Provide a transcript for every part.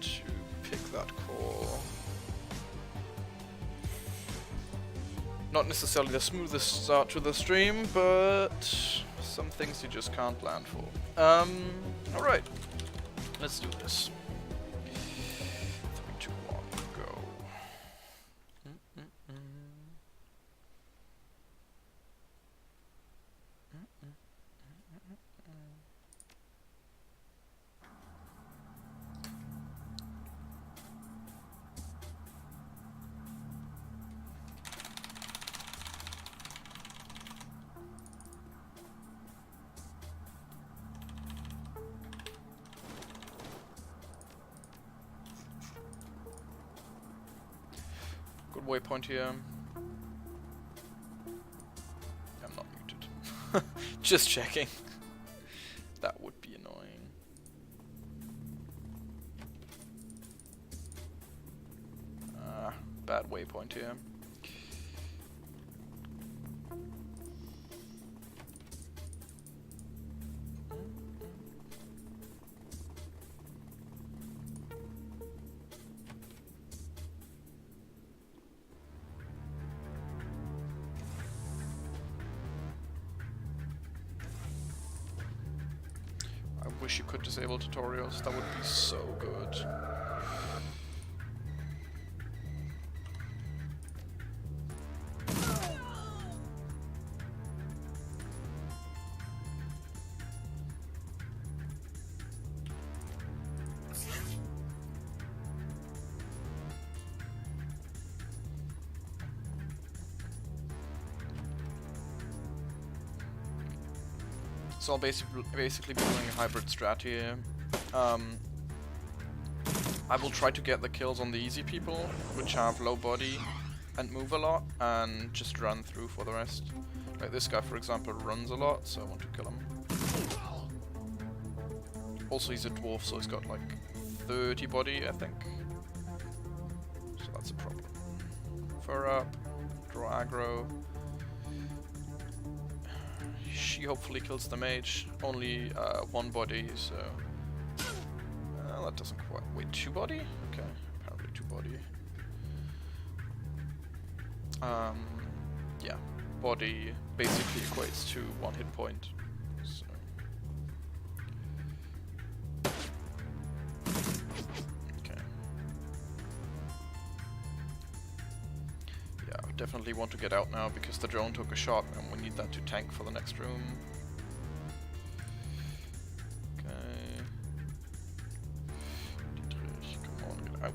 to pick that call. Not necessarily the smoothest start to the stream, but some things you just can't plan for. Alright. Let's do this. 3, 2, 1, go. Good waypoint here. I'm not muted. Just checking. That would be annoying. Bad waypoint here. I wish you could disable tutorials, that would be so good. So I'll basically be doing a hybrid strat here. I will try to get the kills on the easy people, which have low body and move a lot, and just run through for the rest. Like this guy, for example, runs a lot, so I want to kill him. Also, he's a dwarf, so he's got like 30 body, I think. So that's a problem. Fur up, draw aggro. She hopefully kills the mage. Only 1 body, so that doesn't quite. Wait, 2 body? Okay, apparently 2 body. Yeah, body basically equates to 1 hit point. So. Okay. Yeah, I definitely want to get out now because the drone took a shot and we need that to tank for the next room. Okay. Dietrich, come on, get out.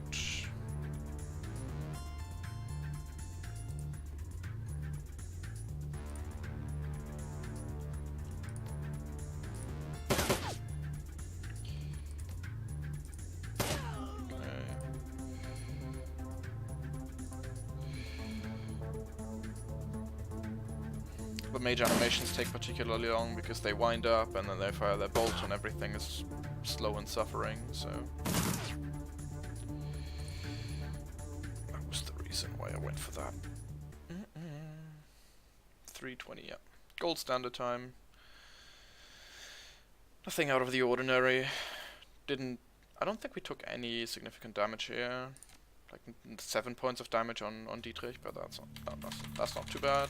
The mage animations take particularly long because they wind up and then they fire their bolt and everything is slow and suffering, so that was the reason why I went for that. 3:20, yeah. Gold standard time. Nothing out of the ordinary. I don't think we took any significant damage here. Like 7 points of damage on Dietrich, but that's not too bad.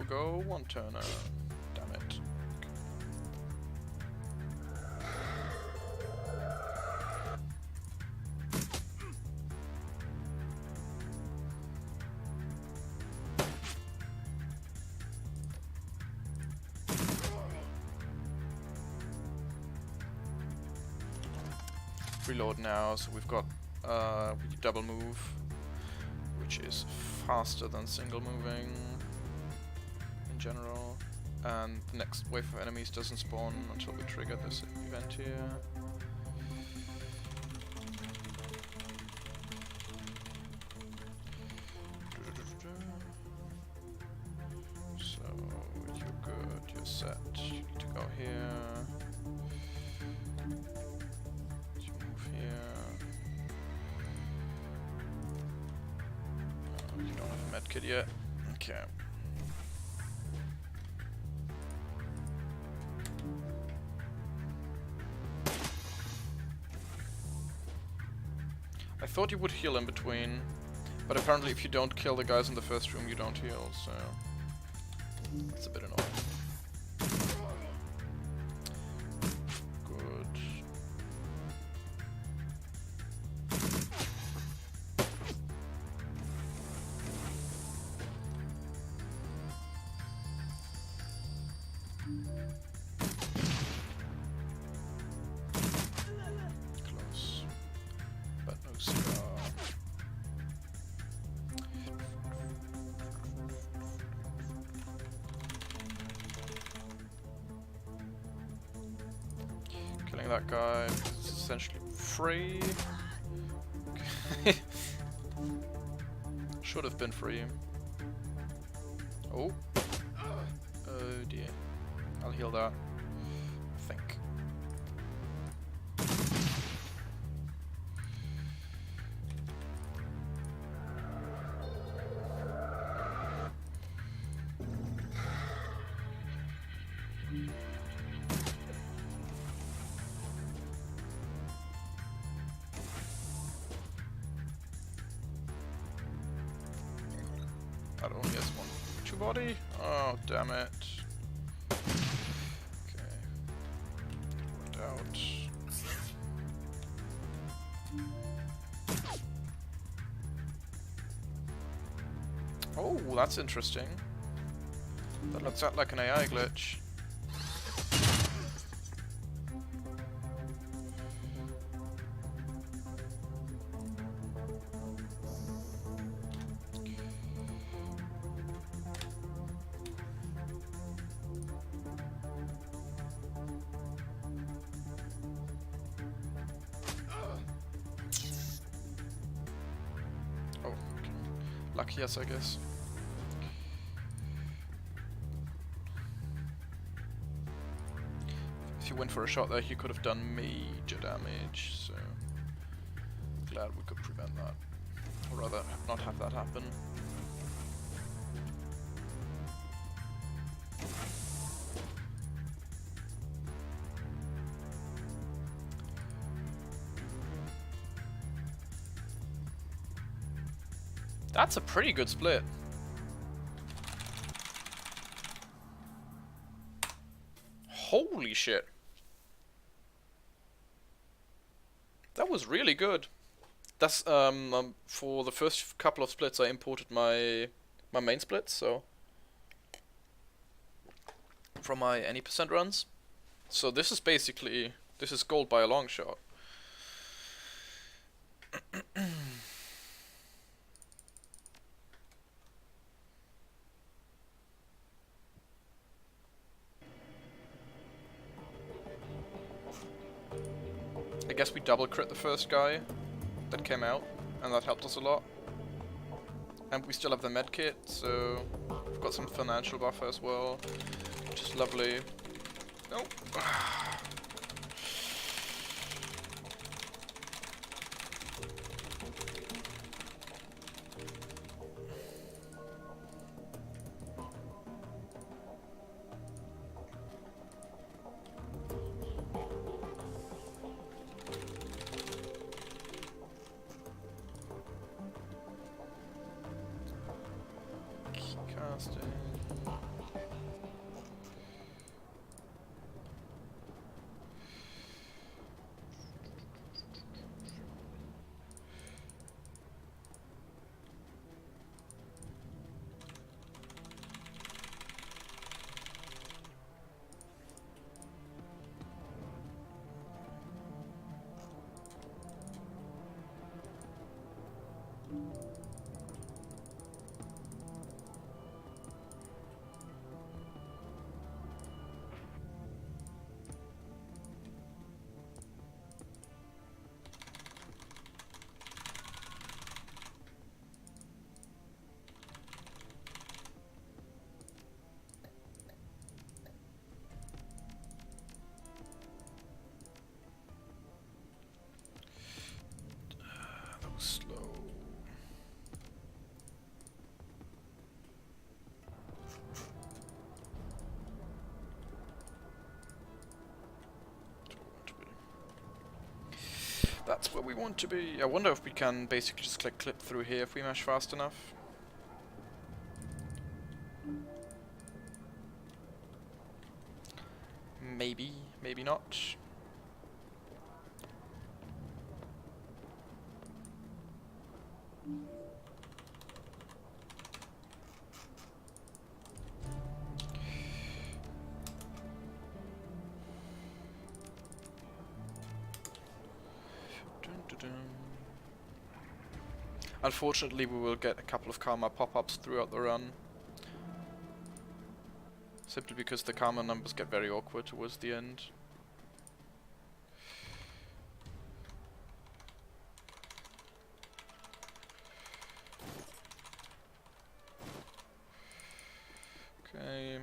Go, 1 turner. Damn it. Reload now, so we've got double move, which is faster than single moving. General, and the next wave of enemies doesn't spawn until we trigger this event here. set. You need to go here. You move here. You don't have a medkit yet. Okay. I thought you would heal in between, but apparently if you don't kill the guys in the first room, you don't heal, so it's a bit annoying. Good. Close. But no scar. Killing that guy is essentially free. Should have been free. Oh. Oh dear. I'll heal that. I think. That only has one two body? Oh, damn it. Okay. Worked out. Oh, that's interesting. That looks like an AI glitch. Oh, okay. Lucky yes, I guess. If you went for a shot there, he could have done major damage, so glad we could prevent that. Or rather, not have that happen. That's a pretty good split. Holy shit. That was really good. That's for the first couple of splits I imported my main splits, so from my any percent runs. So this is basically gold by a long shot. I guess we double crit the first guy that came out, and that helped us a lot. And we still have the med kit, so we've got some financial buffer as well, which is lovely. Oh. Casting. That's where we want to be. I wonder if we can basically just clip through here if we mesh fast enough. Maybe, maybe not. Unfortunately, we will get a couple of karma pop-ups throughout the run. Simply because the karma numbers get very awkward towards the end. Okay.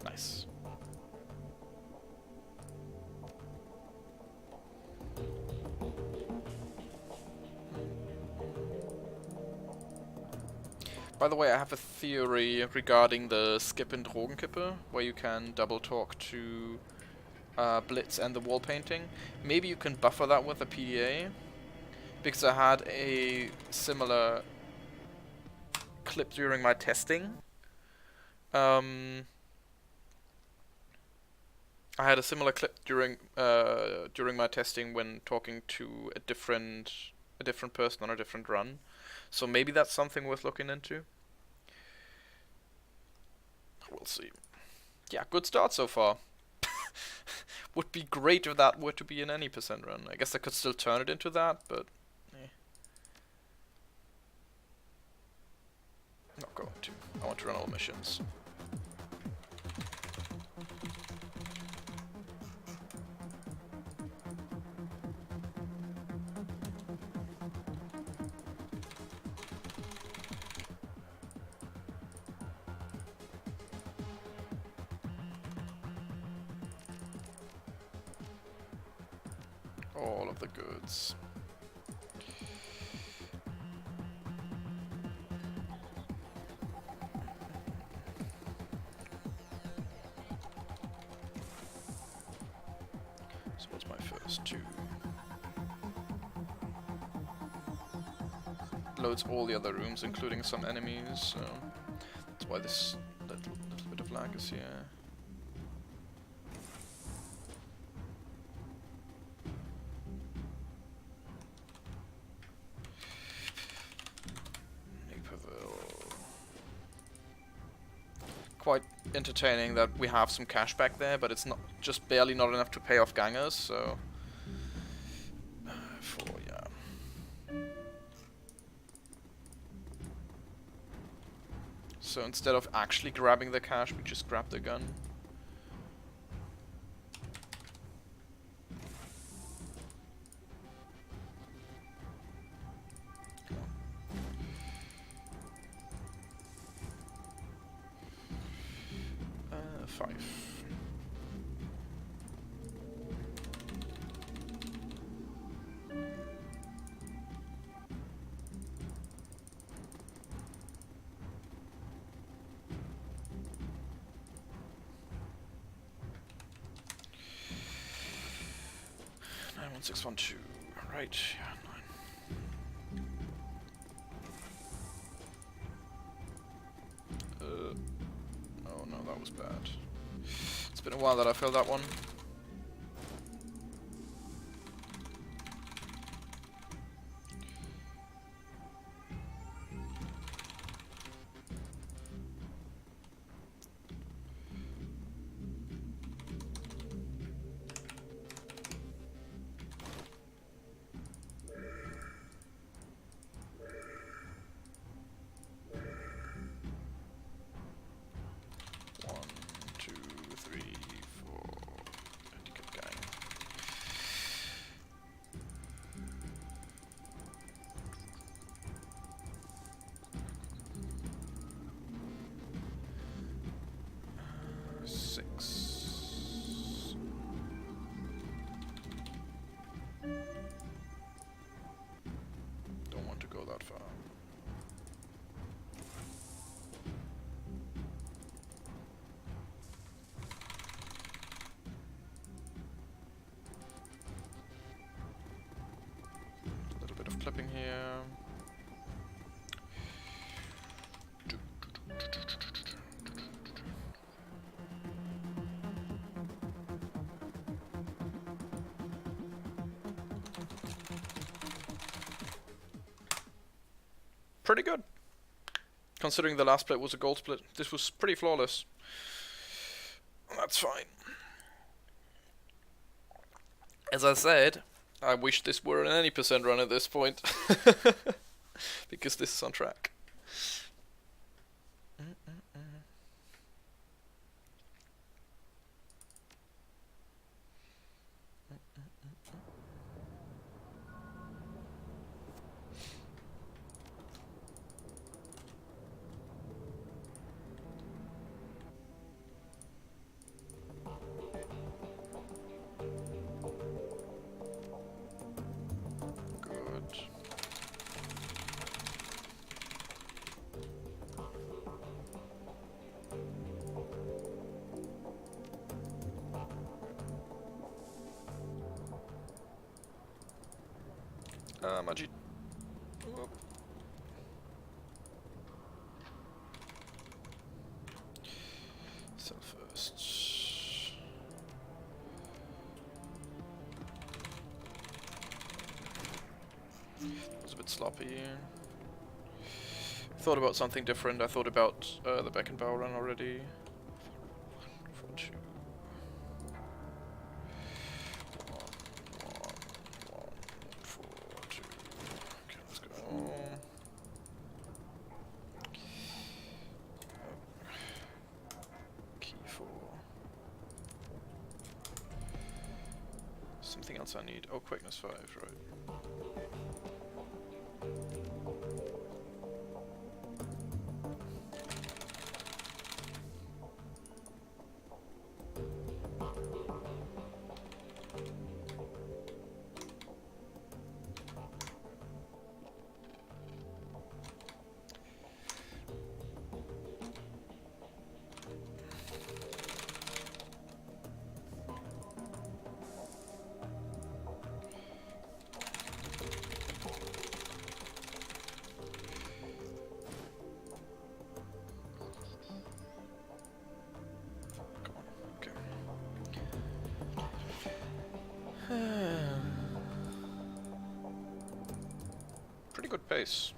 Nice. By the way, I have a theory regarding the skip in Drogenkippe, where you can double talk to Blitz and the wall painting. Maybe you can buffer that with a PDA, because I had a similar clip during my testing. I had a similar clip during my testing when talking to a different person on a different run. So maybe that's something worth looking into. We'll see. Yeah, good start so far. Would be great if that were to be in any percent run. I guess I could still turn it into that, but not going to. I want to run all missions. All of the goods. So what's my first two? Loads all the other rooms, including some enemies, so that's why this little bit of lag is here. Quite entertaining that we have some cash back there, but it's not just barely not enough to pay off gangers, so So instead of actually grabbing the cash, we just grab the gun. Five. Nine 1612. Right. Yeah. Oh no, that was bad. It's been a while that I filled that one. flipping here. Pretty good. Considering the last split was a gold split, this was pretty flawless. That's fine. As I said, I wish this were an any percent run at this point. Because this is on track. Majid. Whoop. Sell first. That was a bit sloppy. Thought about something different. I thought about the back and bow run already. 4-2. 1-1-1-4-2. Okay, let's go. Key 4. Something else I need. Oh, quickness 5, right. Pretty good pace.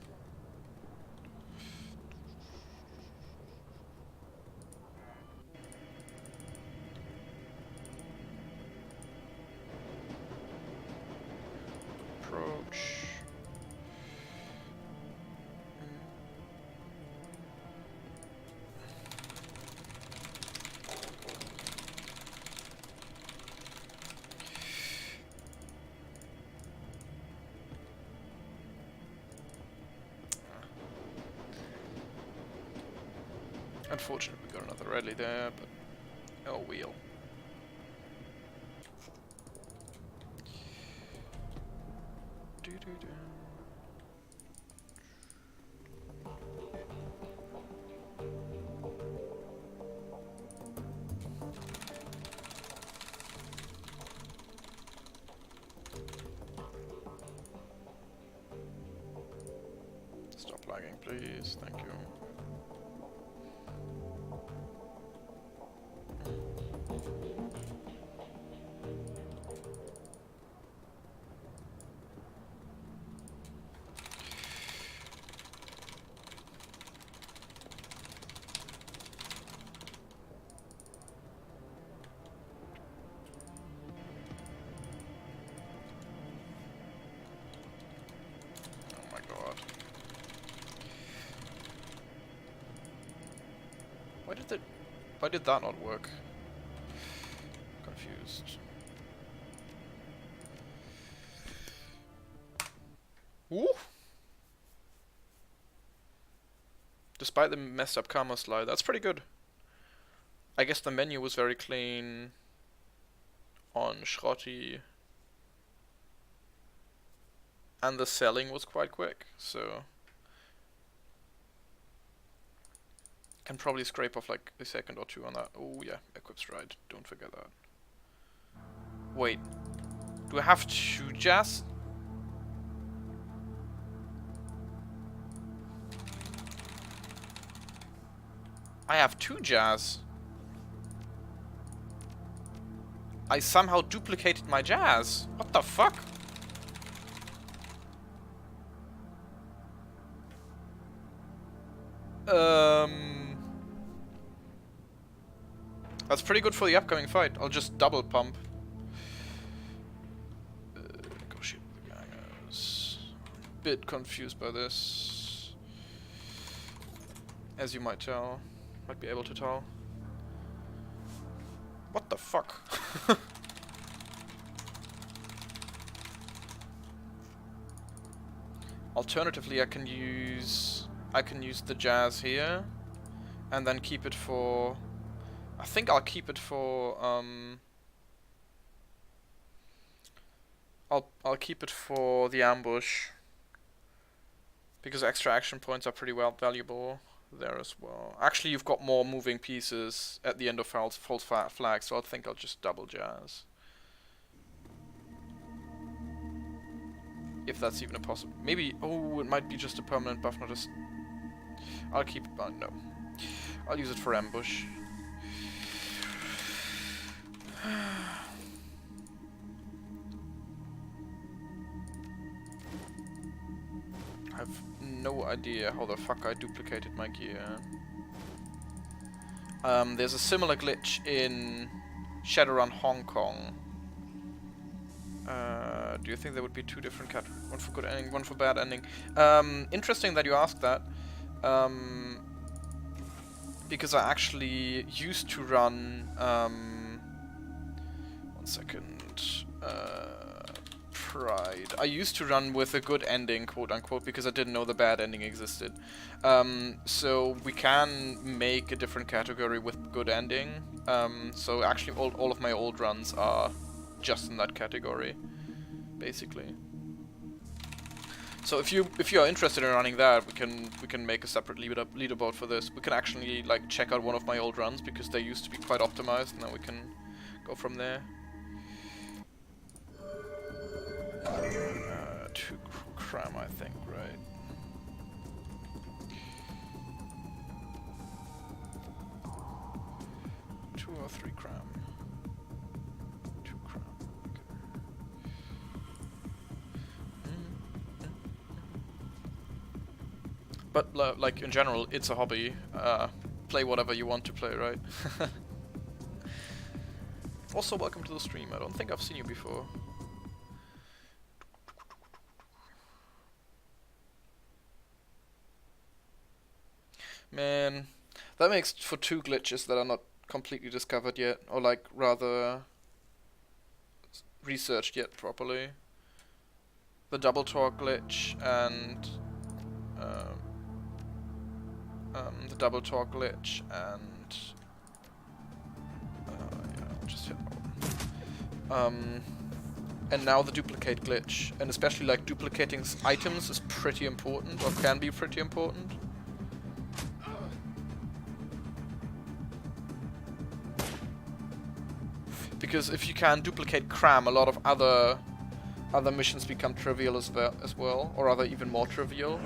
Approach. Unfortunately, we got another rally there, but oh, wheel. Stop lagging, please. Thank you. Why did that not work? Confused. Ooh! Despite the messed up karma slide, that's pretty good. I guess the menu was very clean on Schrotty. And the selling was quite quick, so can probably scrape off like a second or two on that. Oh yeah, equip stride, don't forget that. Wait, do I have to just? I have 2 jazz. I somehow duplicated my jazz. What the fuck? That's pretty good for the upcoming fight. I'll just double pump. Negotiate with the gangers. Bit confused by this. As you might tell. Might be able to tell. What the fuck? Alternatively, I can use the jazz here, and then keep it for. I think I'll keep it for. I'll keep it for the ambush, because extra action points are pretty valuable there as well. Actually, you've got more moving pieces at the end of false flag, so I think I'll just double jazz. If that's even a possible. Maybe. Oh, it might be just a permanent buff, not a. I'll keep. No. I'll use it for ambush. I have no idea how the fuck I duplicated my gear. There's a similar glitch in Shadowrun Hong Kong. Do you think there would be 2 different categories? One for good ending, one for bad ending. Interesting that you asked that. Because I actually used to run... one second... Pride. I used to run with a good ending, quote unquote, because I didn't know the bad ending existed. So we can make a different category with good ending. So actually all of my old runs are just in that category, basically. So if you are interested in running that, we can make a separate leaderboard for this. We can actually like check out one of my old runs because they used to be quite optimized, and then we can go from there. 2 cram, I think, right? Two or 3 cram. 2 cram. Okay. But like in general, it's a hobby. Play whatever you want to play, right? Also, welcome to the stream. I don't think I've seen you before. Man, that makes for 2 glitches that are not completely discovered yet, or like rather researched yet properly. The double torque glitch and the double torque glitch and yeah, I'll just hit one. And now the duplicate glitch, and especially like duplicating items is pretty important, or can be pretty important. Because if you can duplicate cram, a lot of other missions become trivial as well, or rather even more trivial,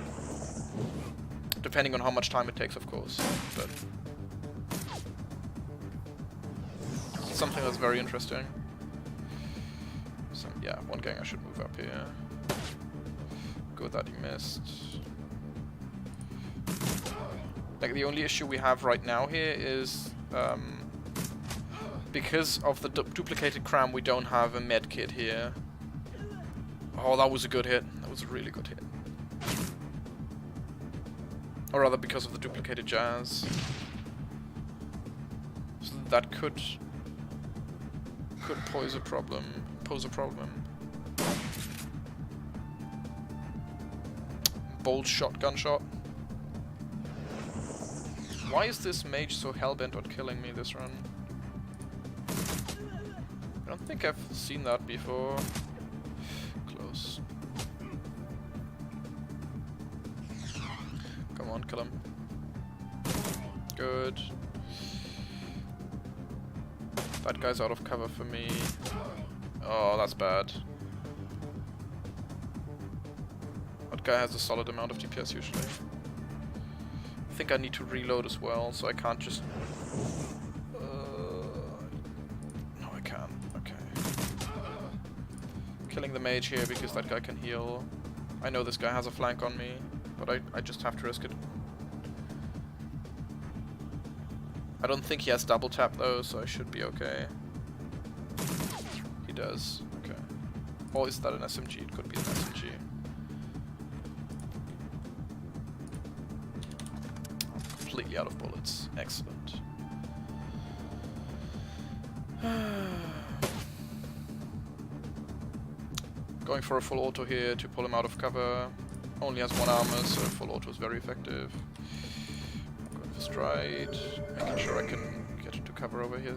depending on how much time it takes, of course. But something that's very interesting. So yeah, one gang I should move up here. Good that he missed. Like the only issue we have right now here is. Because of the duplicated cram, we don't have a med kit here. Oh, that was a good hit. That was a really good hit. Or rather, because of the duplicated jazz. So that could pose a problem. Bold shotgun shot. Why is this mage so hellbent on killing me this run? I don't think I've seen that before. Close. Come on, kill him. Good. That guy's out of cover for me. Oh, that's bad. That guy has a solid amount of DPS usually. I think I need to reload as well, so I can't just... no, I can't. Okay. Killing the mage here because that guy can heal. I know this guy has a flank on me, but I just have to risk it. I don't think he has double tap though, so I should be okay. He does. Okay. Or is that an SMG? It could be an SMG. Completely out of bullets. Excellent. Going for a full auto here to pull him out of cover. Only has 1 armor, so full auto is very effective. Going for stride. Making sure I can get into cover over here.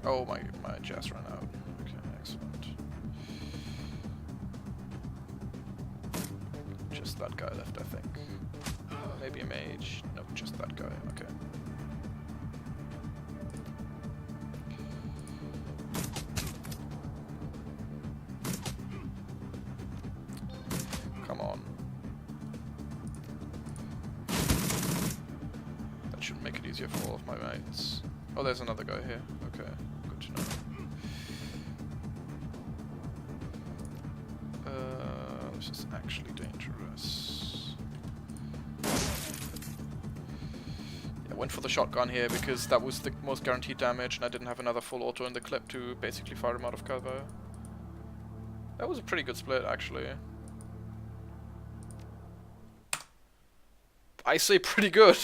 Oh, my jazz ran out. Okay, excellent. Just that guy left, I think. Maybe a mage. Nope, just that guy. Okay. Come on. That should make it easier for all of my mates. Oh, there's another guy here. Okay, good to know. This is actually dangerous. Yeah, went for the shotgun here because that was the most guaranteed damage and I didn't have another full auto in the clip to basically fire him out of cover. That was a pretty good split, actually. I say pretty good.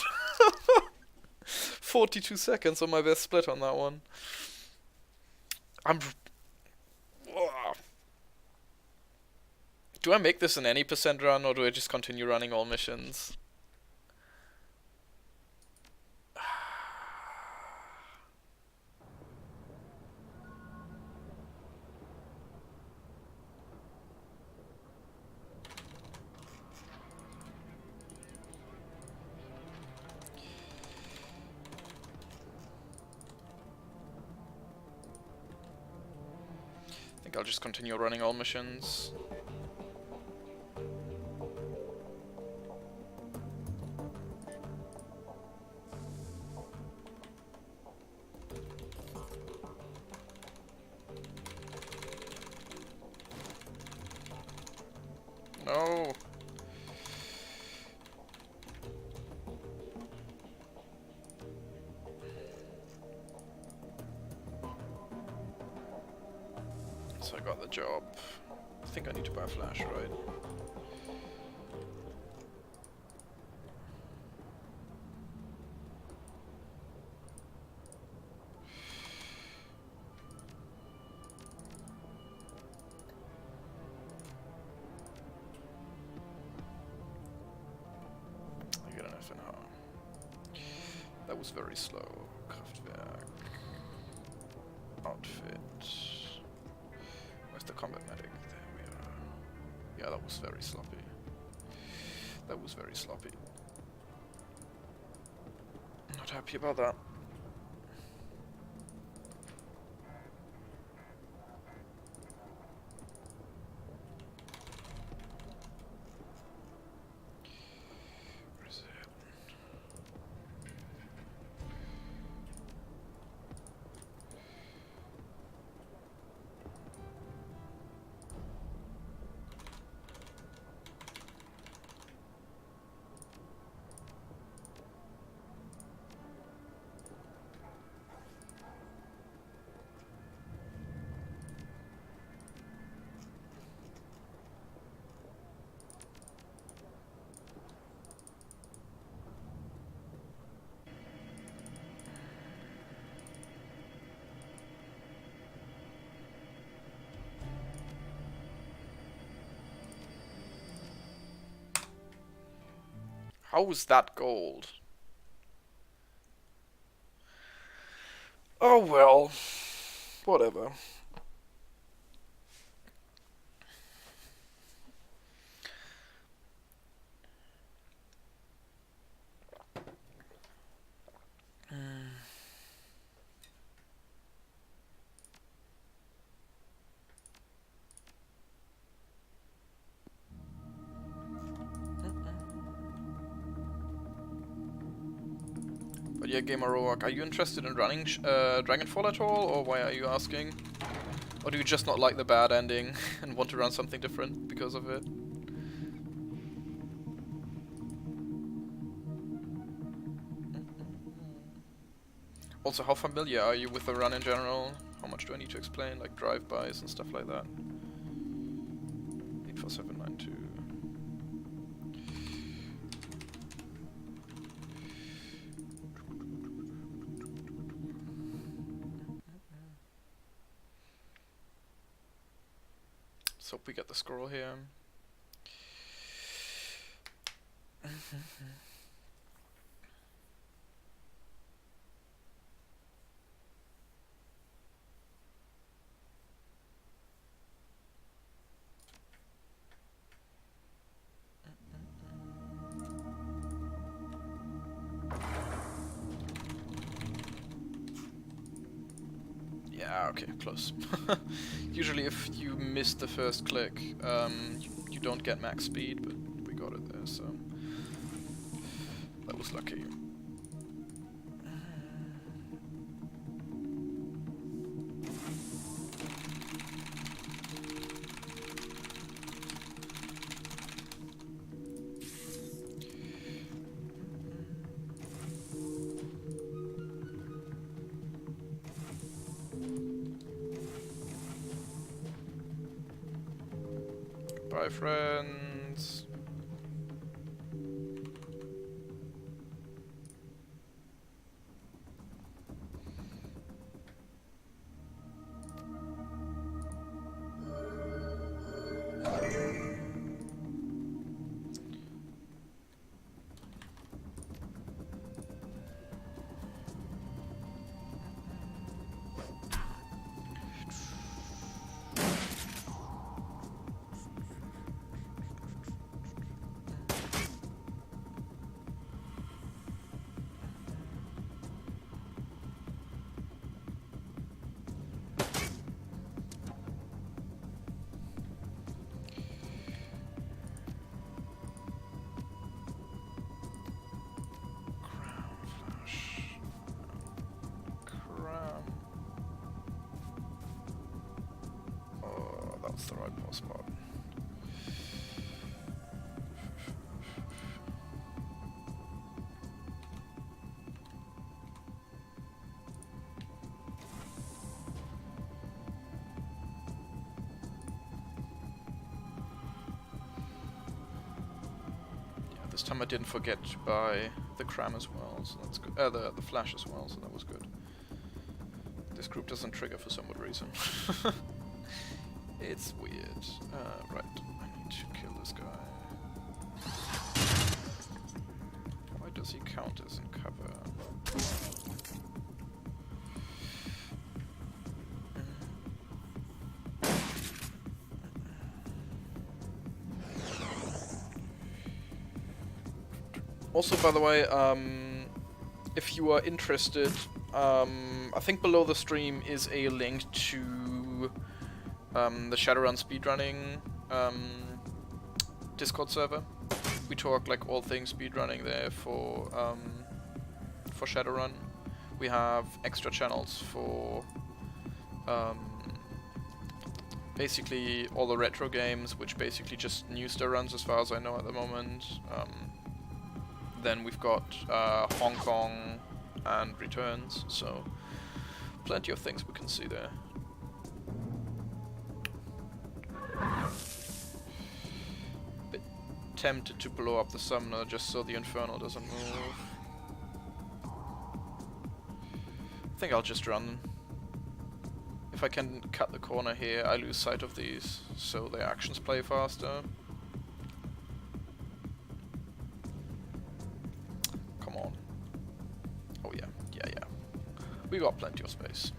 42 seconds on my best split on that one. Do I make this in any percent run, or do I just continue running all missions? I think I'll just continue running all missions. No. So I got the job. I think I need to buy a flash, right? I get an FNH. That was very slow. Kraftwerk. Outfit. Where's the combat medic? There we are. Yeah, that was very sloppy. That was very sloppy. Not happy about that. Where is it? How was that gold? Oh well. Whatever. But yeah, Gamer Roark, are you interested in running Dragonfall at all, or why are you asking? Or do you just not like the bad ending and want to run something different because of it? Also, how familiar are you with the run in general? How much do I need to explain, like drive-bys and stuff like that? 84792. Let's hope we get the scroll here. Yeah, okay, close. Usually if you miss the first click, you don't get max speed, but we got it there, so that was lucky. Bye, friends. That's the right pause spot. Yeah, this time I didn't forget to buy the cram as well, so that's good. The flash as well, so that was good. This group doesn't trigger for some odd reason. It's weird. Right, I need to kill this guy. Why does he count as in cover? Also, by the way, if you are interested, I think below the stream is a link to the Shadowrun speedrunning Discord server. We talk like all things speedrunning there for Shadowrun. We have extra channels for basically all the retro games, which basically just new star runs as far as I know at the moment. Then we've got Hong Kong and returns, so plenty of things we can see there. Bit tempted to blow up the summoner just so the Infernal doesn't move. I think I'll just run. If I can cut the corner here, I lose sight of these, so their actions play faster. Come on. Oh yeah, yeah. We got plenty of space.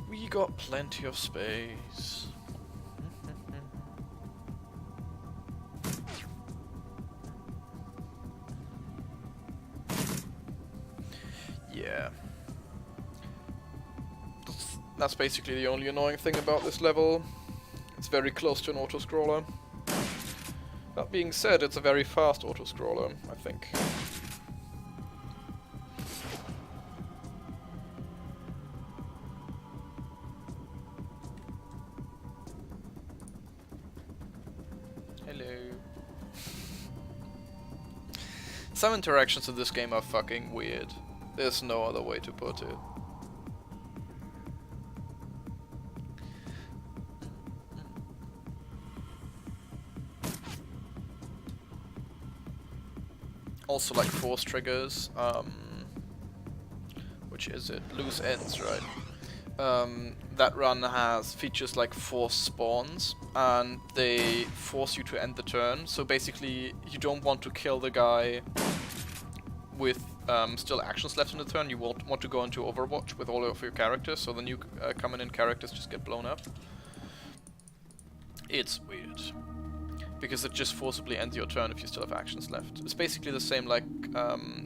We got plenty of space. Yeah. That's basically the only annoying thing about this level. It's very close to an auto-scroller. That being said, it's a very fast auto-scroller, I think. Hello. Some interactions in this game are fucking weird. There's no other way to put it. Also like force triggers, which is it? Loose ends, right? That run has features like force spawns, and they force you to end the turn. So basically, you don't want to kill the guy with still actions left in the turn. You want to go into Overwatch with all of your characters, so the new coming in characters just get blown up. It's weird. Because it just forcibly ends your turn if you still have actions left. It's basically the same like,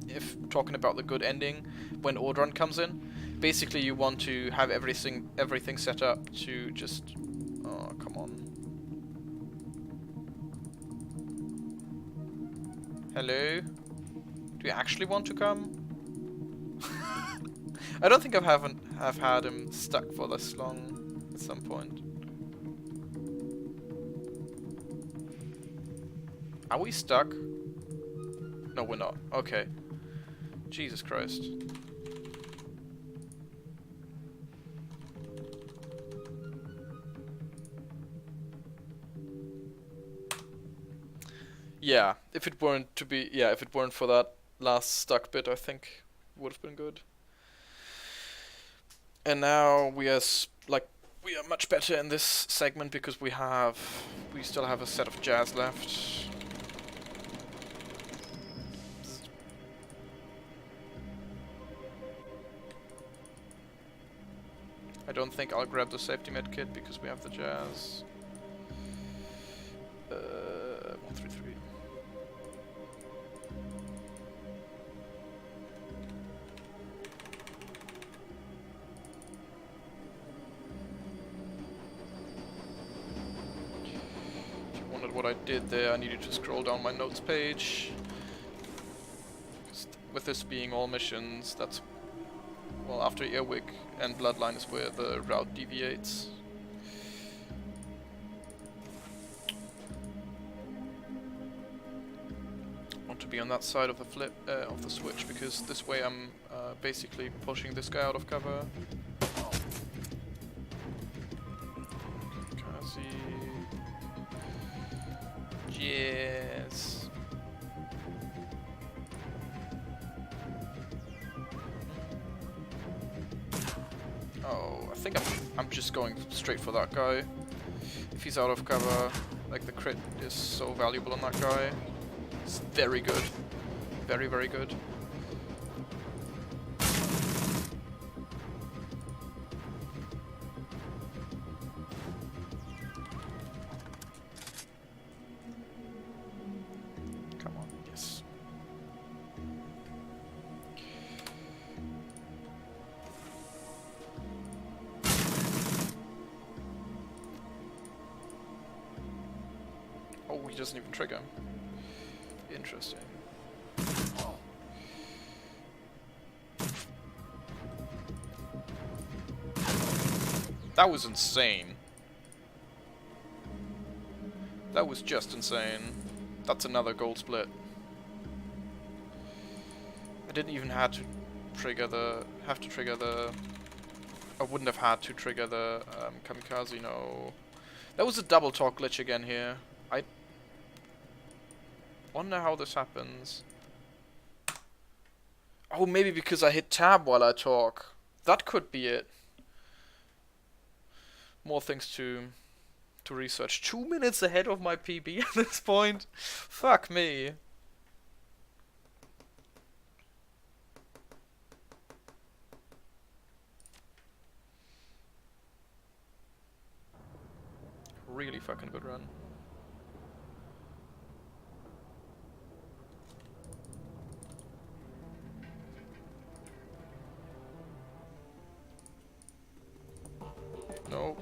if talking about the good ending, when Ordrun comes in, basically you want to have everything set up to just... Oh, come on. Hello? Do you actually want to come? I don't think I've had him stuck for this long at some point. Are we stuck? No, we're not. Okay. Jesus Christ. Yeah, if it weren't for that last stuck bit, I think it would have been good. And now we are much better in this segment because we still have a set of jazz left. I don't think I'll grab the safety med kit because we have the jazz. 133. If you wondered what I did there, I needed to scroll down my notes page. With this being all missions, that's... Well, after Earwig and Bloodline is where the route deviates. Want to be on that side of the of the switch, because this way I'm basically pushing this guy out of cover. Kazi. Yes. Oh, I think I'm just going straight for that guy. If he's out of cover, like the crit is so valuable on that guy. It's very good. Very, very good. Come on, yes. Oh, he doesn't even trigger. Interesting. That was insane. That was just insane. That's another gold split. I didn't even have to trigger the... I wouldn't have had to trigger the kamikaze, no. That was a double talk glitch again here. I wonder how this happens. Oh, maybe because I hit tab while I talk. That could be it. More things to research. 2 minutes ahead of my PB at this point. Fuck me. Really fucking good run. No.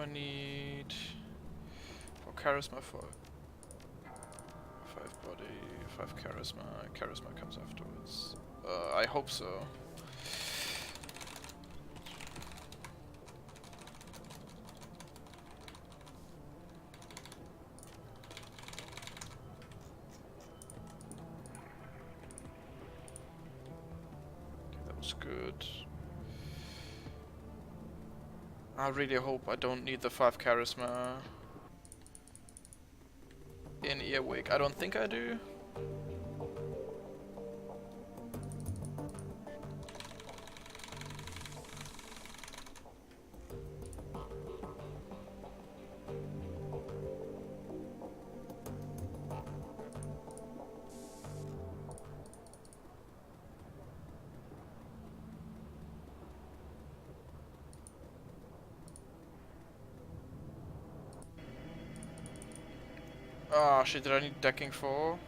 I need? For charisma, for 5 body, 5 charisma. Charisma comes afterwards. I hope so. Okay, that was good. I really hope I don't need the 5 charisma in Earwig. I don't think I do. Ah, shit, did I need decking for?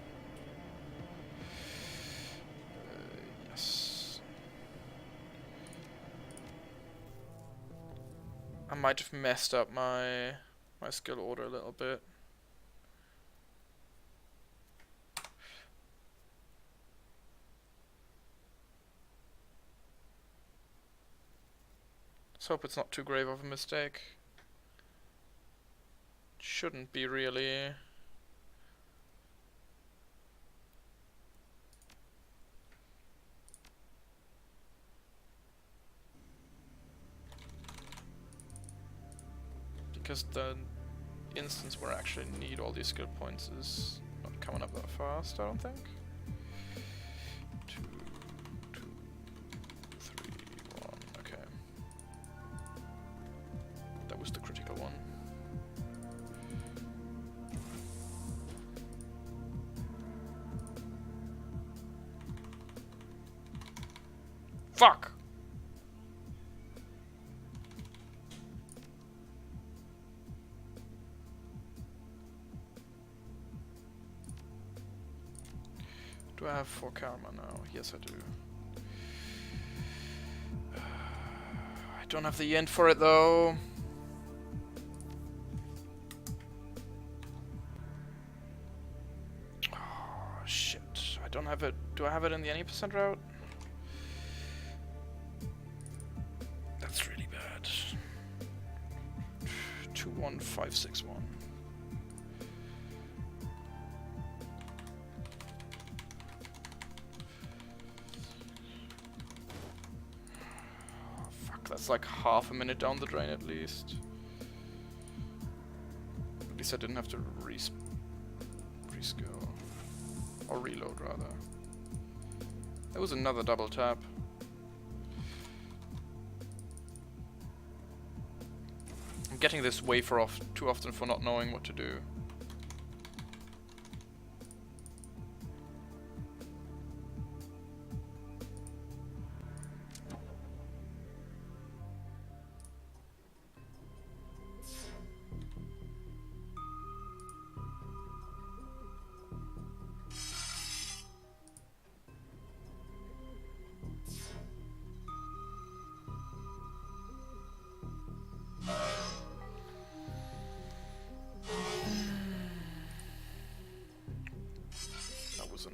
Yes. I might have messed up my skill order a little bit. Let's hope it's not too grave of a mistake. Shouldn't be really. Because the instance where I actually need all these skill points is not coming up that fast, I don't think. 2, 2, 3, 1, okay. That was the critical one. Fuck! Do I have 4 karma now? Yes, I do. I don't have the yen for it though. Oh, shit. I don't have it. Do I have it in the any percent route? That's really bad. 21561. That's like half a minute down the drain at least. At least I didn't have to reskill. Or reload rather. There was another double tap. I'm getting this way too often for not knowing what to do.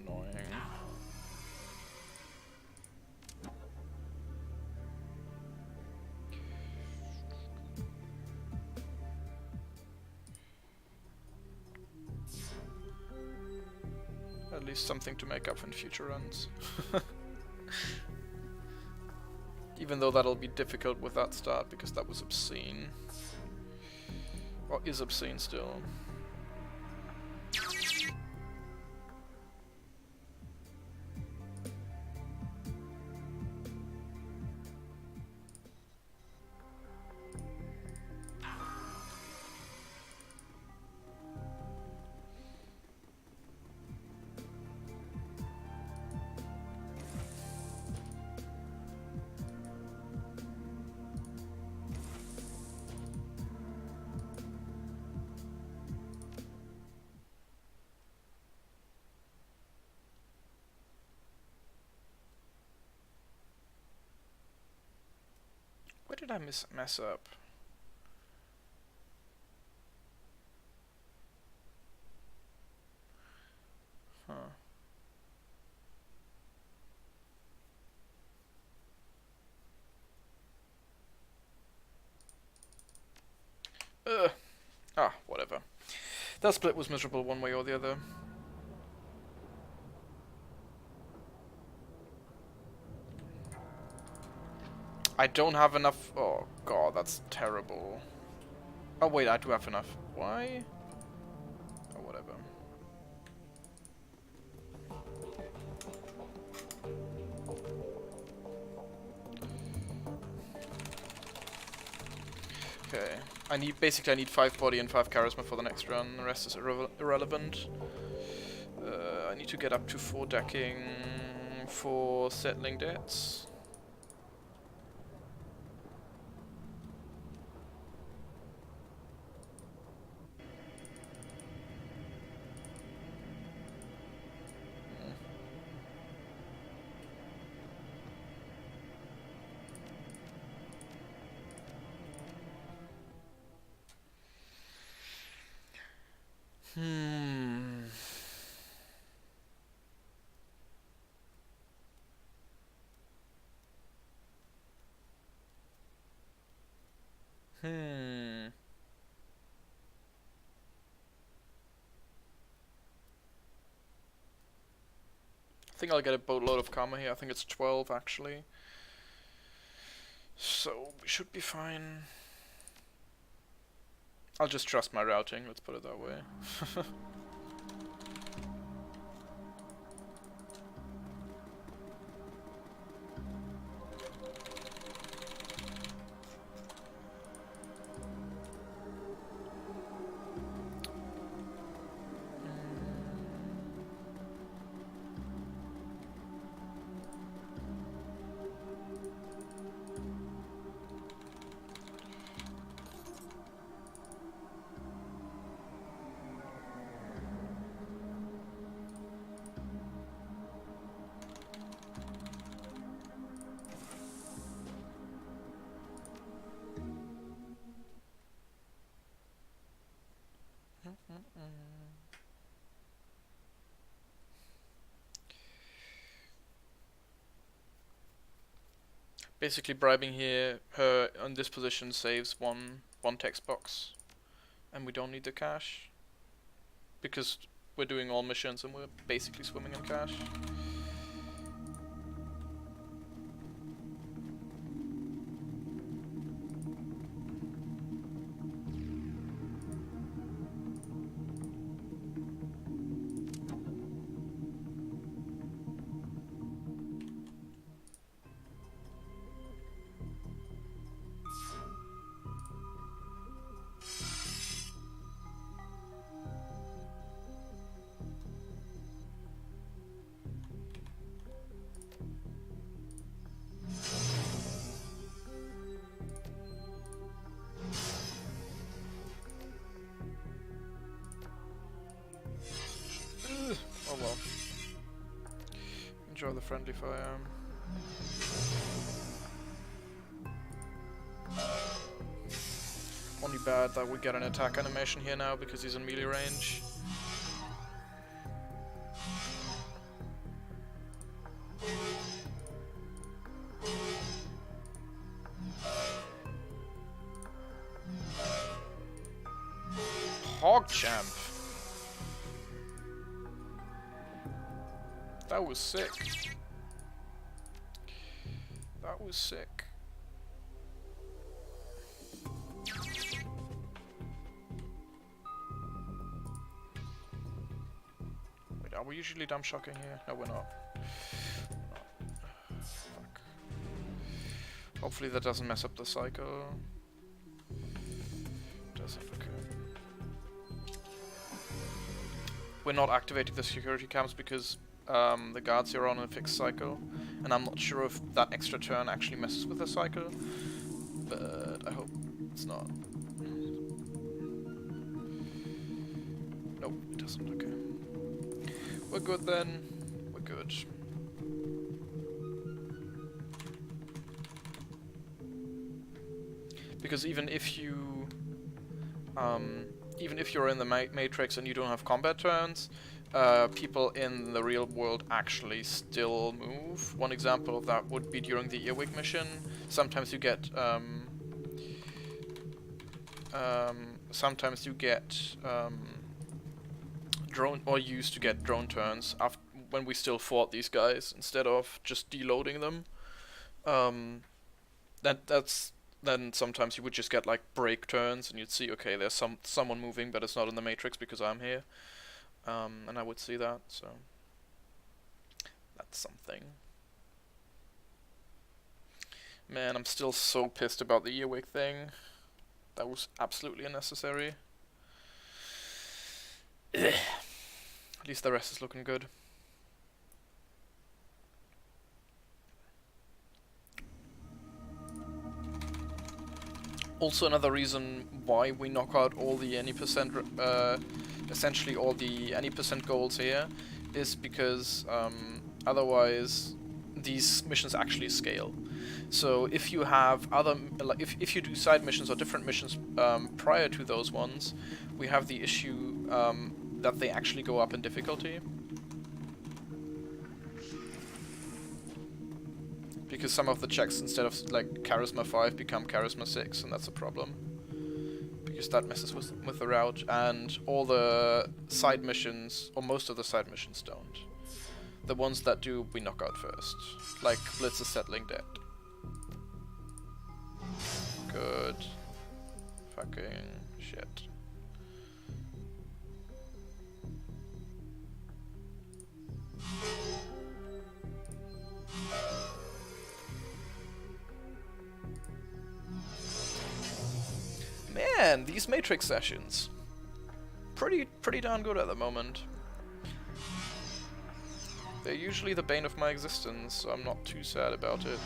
Annoying. At least something to make up in future runs. Even though that'll be difficult with that start because that was obscene. Or is obscene still. Where did I mess up? Whatever. That split was miserable one way or the other. I don't have enough. Oh god, that's terrible. Oh wait, I do have enough. Why? Oh, whatever. Okay. I need 5 body and 5 charisma for the next run. The rest is irrelevant. I need to get up to 4 decking for settling debts. I think I'll get a boatload of karma here. I think it's 12 actually. So we should be fine. I'll just trust my routing, let's put it that way. Basically bribing her on this position saves one text box. And we don't need the cash. Because we're doing all missions and we're basically swimming in cash. Oh well. Enjoy the friendly fire. Only bad that we get an attack animation here now because he's in melee range. Hogchamp. That was sick. That was sick. Wait, are we usually dump shocking here? No, we're not. Fuck. Hopefully that doesn't mess up the cycle. Doesn't, okay. We're not activating the security cams because the guards here are on a fixed cycle, and I'm not sure if that extra turn actually messes with the cycle, but I hope it's not. Nope, it doesn't, okay. We're good then, we're good. Because even if you're in the Matrix and you don't have combat turns, people in the real world actually still move. One example of that would be during the Earwig mission. Sometimes you get sometimes you get drone, or used to get drone turns after when we still fought these guys instead of just deloading them. That's then sometimes you would just get like break turns, and you'd see, okay, there's someone moving, but it's not in the matrix because I'm here, and I would see that. So that's something. Man, I'm still so pissed about the earwig thing. That was absolutely unnecessary. At least the rest is looking good. Also, another reason why we knock out all the any percent, essentially all the any percent goals here, is because otherwise these missions actually scale. So if you have other, if you do side missions or different missions prior to those ones, we have the issue that they actually go up in difficulty. Because some of the checks, instead of like Charisma 5, become Charisma 6, and that's a problem. Because that messes with the route, and all the side missions, or most of the side missions don't. The ones that do, we knock out first. Like Blitz is settling dead. Good. Fucking shit. Man, these Matrix sessions. Pretty darn good at the moment. They're usually the bane of my existence, so I'm not too sad about it.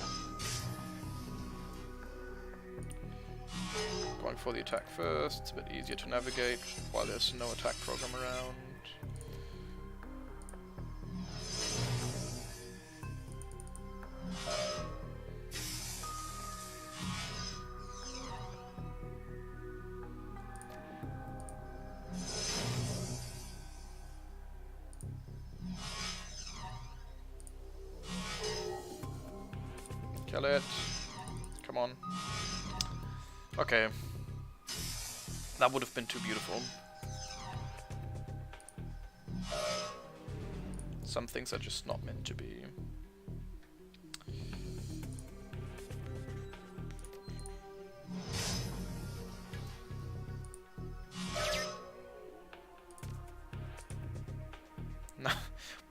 Going for the attack first, it's a bit easier to navigate while there's no attack program around. Kill it. Come on. Okay. That would have been too beautiful. Some things are just not meant to be.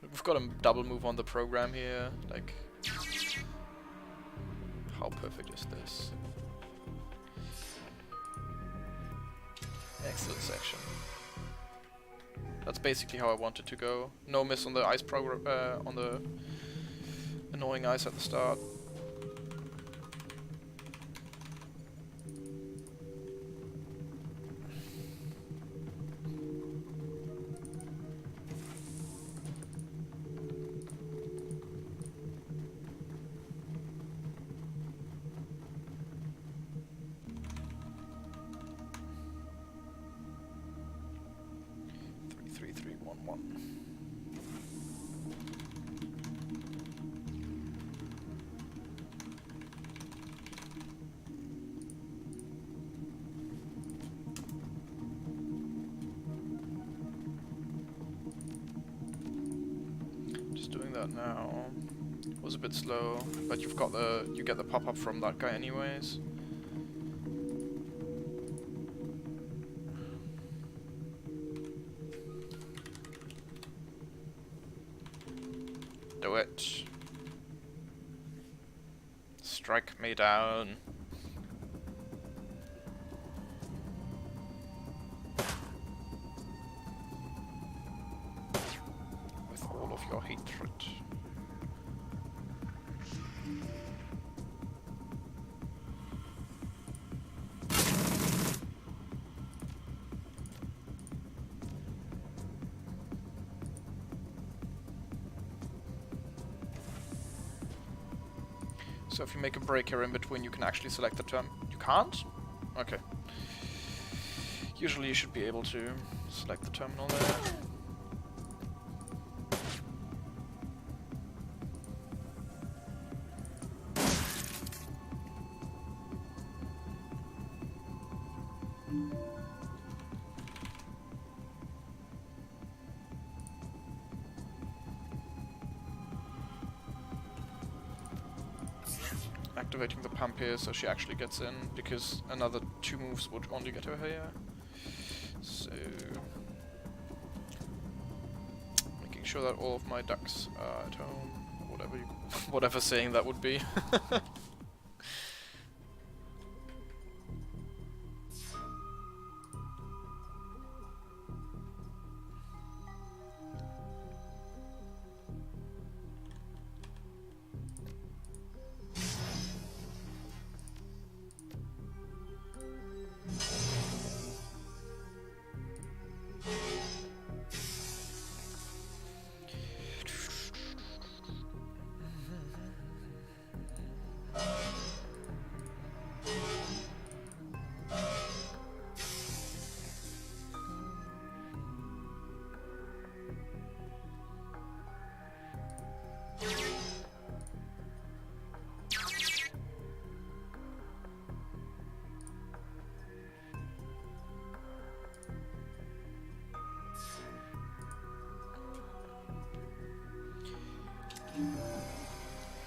We've got a double move on the program here. Like, how perfect is this? Excellent section. That's basically how I wanted to go. No miss on the ice program, on the annoying ice at the start. Now it was a bit slow, but you get the pop-up from that guy anyways. Do it. Strike me down. With all of your hatred. So if you make a break here in between, you can actually select the term. You can't? Okay. Usually you should be able to select the terminal there. activating the pump here so she actually gets in, because another 2 moves would only get her here. So making sure that all of my ducks are at home, whatever you, whatever saying that would be.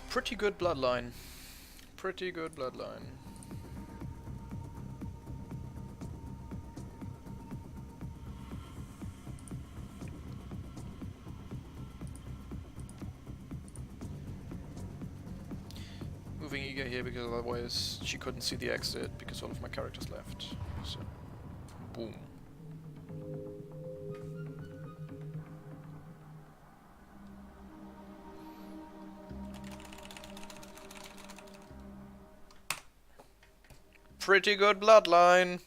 Pretty good bloodline. Pretty good bloodline. Moving Iga here because otherwise she couldn't see the exit because all of my characters left. So, boom. Pretty good bloodline.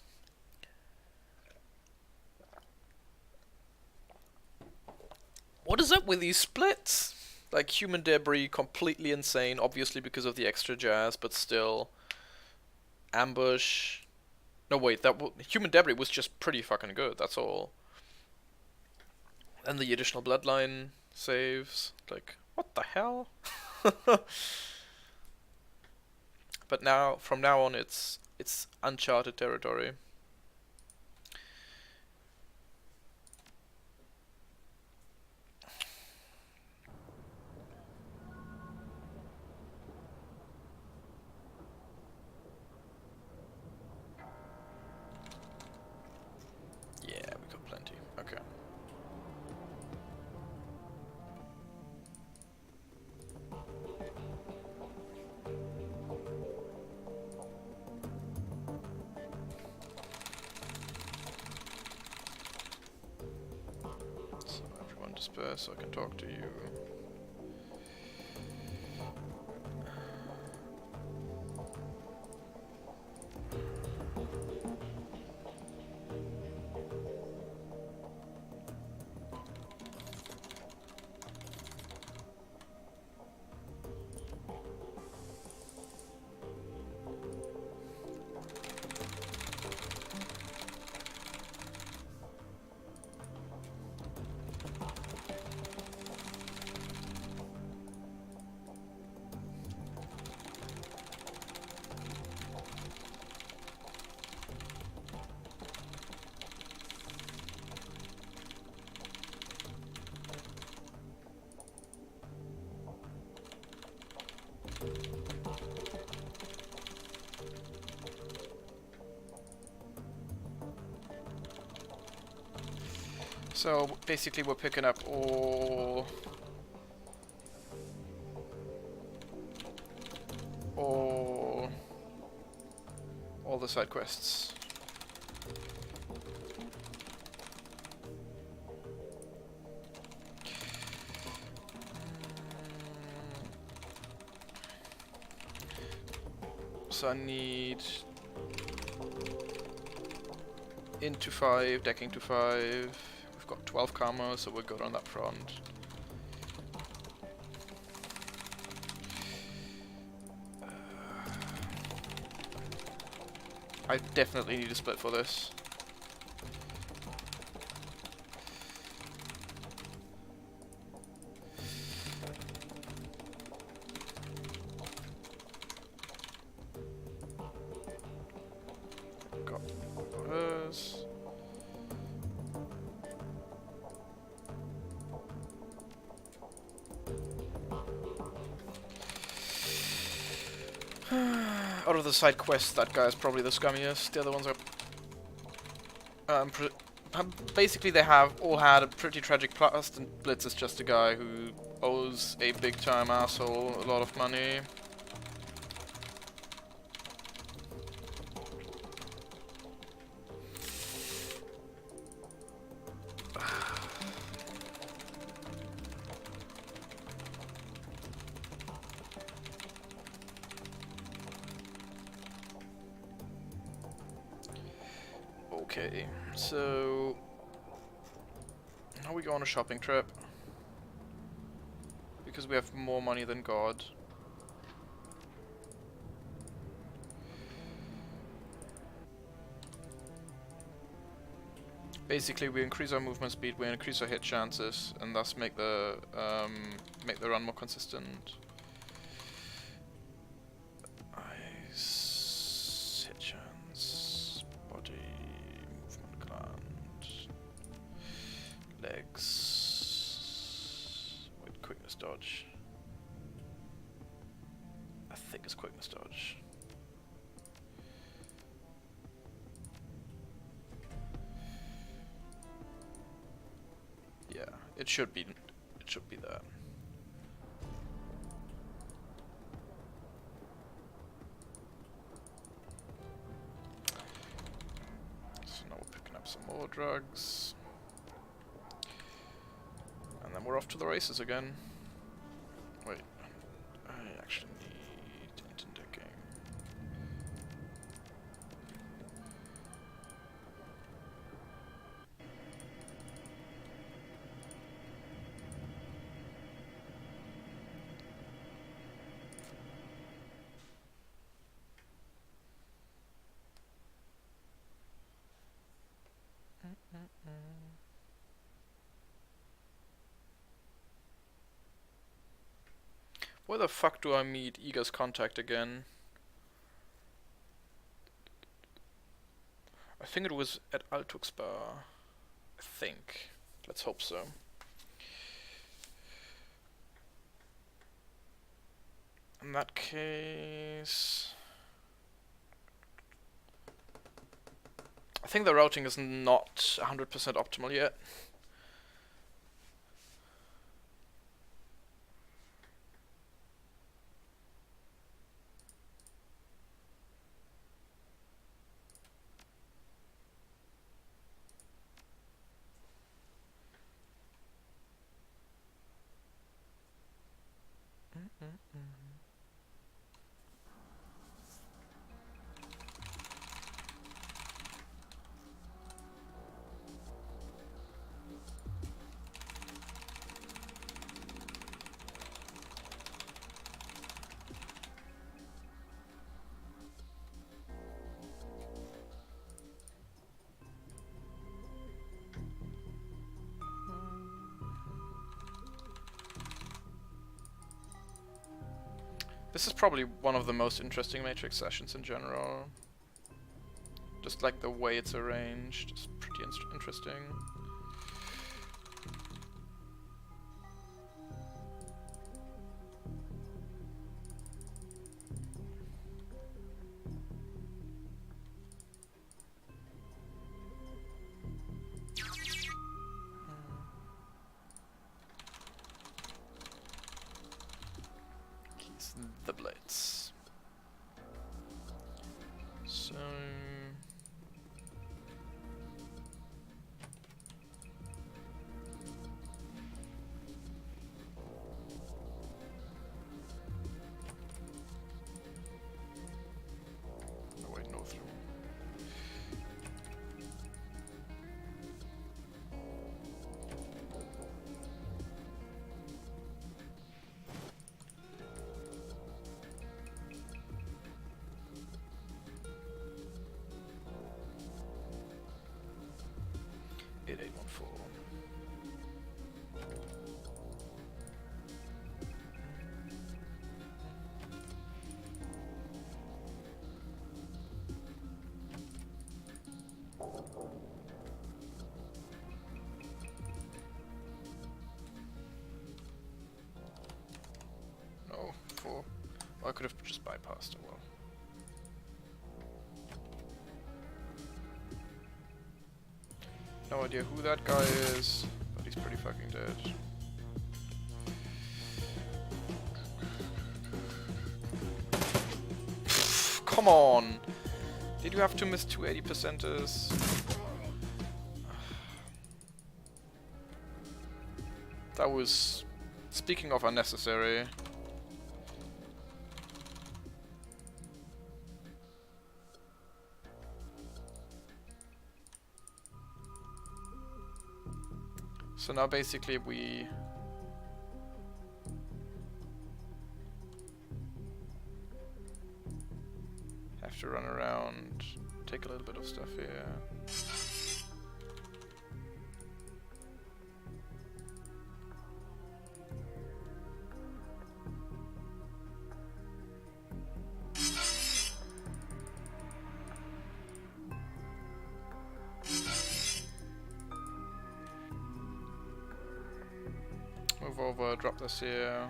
What is up with these splits? Like human debris, completely insane, obviously because of the extra jazz, but still. Ambush. No wait, that human debris was just pretty fucking good. That's all. And the additional bloodline saves. Like, what the hell? But now, from now on, it's uncharted territory. Yeah, we got plenty. Okay. So everyone disperse so I can talk to you. So basically we're picking up all the side quests. So I need into 5, decking to 5. We've got 12 karma, so we're good on that front. I definitely need a split for this. Got hers. out of the side quests, that guy is probably the scummiest. The other ones are... basically, they have all had a pretty tragic past, and Blitz is just a guy who owes a big-time asshole a lot of money. Okay, so now we go on a shopping trip because we have more money than God. Basically, we increase our movement speed, we increase our hit chances, and thus make the run more consistent. Eyes, hit chance, body, movement gland, legs. Wait, quickness dodge. I think it's quickness dodge. Yeah, it should be that. So now we're picking up some more drugs. And then we're off to the races again. Wait, I actually need engine decking. Where the fuck do I meet Iga's contact again? I think it was at Altux Bar. I think. Let's hope so. In that case... I think the routing is not 100% optimal yet. This is probably one of the most interesting Matrix sessions in general. Just like the way it's arranged, it's pretty interesting. The blades. So oh wait, no through. No, 4. Well, I could have just bypassed it. Well. No idea who that guy is, but he's pretty fucking dead. Come on! Did you have to miss 2 80%ers? That was... Speaking of unnecessary... So now basically we... have to run around, take a little bit of stuff here. Move over, drop this here.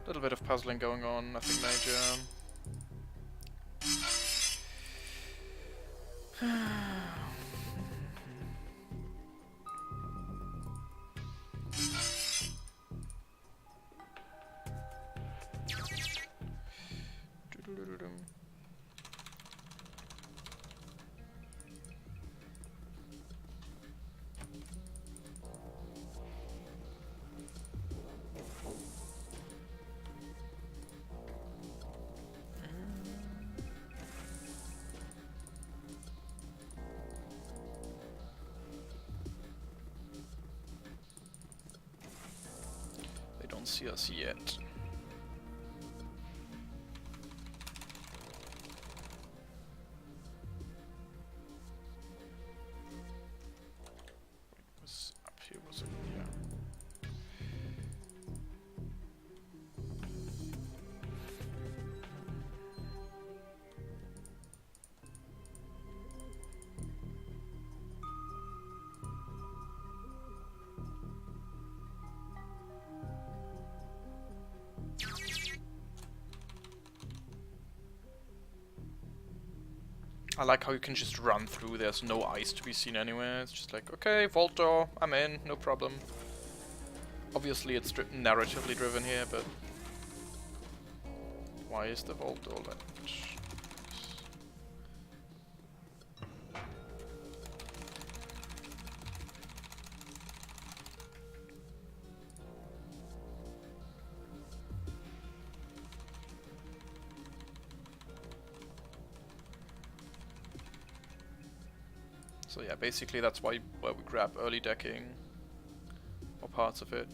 Little bit of puzzling going on, nothing major. They don't see us yet. Was up here, was it? Yeah. I like how you can just run through, there's no ice to be seen anywhere, it's just like, okay, vault door, I'm in, no problem. Obviously it's narratively driven here, but... Why is the vault door lit? So yeah, basically that's why we grab early decking, or parts of it,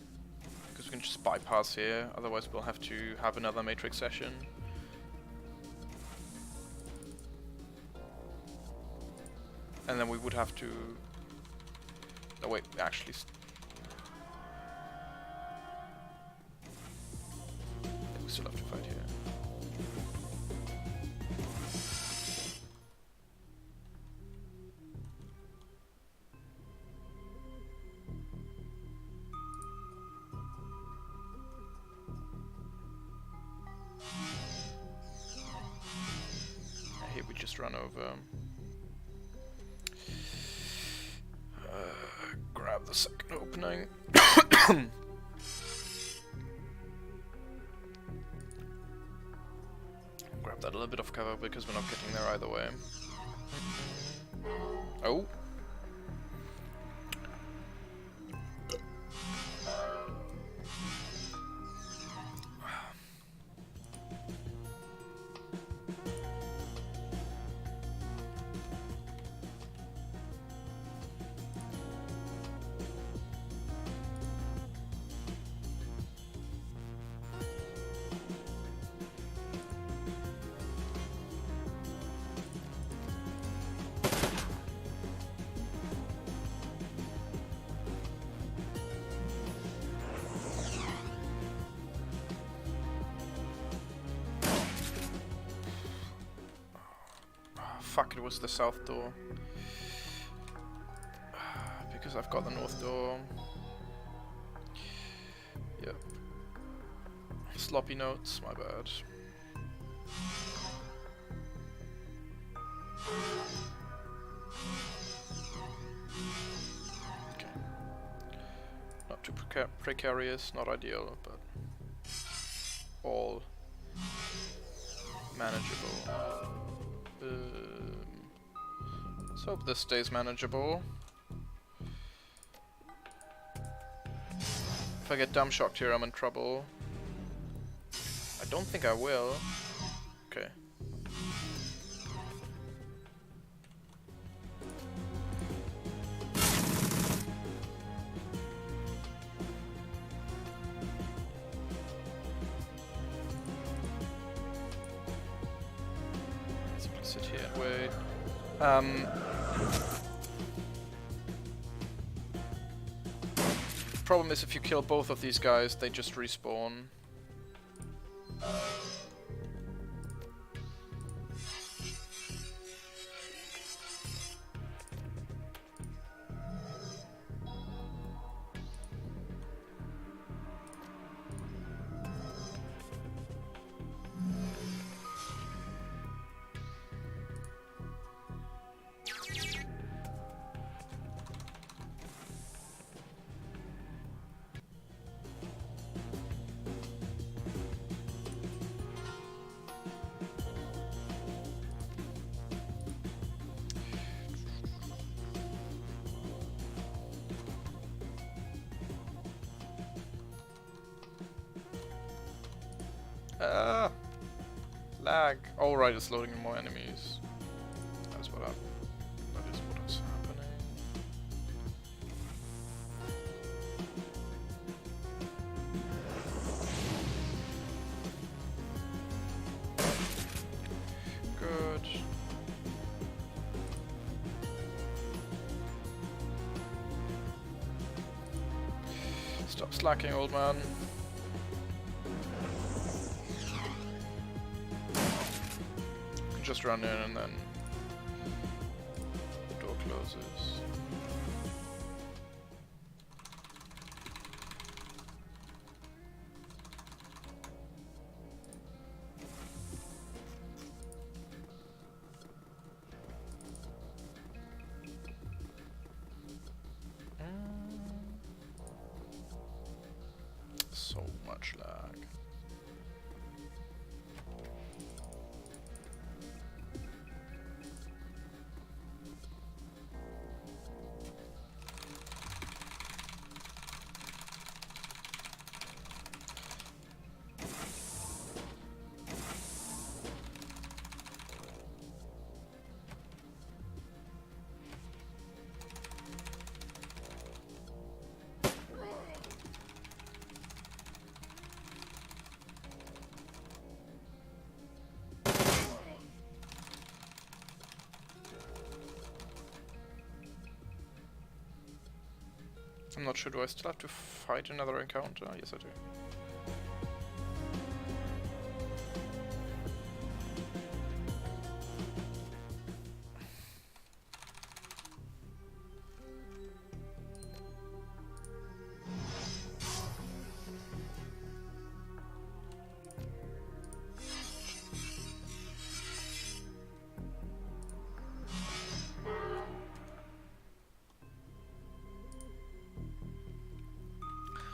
because we can just bypass here, otherwise we'll have to have another matrix session. And then we would have to... No wait, actually... we still have to fight here. Here we just run over. Grab the second opening. Grab that little bit of cover because we're not getting there either way. Oh. Fuck, it was the south door. because I've got the north door. Yep. Sloppy notes, my bad. Okay. Not too precarious, not ideal, but all manageable. Let's hope this stays manageable. If I get dumb shocked here, I'm in trouble. I don't think I will. Okay. Let's sit here and wait. Problem is, if you kill both of these guys, they just respawn. Lag. Oh right, it's loading in more enemies. That is what is happening. Good. Stop slacking, old man. Just run in and then the door closes. So much lag. I'm not sure, do I still have to fight another encounter? Yes, I do.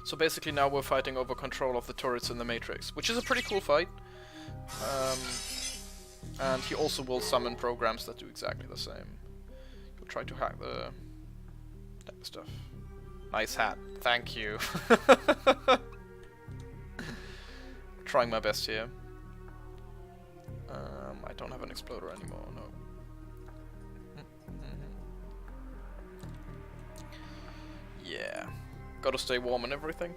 So basically now we're fighting over control of the turrets in the Matrix, which is a pretty cool fight. And he also will summon programs that do exactly the same. He'll try to hack the stuff. Nice hat, thank you. Trying my best here. I don't have an exploder anymore, no. Yeah. Gotta stay warm and everything.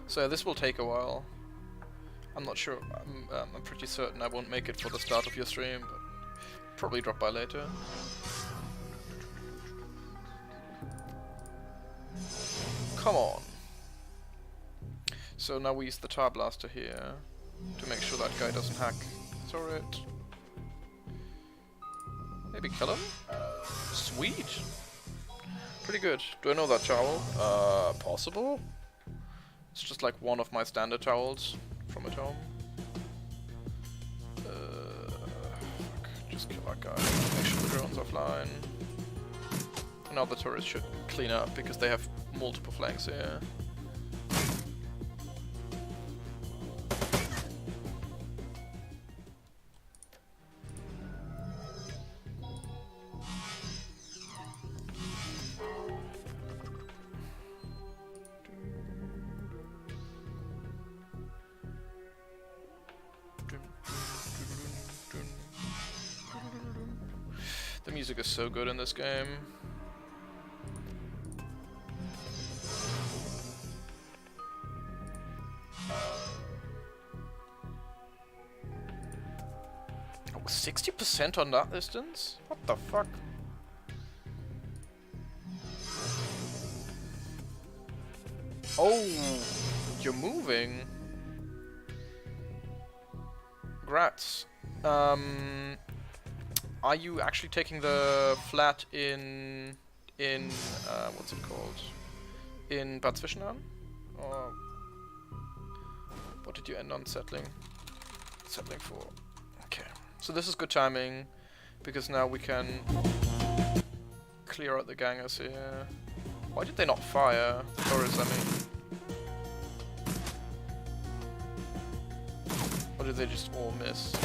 So this will take a while. I'm not sure. I'm pretty certain I won't make it for the start of your stream, but probably drop by later. Come on. So now we use the tar blaster here to make sure that guy doesn't hack the turret. Maybe kill him? Sweet! Pretty good. Do I know that towel? Possible? It's just like one of my standard towels from at home. Fuck. Just kill that guy. Make sure the drone's offline. Now the turrets should clean up because they have multiple flanks here. The music is so good in this game. Oh, 60% on that distance? What the fuck? Oh, you're moving. Grats. Are you actually taking the flat in what's it called? In Bad Zwischenahn? Or what did you end on settling? Settling for. Okay. So this is good timing because now we can clear out the gangers here. Why did they not fire? The turrets, I mean. Or did they just all miss?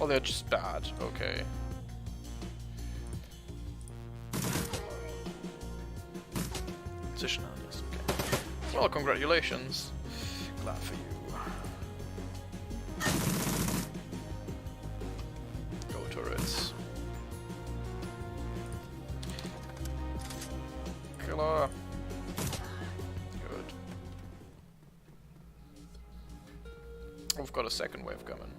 Oh, they're just bad. Okay. Zwischenahn is okay. Well, congratulations. Glad for you. Go turrets. Killer. Good. We've got a second wave coming.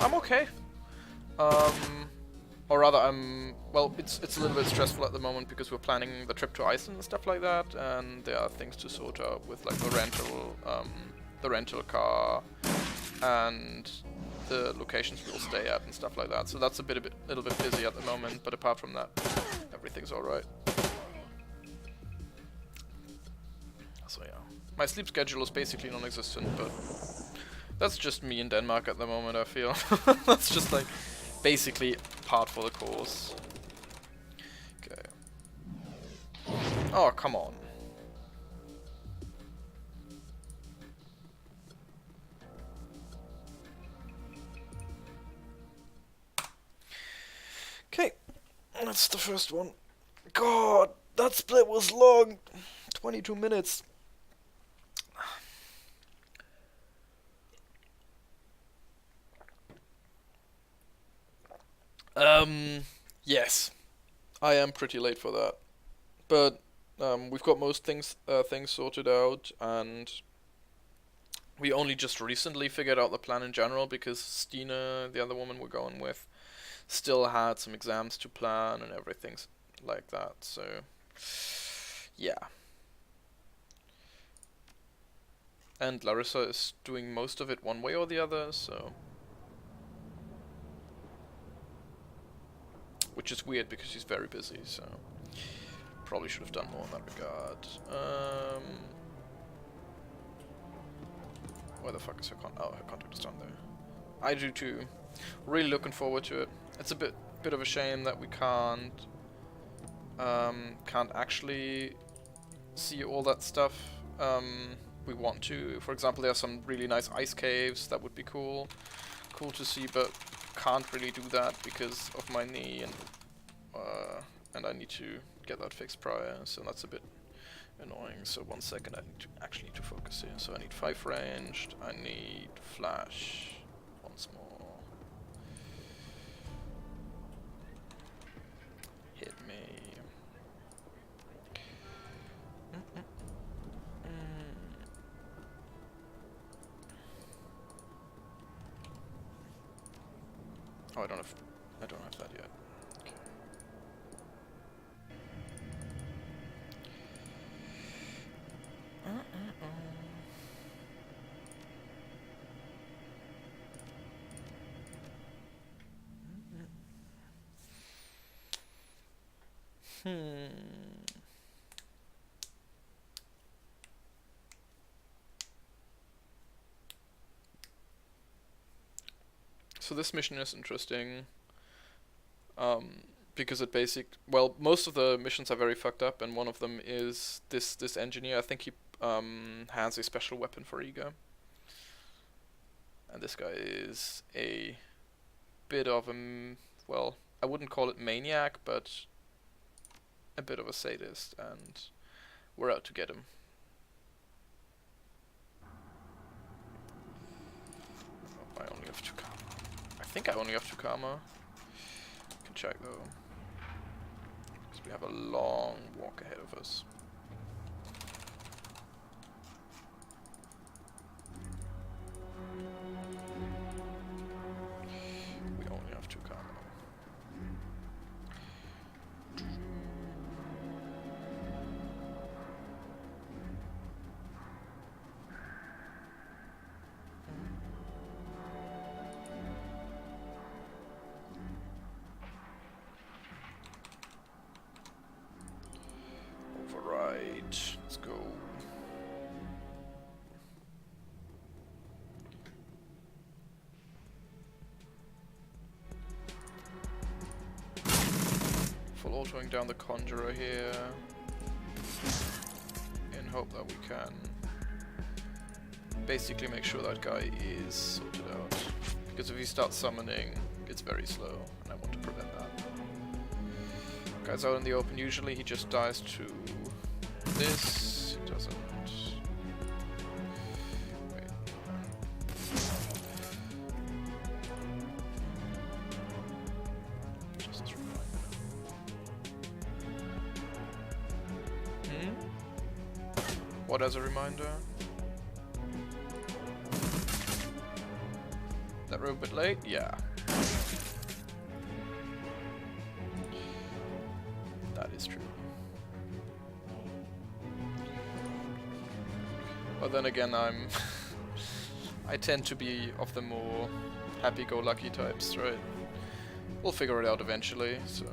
I'm okay. Or rather, well, it's a little bit stressful at the moment because we're planning the trip to Iceland and stuff like that, and there are things to sort out with like the rental car, and the locations we'll stay at and stuff like that. So that's a little bit busy at the moment, but apart from that, everything's all right. So yeah, my sleep schedule is basically non-existent, but that's just me in Denmark at the moment, I feel. That's just like basically part for the course. Okay. Oh, come on. Okay, that's the first one. God, that split was long. 22 minutes. Yes, I am pretty late for that, but we've got most things sorted out, and we only just recently figured out the plan in general because Stina, the other woman we're going with, still had some exams to plan and everything like that. So, yeah. And Larissa is doing most of it one way or the other, so. Which is weird because she's very busy, so probably should have done more in that regard. Where the fuck is her contact? Oh, her contact is down there. I do too. Really looking forward to it. It's a bit of a shame that we can't actually see all that stuff we want to. For example, there are some really nice ice caves that would be cool to see, but can't really do that because of my knee, and I need to get that fixed prior, so that's a bit annoying. So 1 second, I actually need to focus here. So I need 5 ranged, I need flash once more. Hit me. Oh, I don't have that yet. Okay. So this mission is interesting, because it well, most of the missions are very fucked up, and one of them is this engineer. I think he has a special weapon for ego, and this guy is a bit of a well, I wouldn't call it maniac, but a bit of a sadist, and we're out to get him. Oh, I only have 2 karma. I think I only have 2 karma. Can check though, because we have a long walk ahead of us. We only have 2 karma. Override. Let's go. Full autoing down the Conjurer here, in hope that we can basically make sure that guy is sorted out. Because if he starts summoning, it's very slow, and I want to prevent that. Guy's out in the open, usually he just dies to this. He doesn't. Wait. Just a reminder. What as a reminder? That we're a bit late? Yeah. That is true. But then again, I tend to be of the more happy-go-lucky types, right? We'll figure it out eventually, so...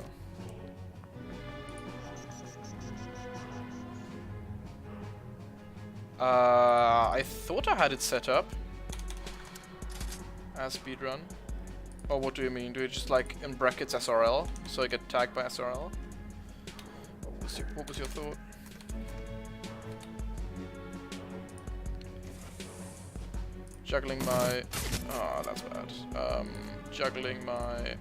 I thought I had it set up as speedrun. Or what do you mean? Do you just like in brackets SRL, so I get tagged by SRL? What was your thought? Juggling my... Oh, that's bad. Juggling my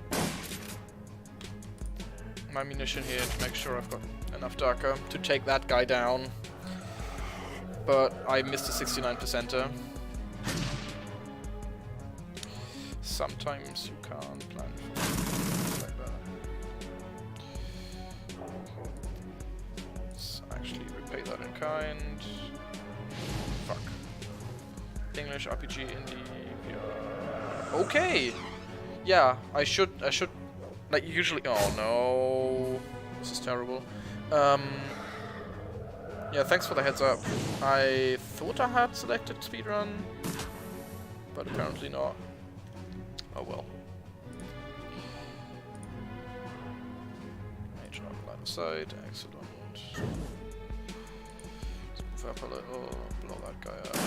munition here to make sure I've got enough Darker to take that guy down. But I missed a 69%er. Sometimes you can't plan for things like that. Let's actually repay that in kind. Fuck. English RPG indie VR. Okay. Yeah, I should like usually. Oh no, this is terrible. Yeah, thanks for the heads up. I thought I had selected speedrun, but apparently not. Oh well. Mage on line of sight, excellent. Let's move up a little, blow that guy up.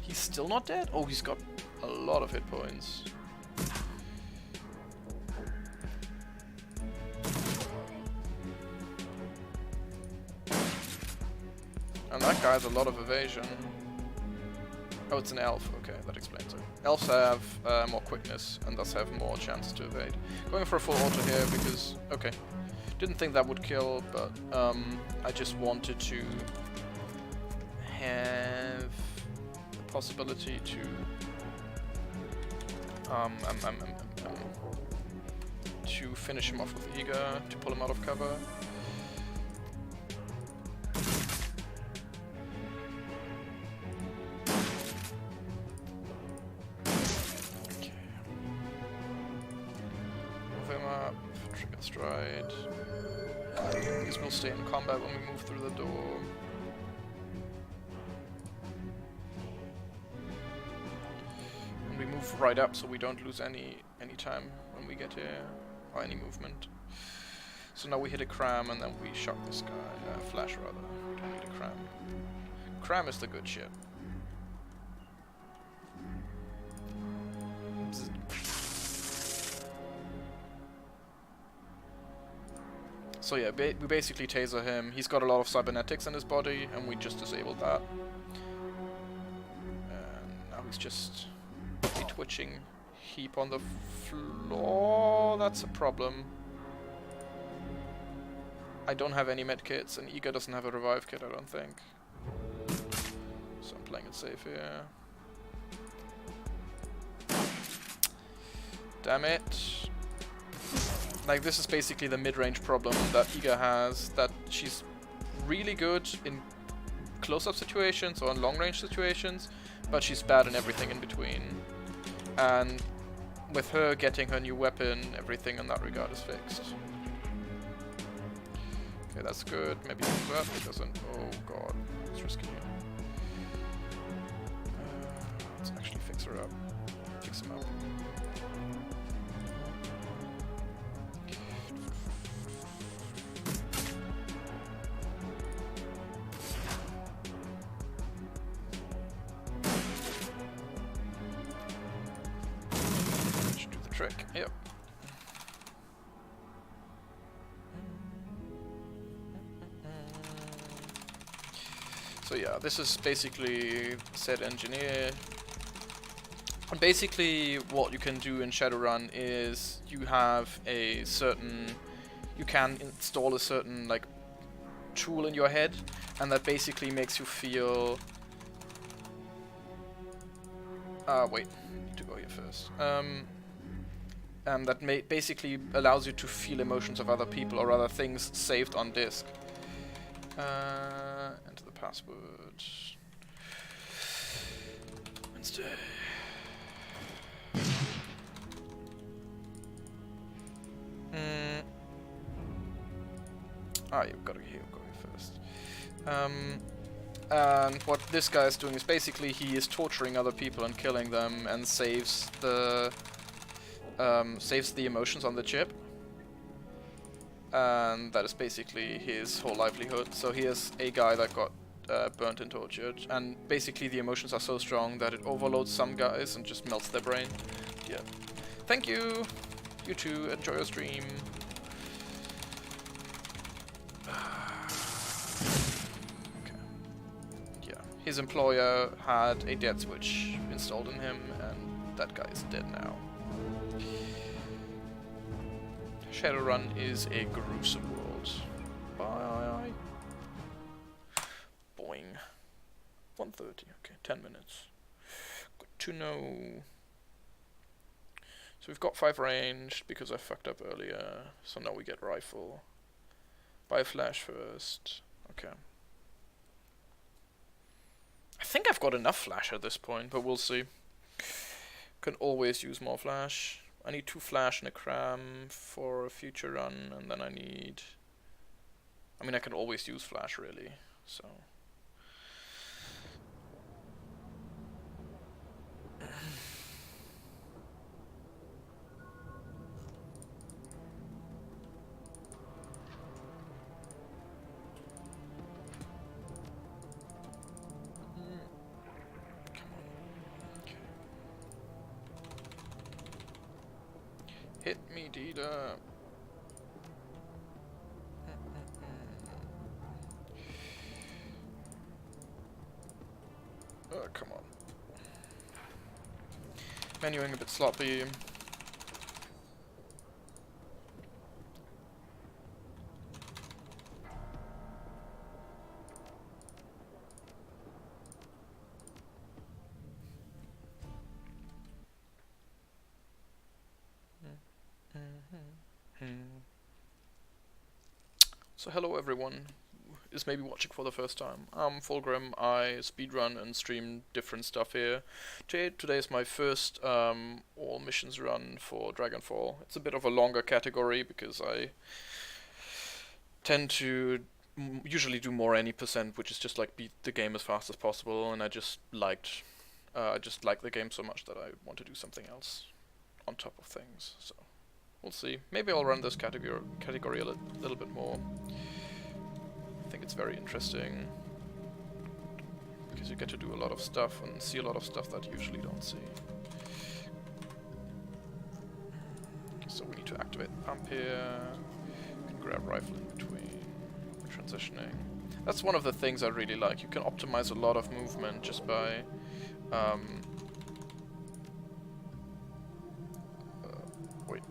He's still not dead? Oh, he's got a lot of hit points. And that guy has a lot of evasion. Oh, it's an elf. Okay, that explains it. Elves have more quickness and thus have more chances to evade. Going for a full auto here because... Okay. Didn't think that would kill, but I just wanted to have the possibility to... to finish him off with Eager, to pull him out of cover. Trigger stride. Because we'll stay in combat when we move through the door. And we move right up so we don't lose any time when we get here. Or any movement. So now we hit a cram and then we shock this guy. Flash rather. We don't need a cram. Cram is the good shit. So yeah, we basically taser him. He's got a lot of cybernetics in his body, and we just disabled that. And now he's just a twitching heap on the floor. That's a problem. I don't have any med kits, and Iga doesn't have a revive kit, I don't think. So I'm playing it safe here. Damn it. Like, this is basically the mid-range problem that Iga has, that she's really good in close-up situations or in long-range situations, but she's bad in everything in between. And with her getting her new weapon, everything in that regard is fixed. Okay, that's good. Maybe move up. It doesn't. Oh god, it's risky. Let's actually fix her up. Fix him up. Should do the trick. Yep. So yeah, this is basically set engineer. And basically what you can do in Shadowrun is you have a certain, you can install a certain like tool in your head, and that basically makes you feel, wait, I need to go here first. That basically allows you to feel emotions of other people or other things saved on disk. Enter the password. Wednesday. You've got to go here first. And what this guy is doing is basically he is torturing other people and killing them, and saves the emotions on the chip. And that is basically his whole livelihood. So he is a guy that got burnt and tortured, and basically the emotions are so strong that it overloads some guys and just melts their brain. Yeah. Thank you! You too, enjoy your stream. Okay. Yeah. His employer had a dead switch installed in him, and that guy is dead now. Shadowrun is a gruesome world. Bye. Boing. 1:30. Okay, 10 minutes. Good to know. So we've got 5 ranged because I fucked up earlier. So now we get rifle. Buy flash first. Okay. I think I've got enough flash at this point, but we'll see. Can always use more flash. I need 2 flash and a cram for a future run, and then I need... I mean, I can always use flash, really, so... Hit me, Dita. Come on. Menuing a bit sloppy. So hello everyone is maybe watching for the first time, I'm Fulgrim. I speedrun and stream different stuff here. Today is my first all missions run for Dragonfall. It's a bit of a longer category because I tend to usually do more any percent, which is just like beat the game as fast as possible, and I just like the game so much that I want to do something else on top of things. So we'll see. Maybe I'll run this category a little bit more. I think it's very interesting because you get to do a lot of stuff and see a lot of stuff that you usually don't see. So we need to activate the pump here. We can grab rifle in between. Transitioning. That's one of the things I really like. You can optimize a lot of movement just by wait,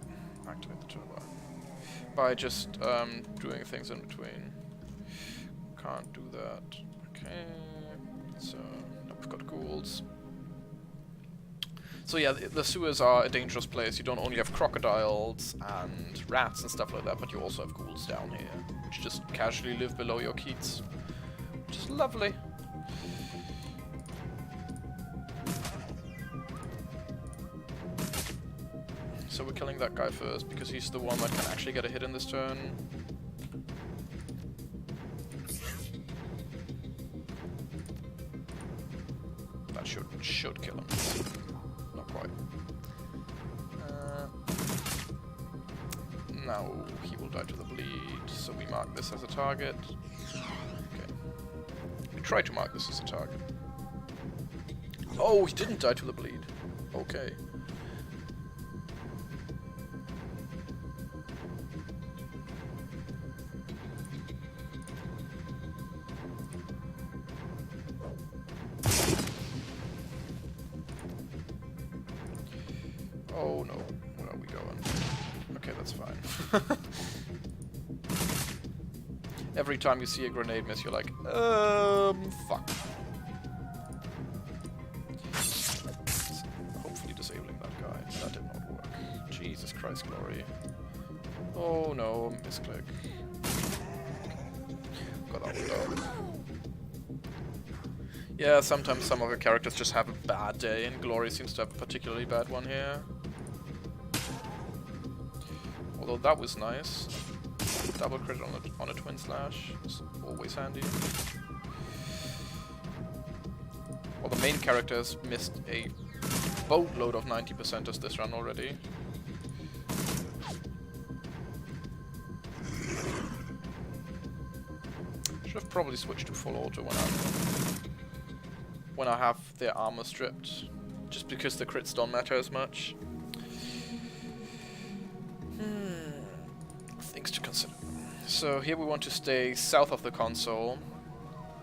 activate the turbine. By just doing things in between. Can't do that. Okay. So now we've got ghouls. So yeah, the sewers are a dangerous place. You don't only have crocodiles and rats and stuff like that, but you also have ghouls down here, which just casually live below your keats, which is lovely. So we're killing that guy first, because he's the one that can actually get a hit in this turn. That should kill him. Not quite. Now he will die to the bleed, so we mark this as a target. Okay. We try to mark this as a target. Oh, he didn't die to the bleed. Okay. Oh no, where are we going? Okay, that's fine. Every time you see a grenade miss, you're like, fuck. Hopefully disabling that guy. That did not work. Jesus Christ, Glory. Oh no, misclick. Got that one down. Yeah, sometimes some of the characters just have a bad day, and Glory seems to have a particularly bad one here. Although that was nice. Double crit on a twin slash is always handy. Well, the main character has missed a boatload of 90%ers this run already. Should have probably switched to full auto when I have their armor stripped, just because the crits don't matter as much. Things to consider. So here we want to stay south of the console.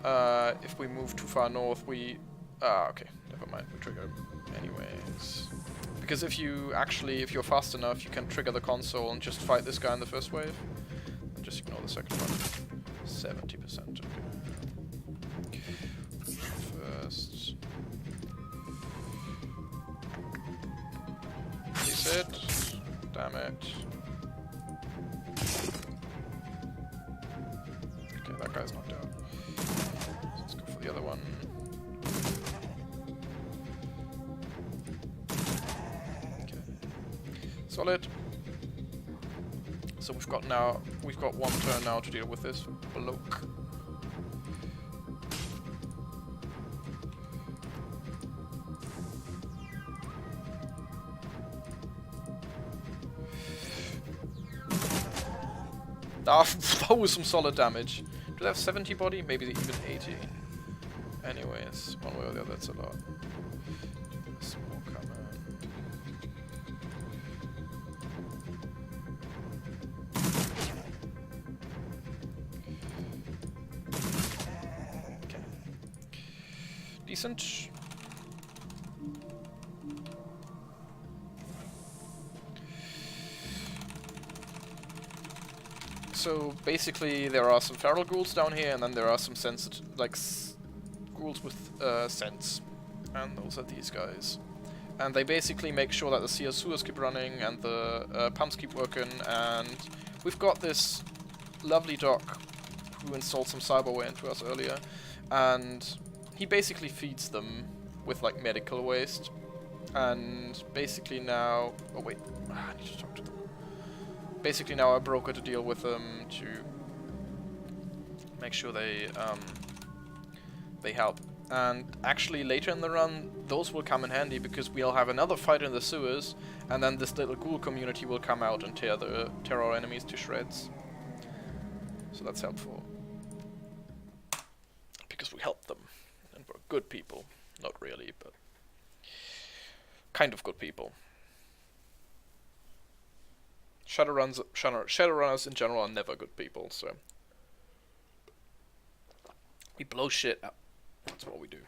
If we move too far north, we... okay, never mind, we trigger anyways. Because if you're fast enough, you can trigger the console and just fight this guy in the first wave. And just ignore the second one. 70%, okay. First. Reset. Damn it. Okay, that guy's knocked out. So let's go for the other one. Okay. Solid. So we've got one turn now to deal with this bloke. That was some solid damage. Do they have 70 body? Maybe even 80. Anyways, one way or the other, that's a lot. Some more coming. Okay. Decent. So basically there are some feral ghouls down here, and then there are some ghouls with sense, and those are these guys. And they basically make sure that the sewers keep running and the pumps keep working, and we've got this lovely doc who installed some cyberware into us earlier, and he basically feeds them with like medical waste, and basically now, oh wait, I need to talk to them. Basically now I brokered a deal with them to make sure they help. And actually later in the run, those will come in handy because we'll have another fight in the sewers, and then this little ghoul community will come out and tear our enemies to shreds. So that's helpful. Because we helped them, and we're good people. Not really, but kind of good people. Shadowrunners in general are never good people, so we blow shit up. That's what we do.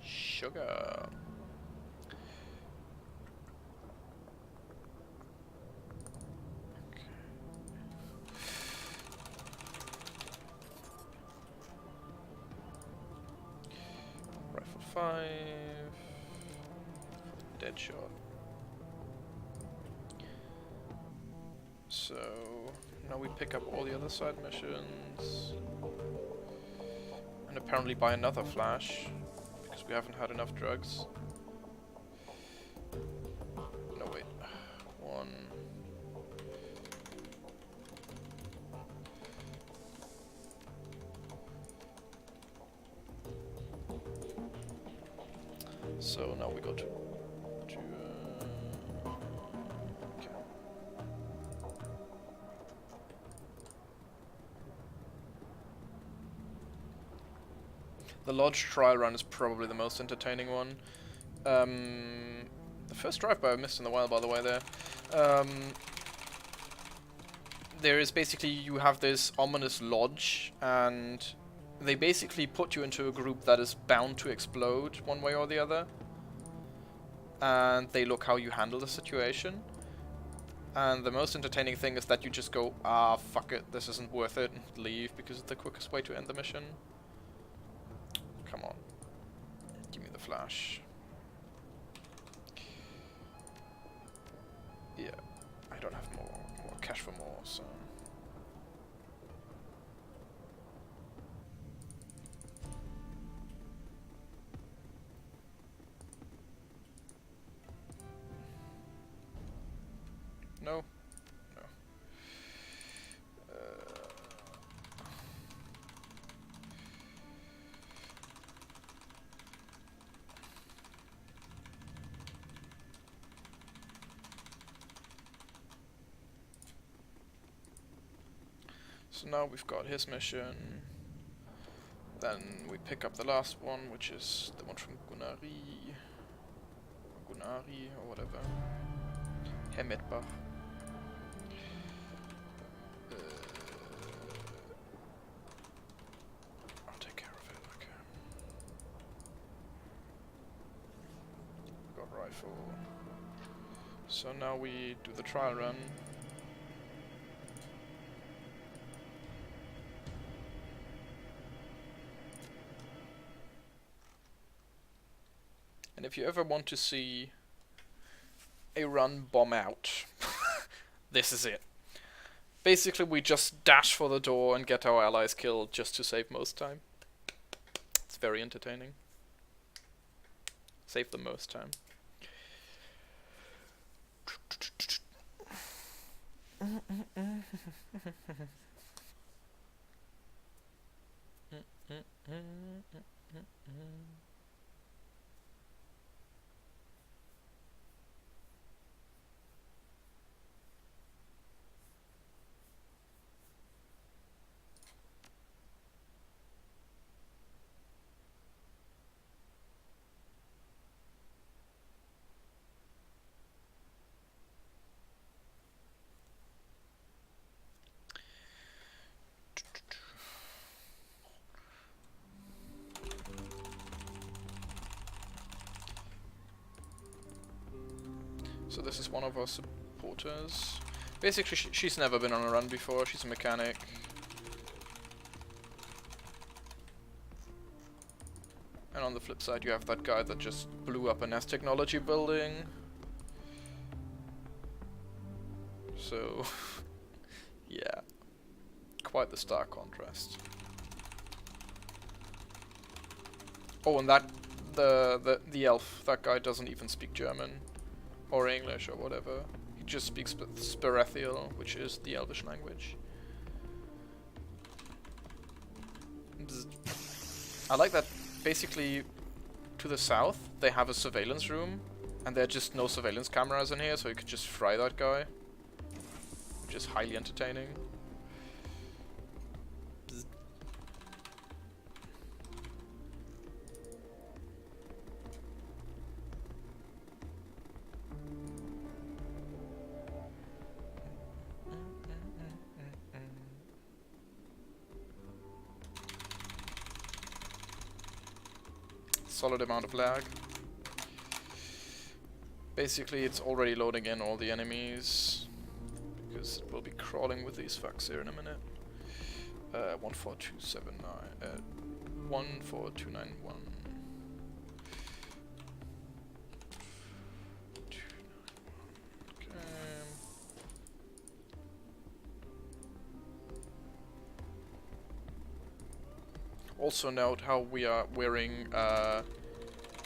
Sugar. Rifle 5. Dead shot. So now we pick up all the other side missions. And apparently buy another flash. Because we haven't had enough drugs. No, wait. 1. So now we go to okay. The Lodge trial run is probably the most entertaining one. The first drive-by I missed in a while, by the way, there. There is basically, you have this ominous lodge, and they basically put you into a group that is bound to explode one way or the other. And they look how you handle the situation. And the most entertaining thing is that you just go, ah, fuck it, this isn't worth it, and leave, because it's the quickest way to end the mission. Come on. Give me the flash. Yeah, I don't have more cash for more, so... No. No. So now we've got his mission. Then we pick up the last one, which is the one from Gunari. Or Gunari, or whatever. Herr Medbach. I'll take care of it, okay. Got rifle. So now we do the trial run. And if you ever want to see a run bomb out, this is it. Basically, we just dash for the door and get our allies killed just to save most time. It's very entertaining. Save the most time. So this is one of our supporters. Basically, she's never been on a run before. She's a mechanic. on the flip side, you have that guy that just blew up a nest technology building. So, yeah, quite the stark contrast. Oh, and that the elf, that guy doesn't even speak German or English or whatever. He just speaks Sperethiel, which is the Elvish language. I like that. Basically, to the south, they have a surveillance room, and there are just no surveillance cameras in here, so you could just fry that guy, which is highly entertaining. Solid amount of lag. Basically, it's already loading in all the enemies, because it will be crawling with these fucks here in a minute. 14279, 14291. Also note how we are wearing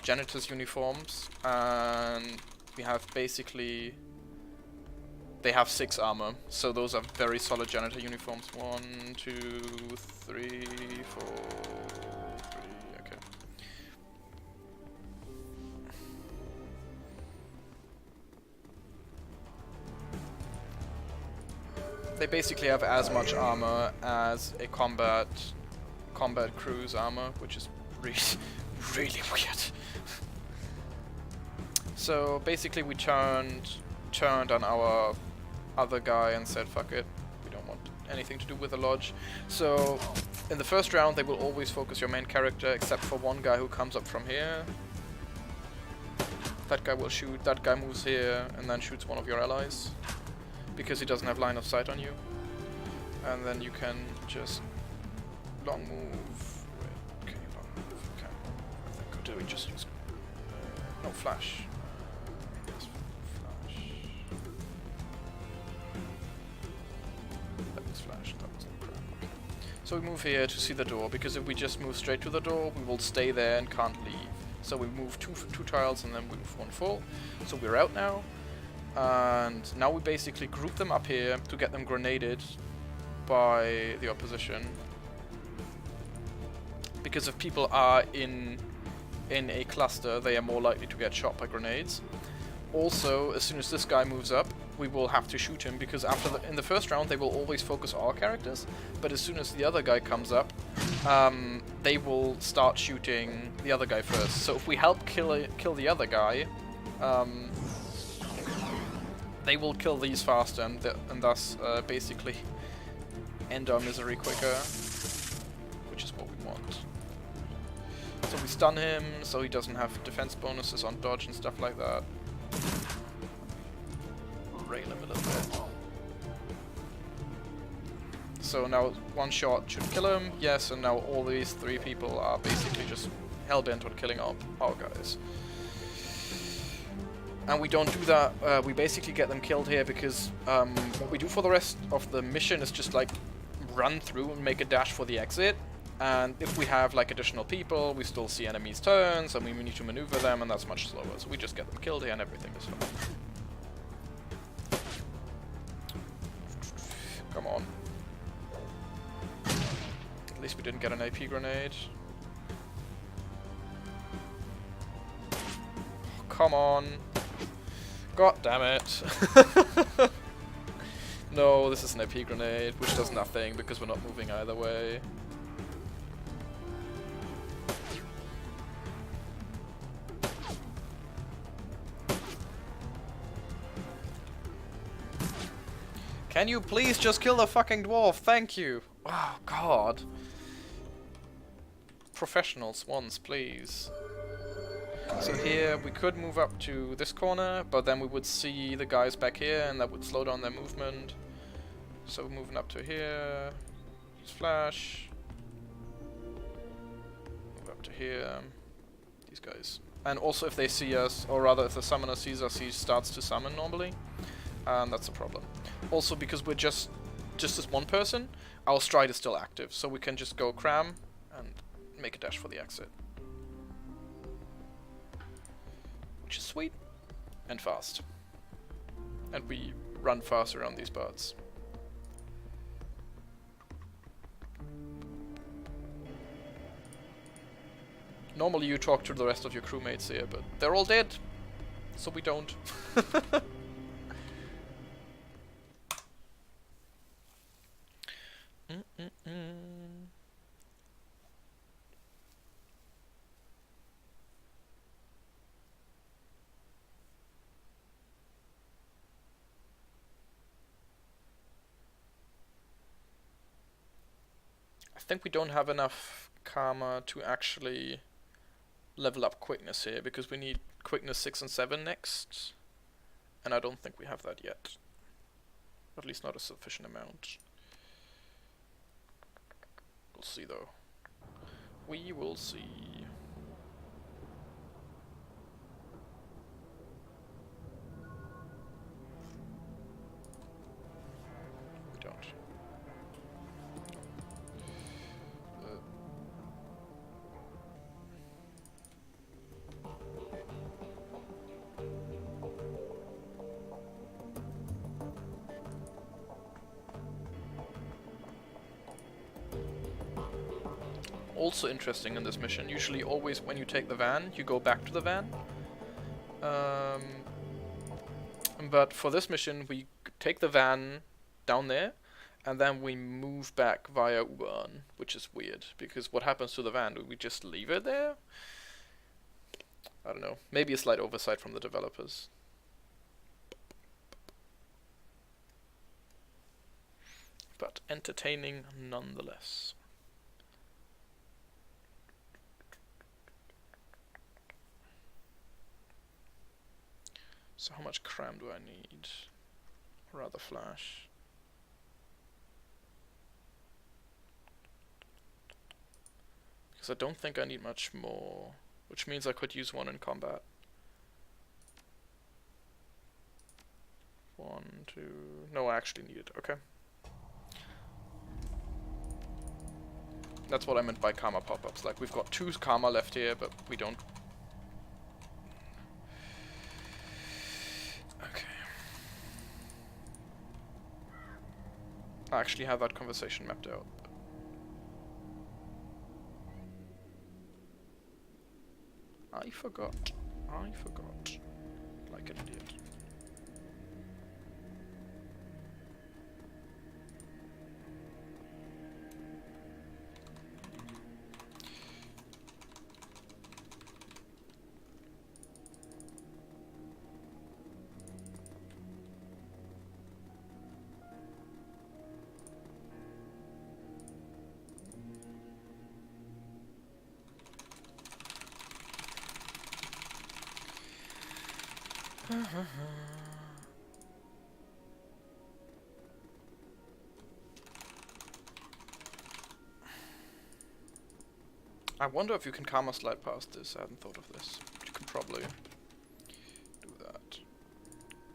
janitor's uniforms, and we have basically, they have 6 armor, so those are very solid janitor uniforms. 1, 2, 3, 4, 3, okay. They basically have as much armor as a combat crew's armor, which is really, really weird. So basically we turned on our other guy and said fuck it, we don't want anything to do with the lodge. So in the first round they will always focus your main character, except for one guy who comes up from here. That guy will shoot, that guy moves here and then shoots one of your allies, because he doesn't have line of sight on you. And then you can just long move. Wait, okay, long move. Okay. I think, or do we just use no flash? Yes, flash. That was flash. That was no crap. Okay. So we move here to see the door, because if we just move straight to the door, we will stay there and can't leave. So we move two tiles and then we move 1 full. So we're out now, and now we basically group them up here to get them grenaded by the opposition. Because if people are in a cluster, they are more likely to get shot by grenades. Also, as soon as this guy moves up, we will have to shoot him, because in the first round they will always focus our characters, but as soon as the other guy comes up, they will start shooting the other guy first. So if we help kill the other guy, they will kill these faster, and thus basically end our misery quicker, which is what we want. So we stun him, so he doesn't have defense bonuses on dodge and stuff like that. Rail him a little bit. So now 1 shot should kill him, yes, and now all these 3 people are basically just hell-bent on killing our guys. And we don't do that, we basically get them killed here, because what we do for the rest of the mission is just like run through and make a dash for the exit. And if we have like additional people, we still see enemies' turns, and we need to maneuver them, and that's much slower. So we just get them killed here and everything is fine. Come on. At least we didn't get an AP grenade. Oh, come on. God damn it. No, this is an AP grenade, which does nothing because we're not moving either way. Can you please just kill the fucking dwarf? Thank you. Oh, God. Professionals once, please. So here we could move up to this corner, but then we would see the guys back here and that would slow down their movement. So we're moving up to here. Use flash. Move up to here. these guys. And also if they see us, or rather if the summoner sees us, he starts to summon normally. And that's a problem. Also because we're just as one person, our stride is still active, so we can just go cram and make a dash for the exit. Which is sweet. And fast. And we run fast around these birds. Normally you talk to the rest of your crewmates here, but they're all dead, so we don't. I think we don't have enough karma to actually level up quickness here, because we need quickness 6 and 7 next, and I don't think we have that yet. At least not a sufficient amount. We'll see though. We will see. We don't. Also interesting in this mission, usually always when you take the van, you go back to the van. But for this mission, we take the van down there, and then we move back via U-Bahn, which is weird, because what happens to the van? Do we just leave it there? I don't know. Maybe a slight oversight from the developers. But entertaining nonetheless. So how much cram do I need? Or rather flash. Because I don't think I need much more. Which means I could use one in combat. 1, 2... No, I actually need it. Okay. That's what I meant by karma pop-ups. Like, we've got 2 karma left here, but we don't... Okay. I actually have that conversation mapped out. I forgot. Like an idiot. I wonder if you can karma slide past this. I hadn't thought of this. You can probably do that.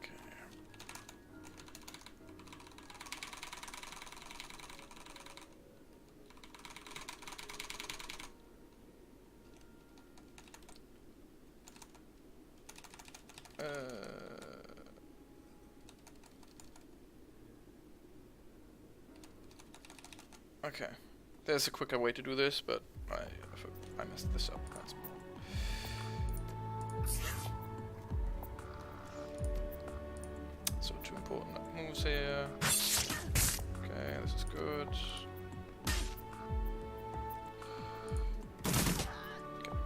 Okay. Okay. There's a quicker way to do this, but I messed this up. That's so 2 important moves here. Okay, this is good. Okay.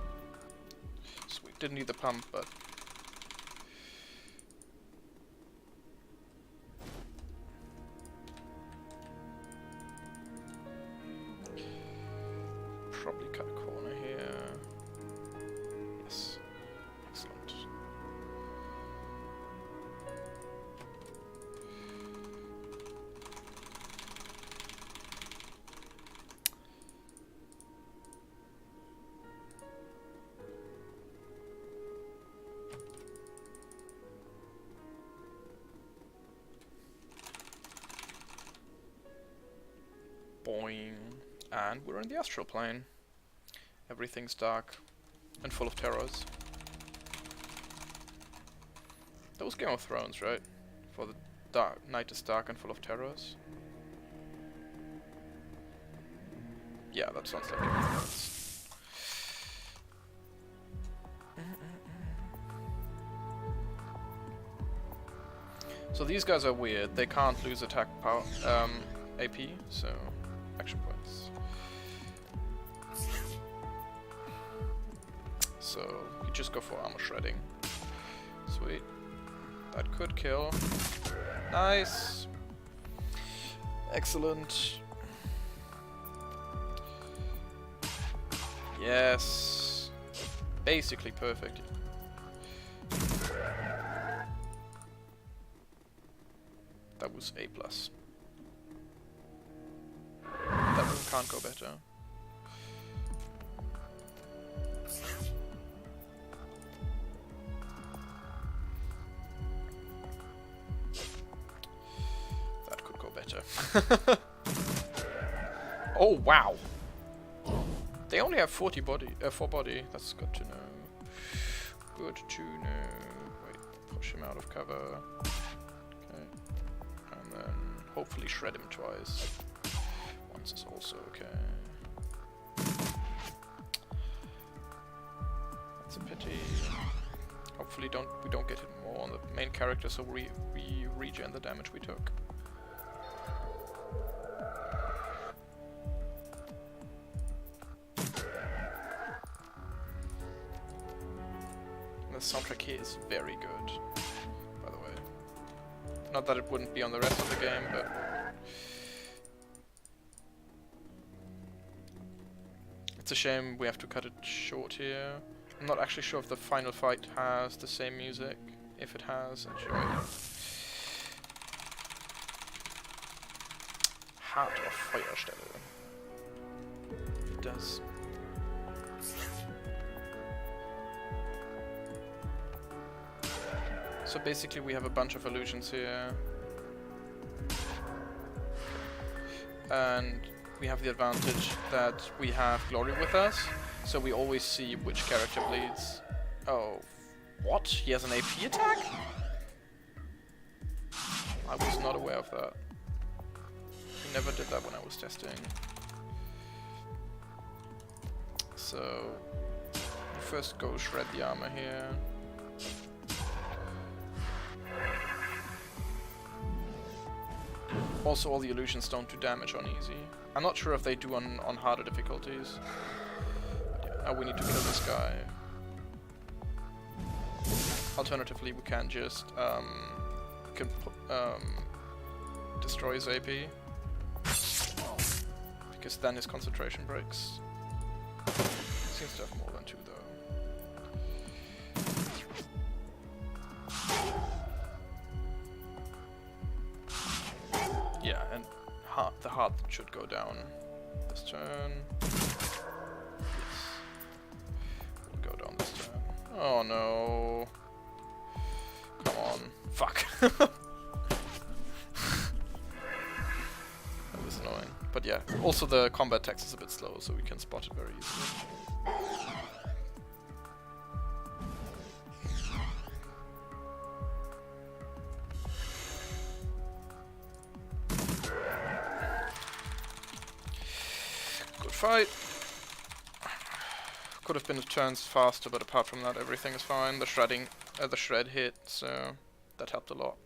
Sweet. Didn't need the pump, but probably cut a corner here. Yes. Excellent. Boing. And we're in the astral plane. Everything's dark and full of terrors. That was Game of Thrones, right? For the dark night is dark and full of terrors. Yeah, that sounds like Game of Thrones. So these guys are weird. They can't lose attack power, AP, so action points. So you just go for armor shredding. Sweet. That could kill. Nice. Excellent. Yes. Basically perfect. That was A+. That one can't go better. That could go better. Oh wow! They only have 4 body. That's good to know. Good to know. Wait, push him out of cover. And then hopefully shred him twice. Once is also okay. That's a pity. Hopefully we don't get hit more on the main character, so we regen the damage we took. And the soundtrack here is very good. Not that it wouldn't be on the rest of the game, but it's a shame we have to cut it short here. I'm not actually sure if the final fight has the same music. If it has, enjoy it. Heart of Feuerstelle. It does. So basically we have a bunch of illusions here. And we have the advantage that we have Glory with us, so we always see which character bleeds. Oh, what? He has an AP attack? I was not aware of that. He never did that when I was testing. So, first go shred the armor here. Also, all the illusions don't do damage on easy. I'm not sure if they do on harder difficulties. But yeah, now we need to kill this guy. Alternatively, we can just destroy his AP, because then his concentration breaks. Seems to have more than 2 though. Yeah, and the heart should go down this turn. Yes. We'll go down this turn. Oh no. Come on. Fuck. That was annoying. But yeah, also the combat text is a bit slow, so we can spot it very easily. Fight. Could have been turns faster, but apart from that, everything is fine. The shred hit, so that helped a lot.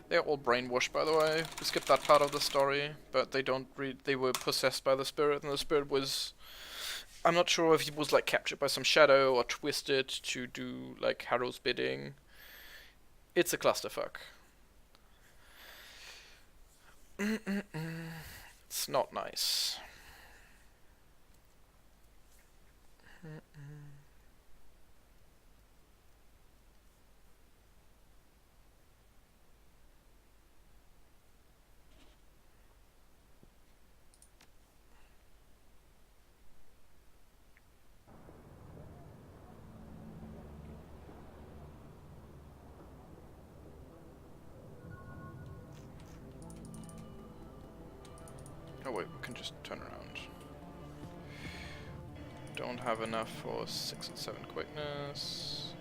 They're all brainwashed, by the way. We skipped that part of the story, but they don't they were possessed by the spirit, and the spirit was... I'm not sure if he was, like, captured by some shadow or twisted to do, like, Harrow's bidding. It's a clusterfuck. It's not nice. Oh wait, we can just turn around. Don't have enough for 6 and 7 quickness.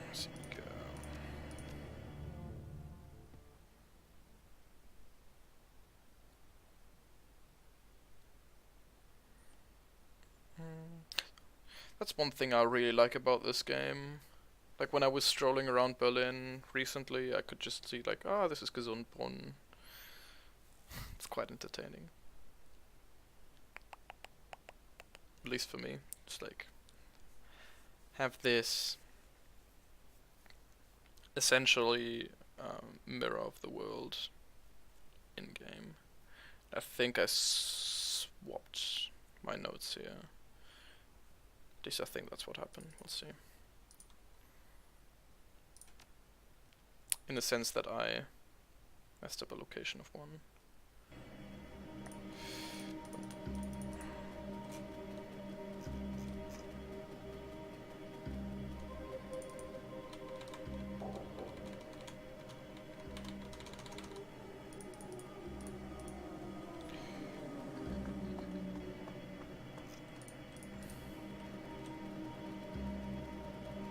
Let's go. That's one thing I really like about this game. Like when I was strolling around Berlin recently, I could just see like, ah, this is Gesundbrunnen. It's quite entertaining. At least for me. Just like have this essentially mirror of the world in game. I think I swapped my notes here. At least I think that's what happened. We'll see. In the sense that I messed up a location of one.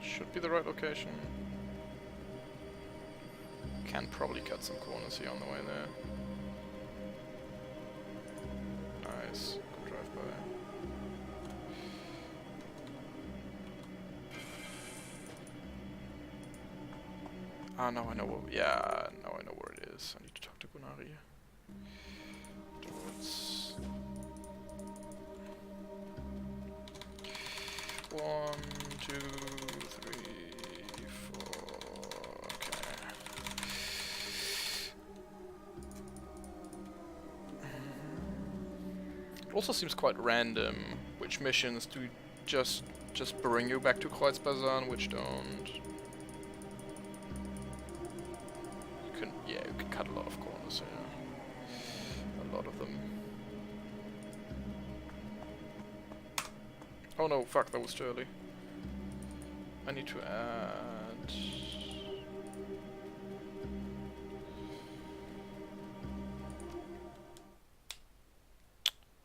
Should be the right location. Can probably cut some corners here on the way there. Nice. Good drive by. Ah, now I know what. Yeah, now I know where it is. I need to talk to Gunari. Towards 1, 2, 3, 4. Okay. It also seems quite random which missions do just bring you back to Kreuzbazan, which don't. You can cut a lot of corners here. A lot of them. Oh no, fuck, that was too early. I need to add...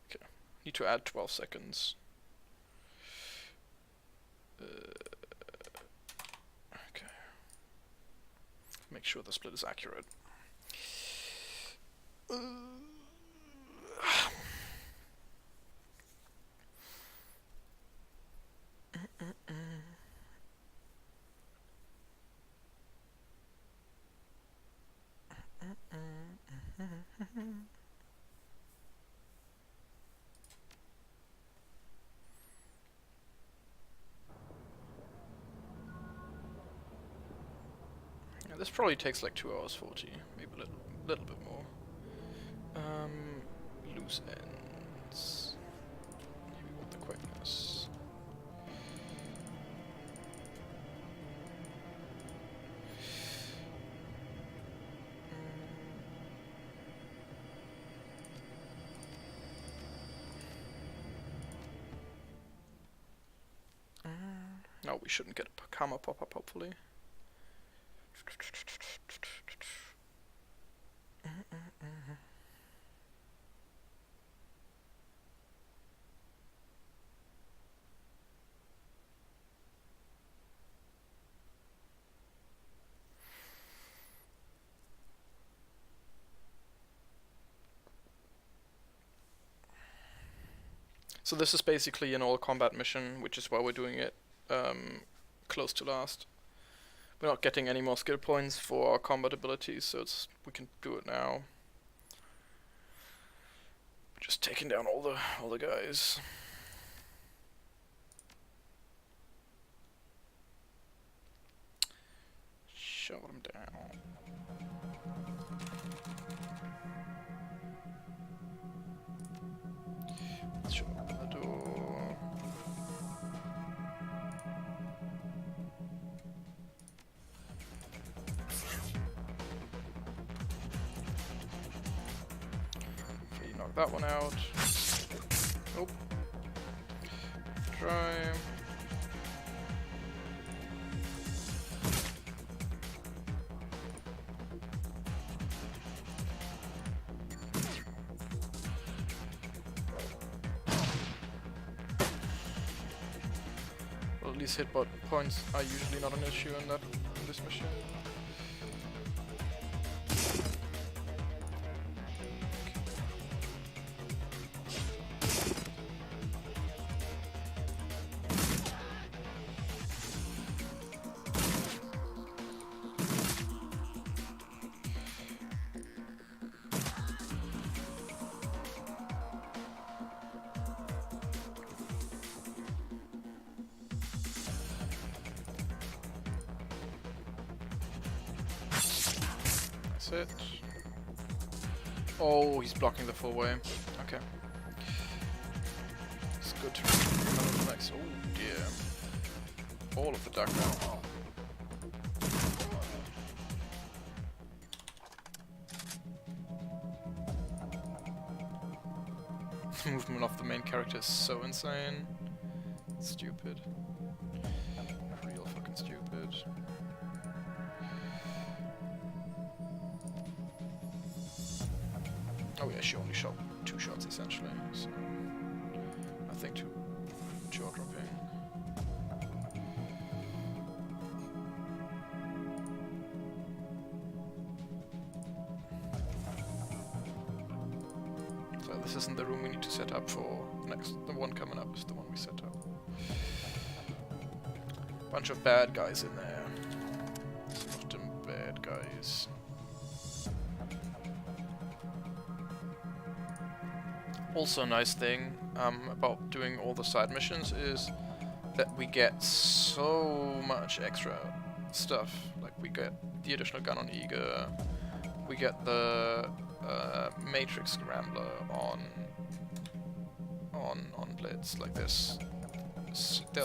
Okay, need to add 12 seconds. Okay. Make sure the split is accurate. Yeah, this probably takes like 2 hours 40, maybe a little bit more. Loose ends. Maybe want the quickness. No, we shouldn't get a karma pop-up, hopefully. So this is basically an all-combat mission, which is why we're doing it close to last. We're not getting any more skill points for our combat abilities, so we can do it now. Just taking down all the guys. Shut him down. Let's shut open the door. Hopefully knock that one out. Nope. Try. Well, at least hit points are usually not an issue in this mission. It. Oh, he's blocking the full way. Okay. It's good to remember the next. Oh dear. All of the duck now. Movement of the main character is so insane. It's stupid. Real fucking stupid. Oh yeah, she only shot 2 shots essentially, so nothing too jaw-dropping. So this isn't the room we need to set up for next. The one coming up is the one we set up. Bunch of bad guys in there. Some of them bad guys. Also a nice thing about doing all the side missions is that we get so much extra stuff. Like we get the additional gun on Eager, we get the Matrix Scrambler on Blitz. Like there's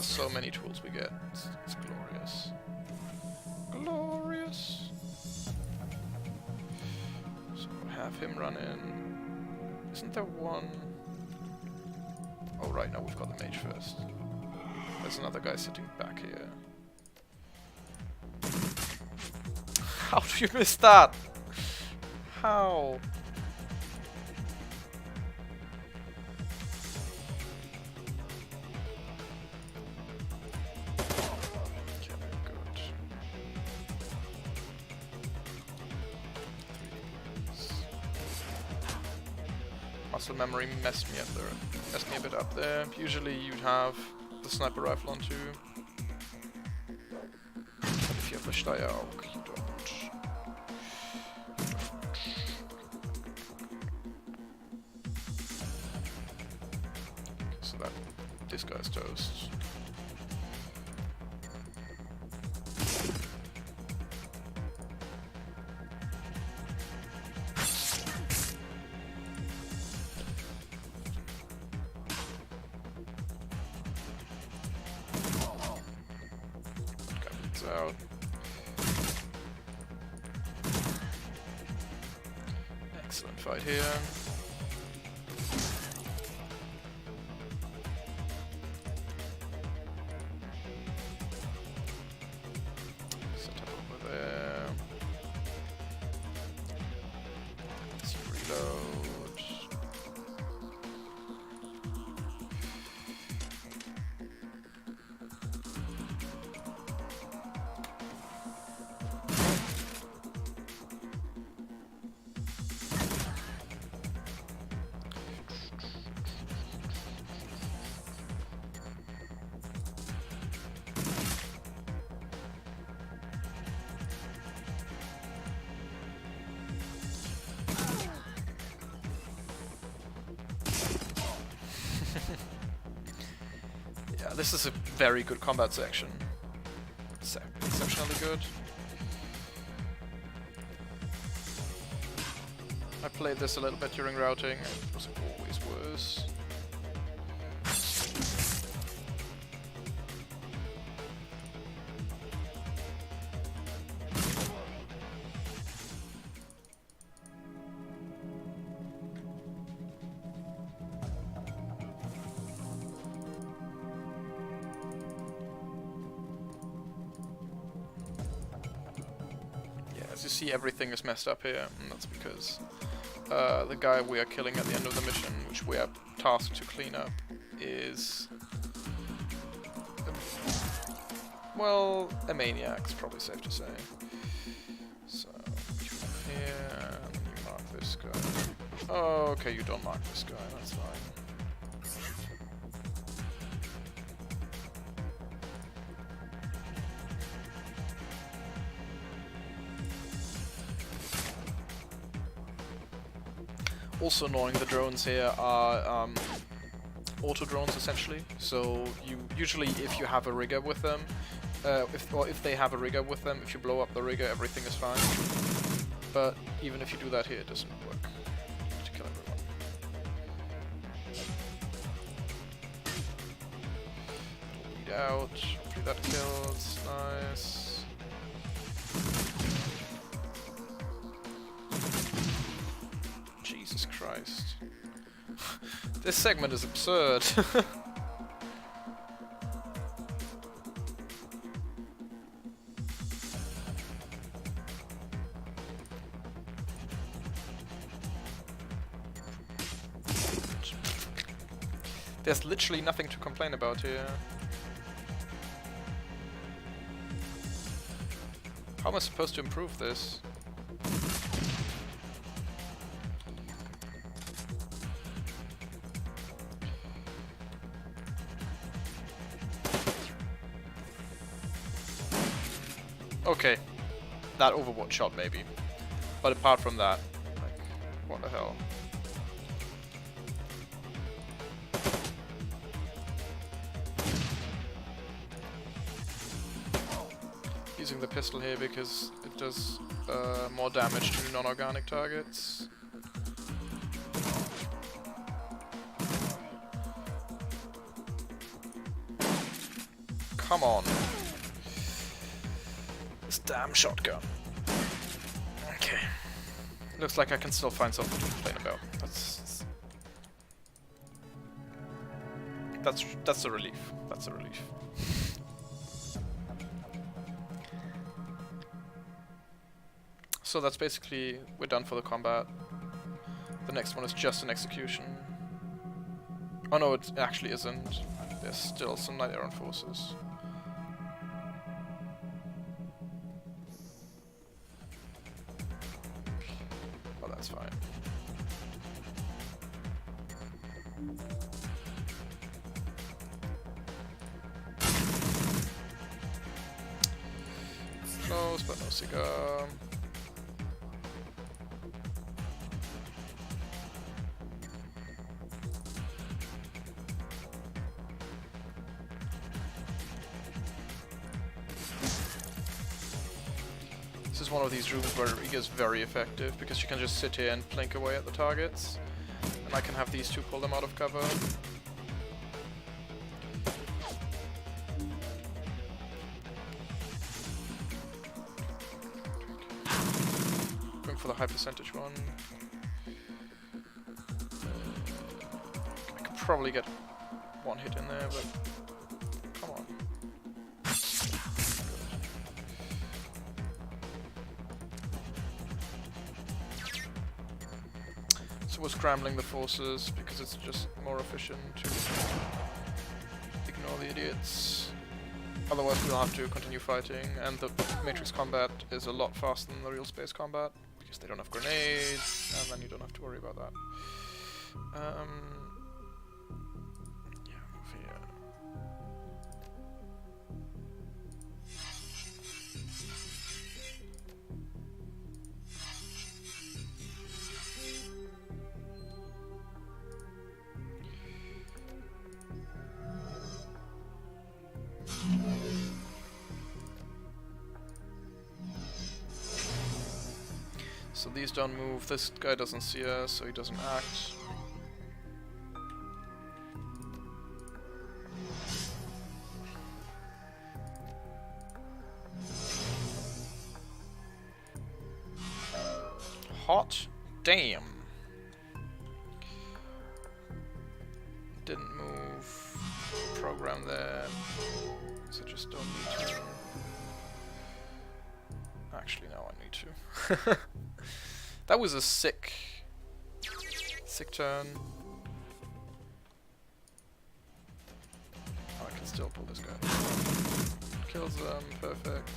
so many tools we get. It's glorious. Glorious. So have him run in. Isn't there one? Oh right, now we've got the mage first. There's another guy sitting back here. How do you miss that? How? Okay, good. Muscle memory messed me a bit up there. Usually you'd have the sniper rifle on too. But if you have the Steyr, you don't. Okay, so this guy's toast. Out. Excellent fight here. Set up over there. Let's reload. Yeah, this is a very good combat section. Exceptionally good. I played this a little bit during routing, it was always worse. As you see, everything is messed up here, and that's because the guy we are killing at the end of the mission, which we are tasked to clean up, is... well, a maniac, it's probably safe to say. So, you move here, and you mark this guy. Oh, okay, you don't mark this guy, that's fine. Also annoying, the drones here are auto drones essentially. So you usually, if you have a rigger with them, if they have a rigger with them, if you blow up the rigger, everything is fine. But even if you do that here, it doesn't work. You need to kill everyone. Bleed out. Hopefully that kills. Nice. Jesus Christ. This segment is absurd. There's literally nothing to complain about here. How am I supposed to improve this? Okay, that Overwatch shot maybe, but apart from that, like, what the hell? Using the pistol here because it does more damage to non-organic targets. Come on. This damn shotgun. Okay. Looks like I can still find something to complain about. That's a relief. That's a relief. So that's basically, we're done for the combat. The next one is just an execution. Oh no, it actually isn't. There's still some Night Errant forces. Oh, that's fine. Close, but no cigar. This is one of these rooms where Riga is very effective because you can just sit here and plink away at the targets, and I can have these two pull them out of cover. Going for the high percentage one. I could probably get one hit in there, but come on. So we're scrambling the forces because it's just more efficient to ignore the idiots. Otherwise we'll have to continue fighting, and the Matrix combat is a lot faster than the real space combat because they don't have grenades, and then you don't have to worry about that. Yeah, move here. So these don't move, this guy doesn't see us, so he doesn't act. Hot damn. Didn't move. Program there. So just don't need to. Actually, no, I need to. That was a sick turn. Oh, I can still pull this guy. Kills them, perfect.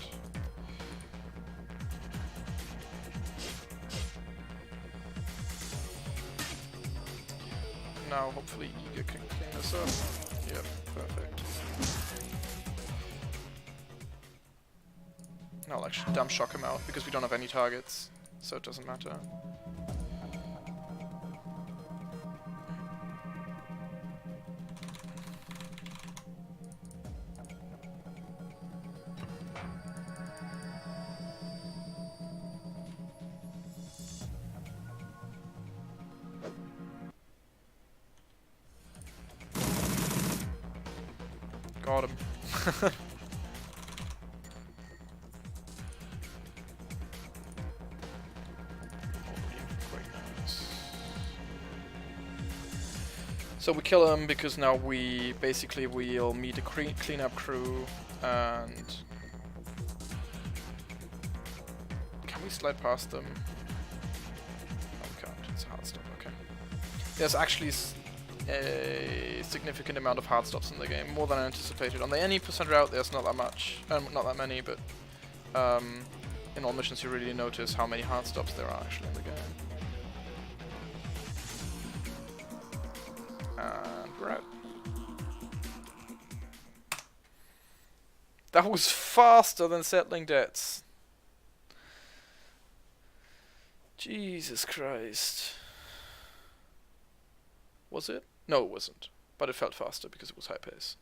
Now, hopefully, Eager can clean this up. Yep, perfect. Now I'll actually dump shock him out because we don't have any targets, so it doesn't matter. Got him. So we kill him because now we basically we'll meet a cleanup crew and can we slide past them? No, we can't. It's a hard stop. Okay. There's actually a significant amount of hard stops in the game, more than I anticipated. On the any percent route, there's not that much, not that many, but in all missions you really notice how many hard stops there are actually in the game. And we're out. That was faster than settling debts. Jesus Christ. Was it? No, it wasn't. But it felt faster because it was high pace.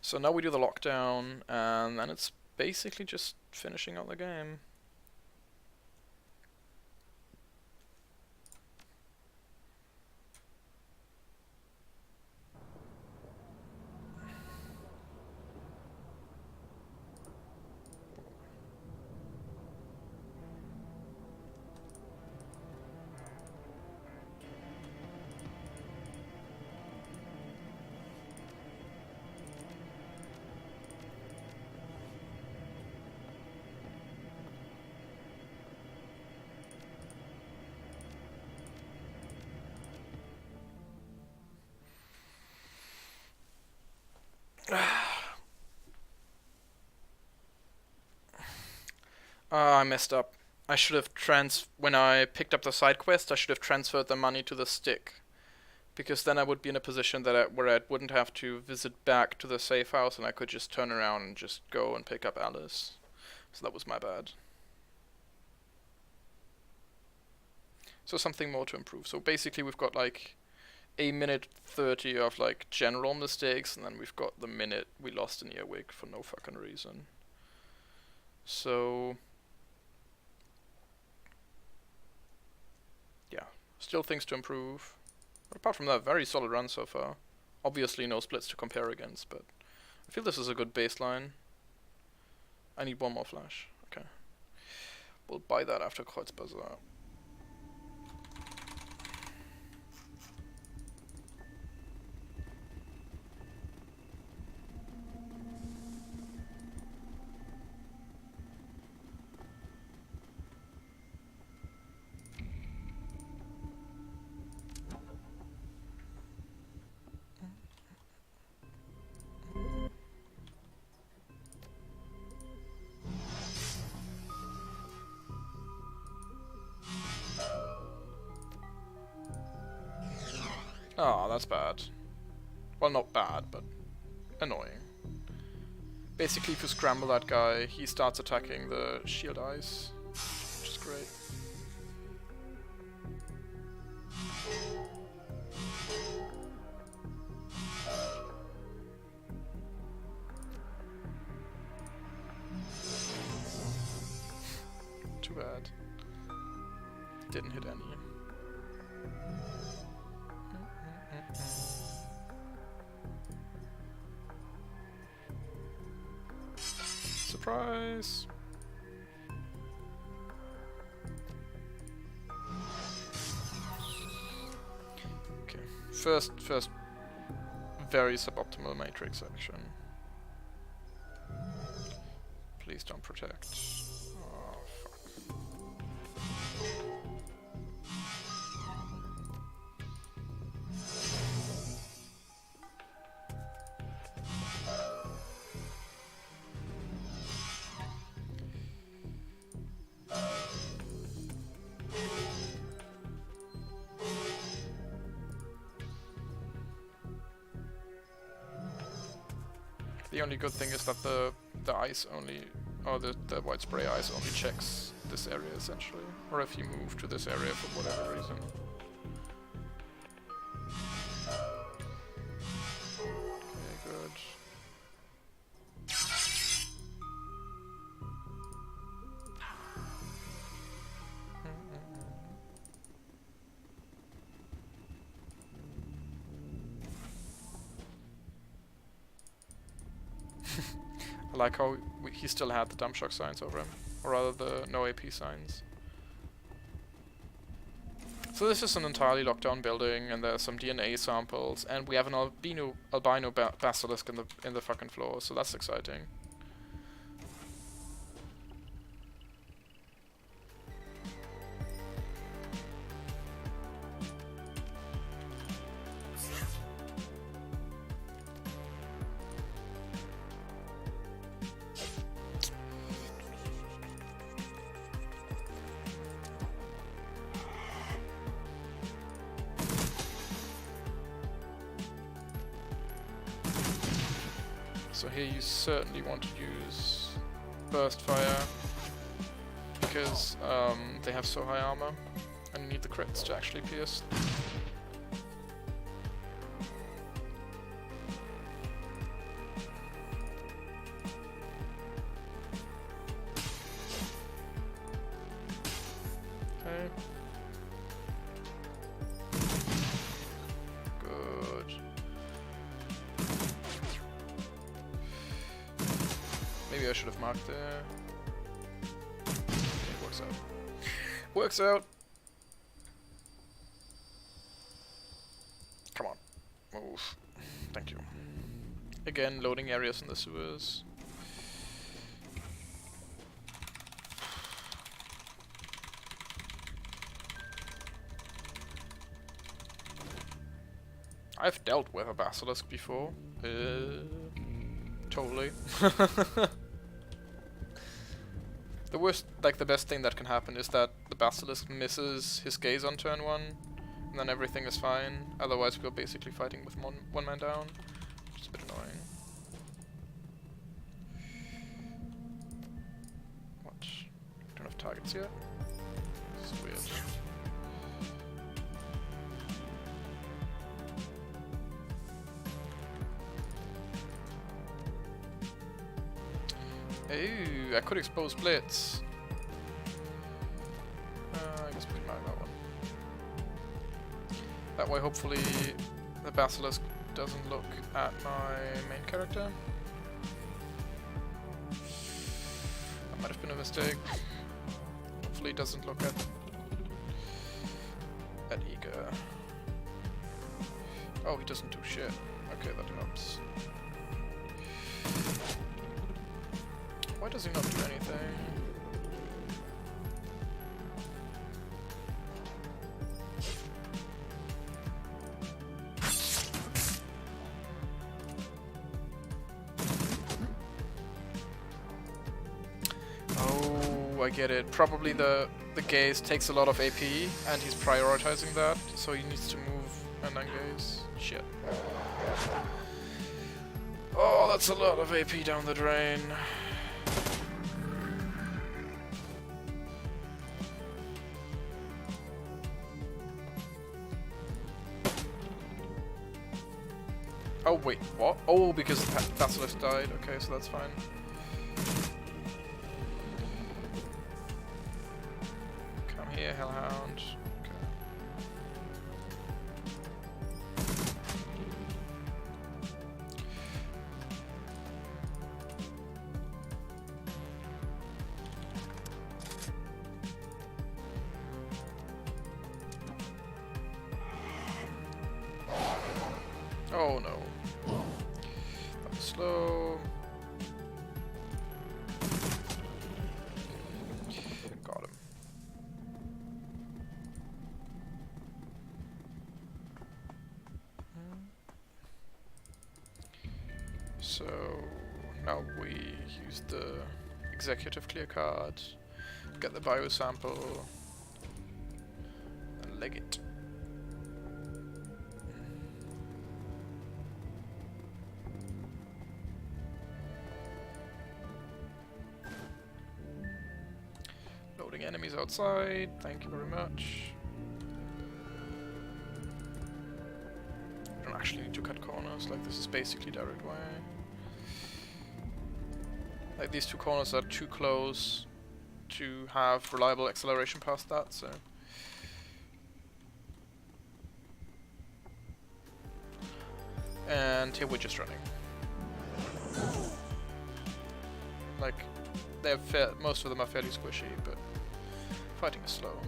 So now we do the lockdown, and then it's basically just finishing out the game. I messed up. I should have when I picked up the side quest, I should have transferred the money to the stick. Because then I would be in a position that where I wouldn't have to visit back to the safe house and I could just turn around and just go and pick up Alice. So that was my bad. So something more to improve. So basically we've got like a minute 30 of like general mistakes, and then we've got the minute we lost an earwig for no fucking reason. So yeah, still things to improve. But apart from that, very solid run so far. Obviously no splits to compare against, but I feel this is a good baseline. I need one more flash. Okay. We'll buy that after Kreuz Bazaar. Oh, that's bad. Well, not bad, but annoying. Basically, if you scramble that guy, he starts attacking the shield eyes, which is great. Didn't hit any. Surprise! Okay, first very suboptimal matrix action. Please don't protect. Oh, fuck. The only good thing is that the ice only, or the white spray ice only checks this area essentially, or if you move to this area for whatever reason. Okay, good. I like how he still had the dump shock signs over him, or rather the no AP signs. So this is an entirely locked down building, and there's some DNA samples, and we have an albino basilisk in the fucking floor, so that's exciting. So here you certainly want to use burst fire, because they have so high armor, and you need the crits to actually pierce. Okay. Good. Maybe I should have marked there. Okay, works out. Works out! Come on. Move. Thank you. Again, loading areas in the sewers. I've dealt with a basilisk before. Totally. The worst, like the best thing that can happen is that the basilisk misses his gaze on turn 1, and then everything is fine. Otherwise we're basically fighting with one man down, which is a bit annoying. What? Don't have targets yet? This is weird. Ooh, I could expose Blitz. I guess we can mark that one. That way hopefully the basilisk doesn't look at my main character. That might have been a mistake. Hopefully it doesn't look at Eager. Oh, he doesn't do shit. Okay, that helps. Why does he not do anything? Oh, I get it. Probably the gaze takes a lot of AP, and he's prioritizing that, so he needs to move and then gaze. Shit. Oh, that's a lot of AP down the drain. Oh wait, what? Oh, because the basilisk died. Okay, so that's fine. Come here, Hellhound. Okay. Oh no. That was slow. Got him. So now we use the executive clear card, get the bio sample, and leg it. Loading enemies outside, thank you very much. I don't actually need to cut corners, like this is basically direct way. Like these two corners are too close to have reliable acceleration past that, so. And here we're just running. Like, most of them are fairly squishy, but fighting is slow,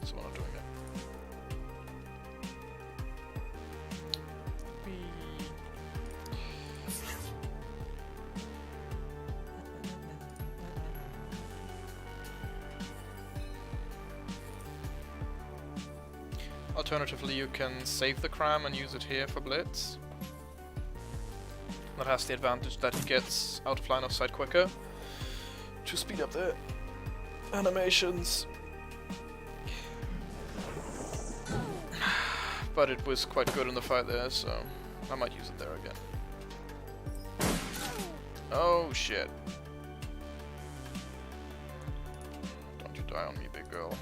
so we're not doing it. Alternatively, you can save the cram and use it here for blitz. That has the advantage that he gets out of line of sight quicker to speed up the animations. But it was quite good in the fight there, so I might use it there again. Oh shit. Don't you die on me, big girl.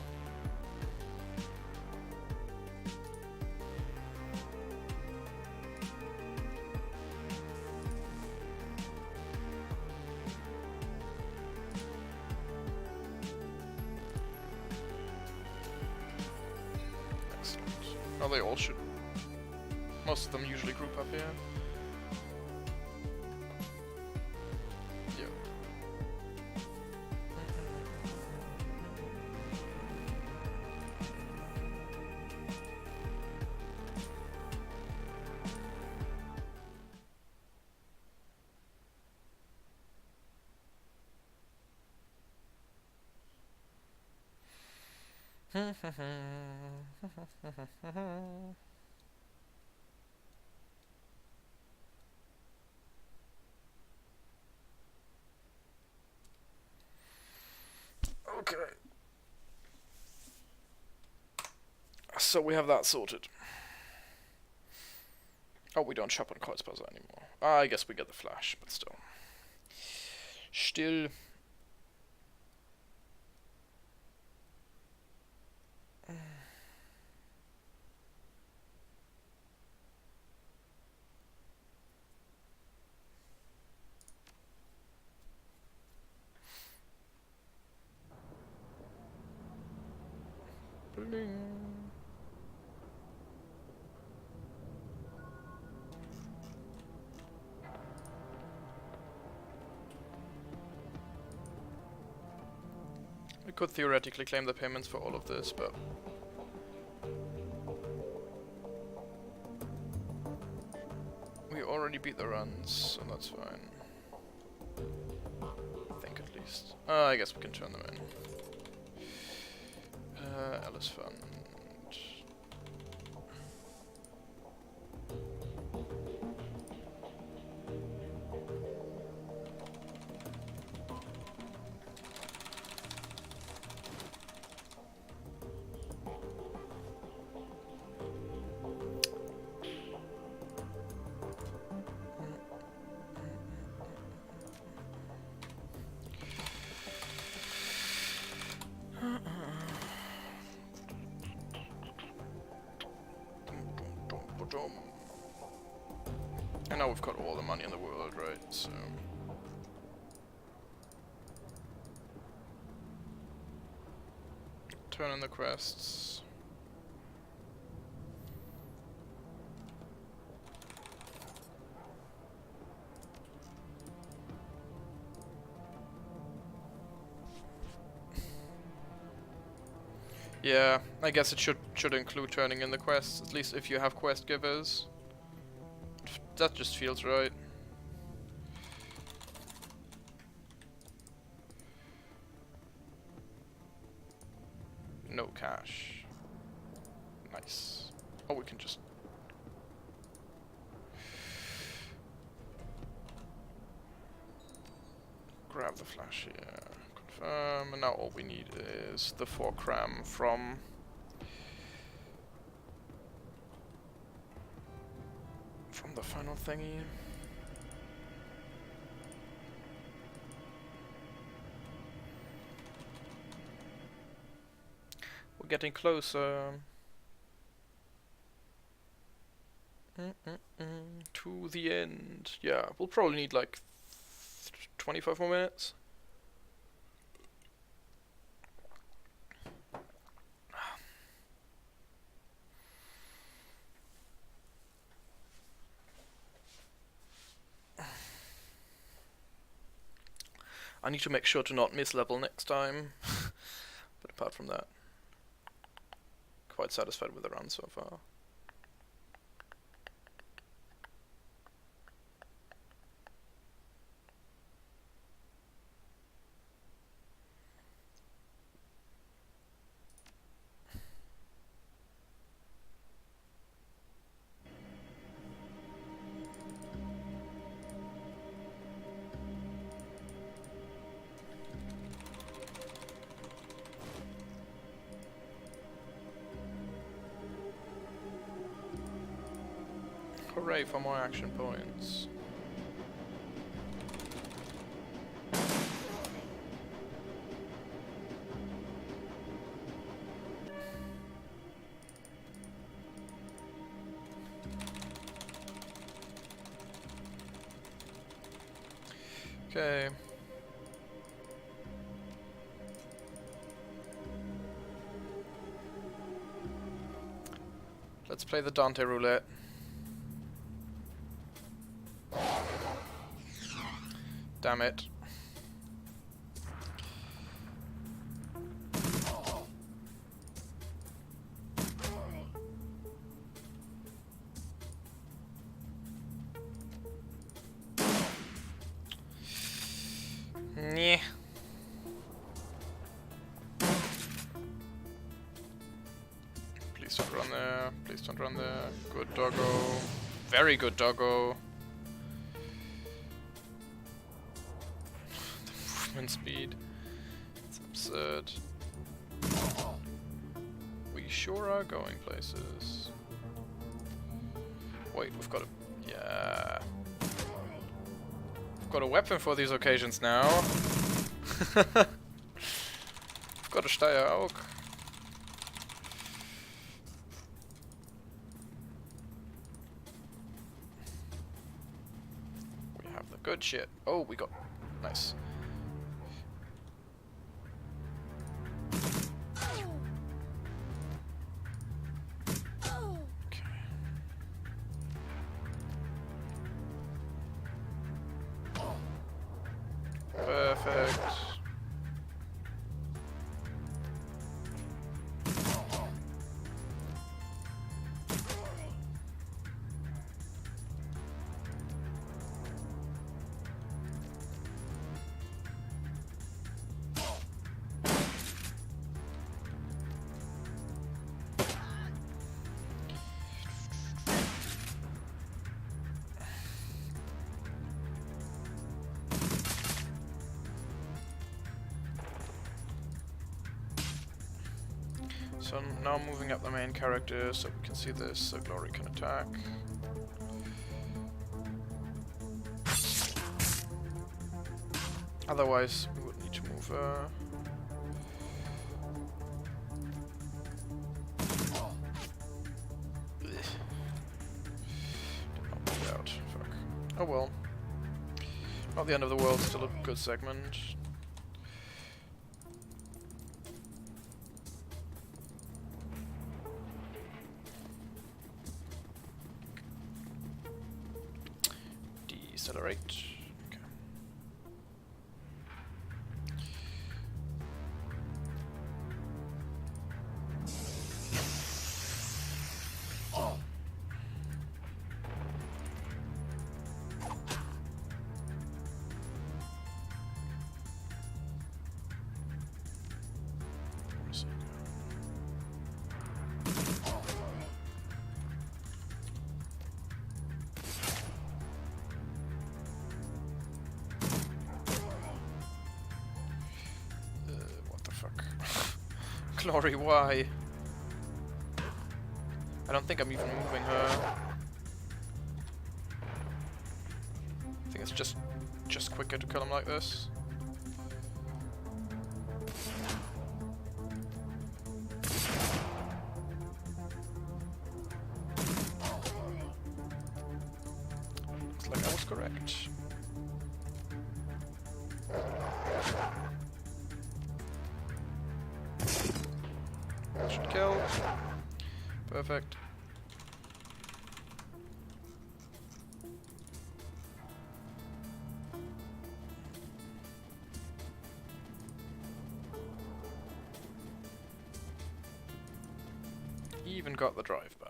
Oh, they all should. Most of them usually group up here. Yeah. Okay. So we have that sorted. Oh, we don't shop on Kreuzbuzzer anymore. I guess we get the flash, but still. Still. Bling. We could theoretically claim the payments for all of this, but we already beat the runs, so that's fine. I think at least. I guess we can turn them in. Alice Fund. And now we've got all the money in the world, right? So turn in the quests. Yeah, I guess it should include turning in the quests, at least if you have quest givers. That just feels right. No cash. Nice. Oh, we can just... grab the flash here. Confirm. And now all we need is the 4 cram from... the final thingy. We're getting closer to the end. Yeah, we'll probably need like 25 more minutes. I need to make sure to not miss level next time. But apart from that, quite satisfied with the run so far. Hooray for more action points. Okay. Let's play the Dante roulette. Damn it. Nyeh. Please don't run there. Please don't run there. Good doggo. Very good doggo. Speed. It's absurd. We sure are going places. Wait, we've got a... yeah. We've got a weapon for these occasions now. We've got a Steyr Aug. We have the good shit. Oh, we got... nice. Perfect. So now moving up the main character so we can see this, so Glory can attack. Otherwise, we would need to move Did not move out. Fuck. Oh well. Not the end of the world, still a good segment. Decelerate. Okay. Where's it go? What the fuck? Glory, why? I don't think I'm even moving her. I think it's just quicker to kill him like this. Looks like I was correct. Should kill. Perfect. Even got the drive-by.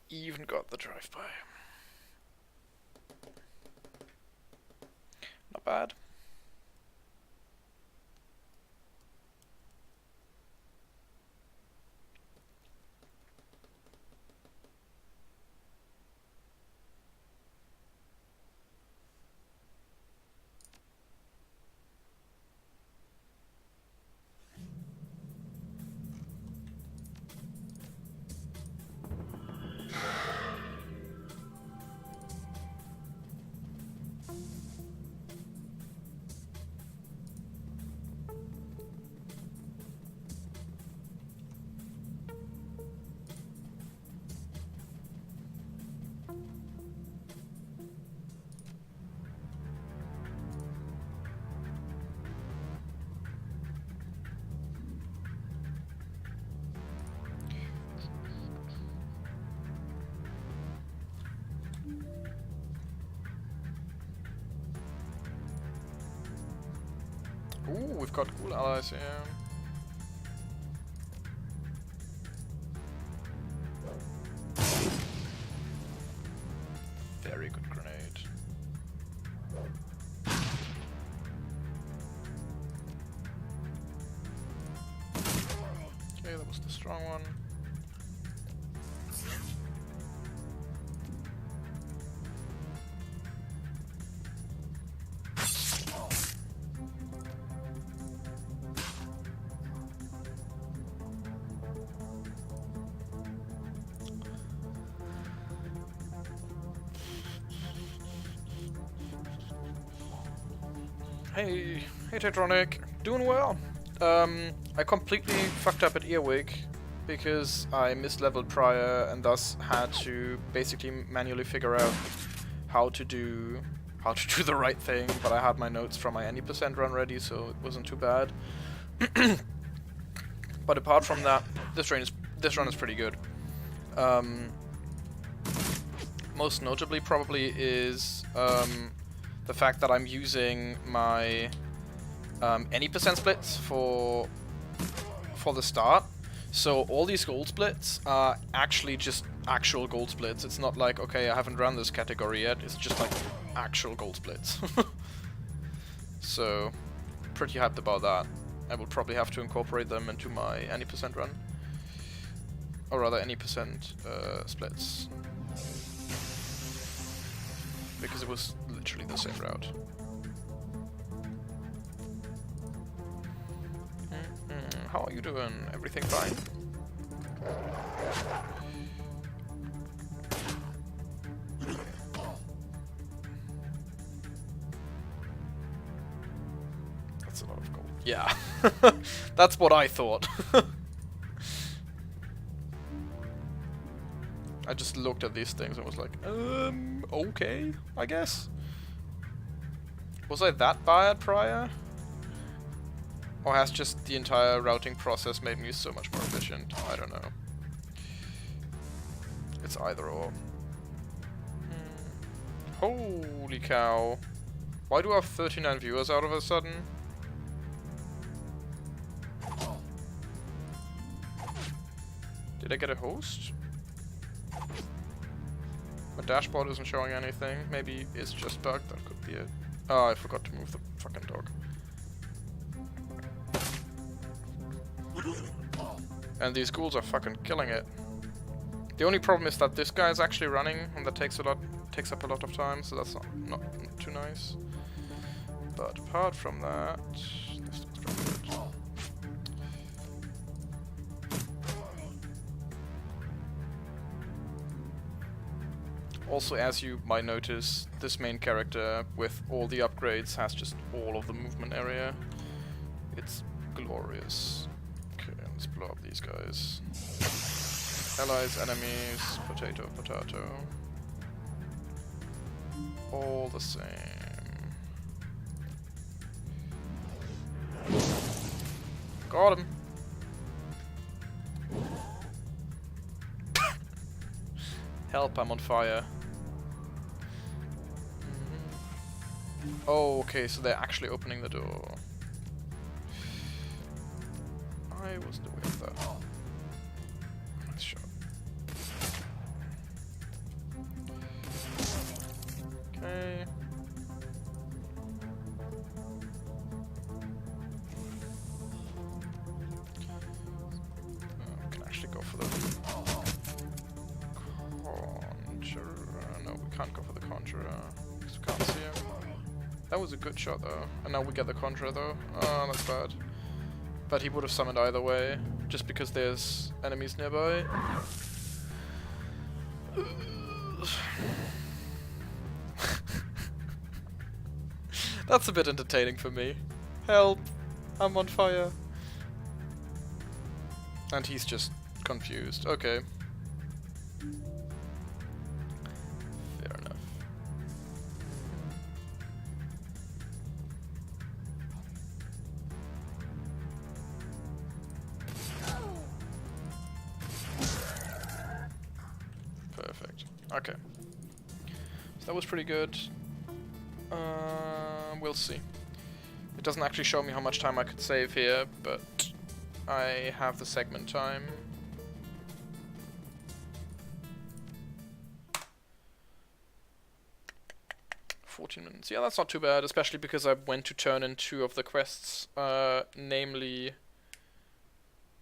Even got the drive-by. Not bad. Ooh, we've got cool allies here. Very good grenade. Okay, that was the strong one. Hey, Tetronic, doing well. I completely fucked up at Earwig because I misleveled prior and thus had to basically manually figure out how to do the right thing. But I had my notes from my any % run ready, so it wasn't too bad. But apart from that, this run is pretty good. Most notably, probably is the fact that I'm using my any % splits for the start. So all these gold splits are actually just actual gold splits. It's not like, okay, I haven't run this category yet. It's just like actual gold splits. So pretty hyped about that. I will probably have to incorporate them into my any % run. Or rather any % splits. Because it was literally the same route. How are you doing? Everything fine? That's a lot of gold. Yeah, that's what I thought. I just looked at these things and was like, okay, I guess. Was I that bad prior? Or has just the entire routing process made me so much more efficient? I don't know. It's either or. Holy cow. Why do I have 39 viewers out of a sudden? Did I get a host? My dashboard isn't showing anything. Maybe it's just bugged. That could be it. Oh, I forgot to move the fucking dog. And these ghouls are fucking killing it. The only problem is that this guy is actually running, and that takes up a lot of time, so that's not too nice. But apart from that, this looks pretty good. Also, as you might notice, this main character with all the upgrades has just all of the movement area. It's glorious. Okay, let's blow up these guys. Allies, enemies, potato, potato. All the same. Got him. Help, I'm on fire. Oh, okay, so they're actually opening the door. I wasn't aware of that. Nice shot. Okay. Can actually go for the Conjurer. No, we can't go for the Conjurer because we can't see him. That was a good shot though. And now we get the Conjurer though. Oh, that's bad. But he would have summoned either way, just because there's enemies nearby. That's a bit entertaining for me. Help! I'm on fire. And he's just confused. Okay. Fair enough. Perfect. Okay. So that was pretty good. We'll see. It doesn't actually show me how much time I could save here, but I have the segment time. $14 minutes. Yeah, that's not too bad, especially because I went to turn in 2 of the quests, namely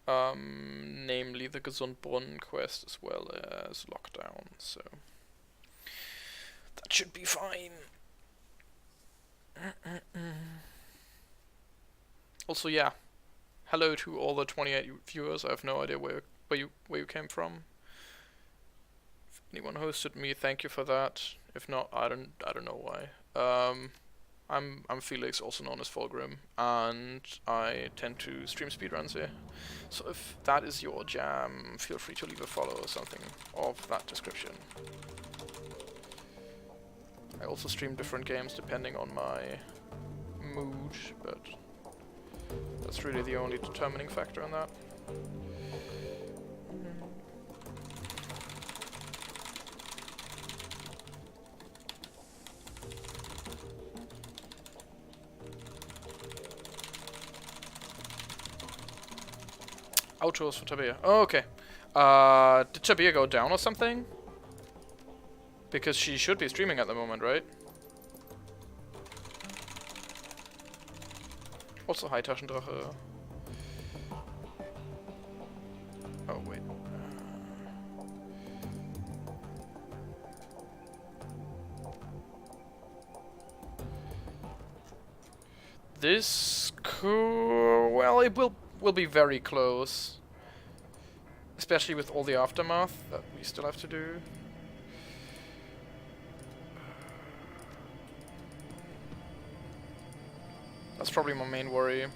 the Gesundbrunnen quest as well as Lockdown, so that should be fine. Also, yeah, hello to all the 28 viewers. I have no idea where you came from. If anyone hosted me, thank you for that. If not, I don't know why. I'm Felix, also known as Fulgrim, and I tend to stream speedruns here. So if that is your jam, feel free to leave a follow or something of that description. I also stream different games depending on my mood, but that's really the only determining factor in that. Outros for Tabea. Oh, okay. Did Tabea go down or something? Because she should be streaming at the moment, right? Also, hi Taschendrache. Oh, wait. This cool. Well, it will be very close, especially with all the aftermath that we still have to do. That's probably my main worry.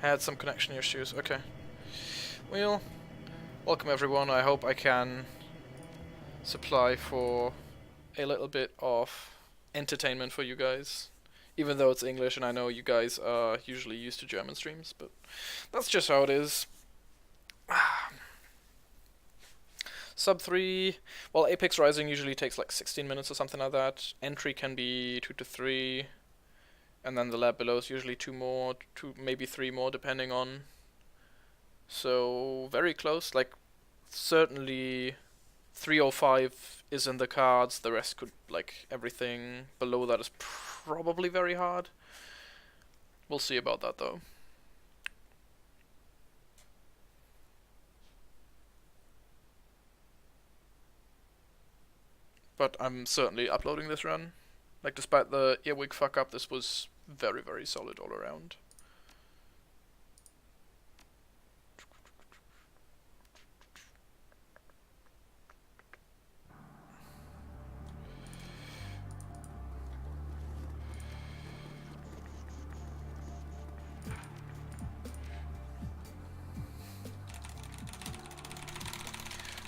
Had some connection issues. Okay. Well, welcome everyone. I hope I can supply for a little bit of entertainment for you guys. Even though it's English and I know you guys are usually used to German streams, but that's just how it is. Sub 3, well, Apex Rising usually takes like 16 minutes or something like that. Entry can be 2 to 3, and then the lab below is usually 2 more, 2 maybe 3 more depending on. So very close, like certainly 305 is in the cards, the rest could, like everything below that is probably very hard. We'll see about that though. But I'm certainly uploading this run. Like, despite the earwig fuck up, this was very, very solid all around.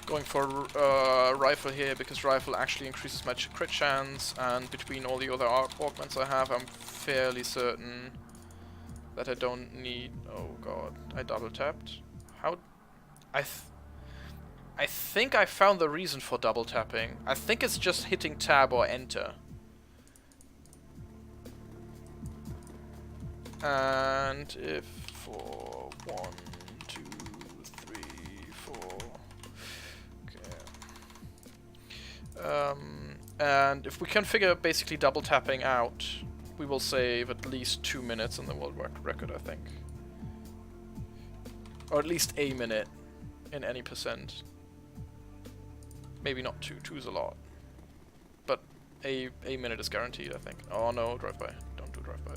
Going for rifle here because rifle actually increases my crit chance, and between all the other augments I have, I'm fairly certain that I don't need. Oh god, I double tapped. How? I think I found the reason for double tapping. I think it's just hitting tab or enter. And if for 1, 2, 3, 4. And if we can figure basically double tapping out, we will save at least 2 minutes on the world record, I think. Or at least a minute in any percent. Maybe not 2, 2 is a lot. But a minute is guaranteed, I think. Oh no, drive-by. Don't do drive-by.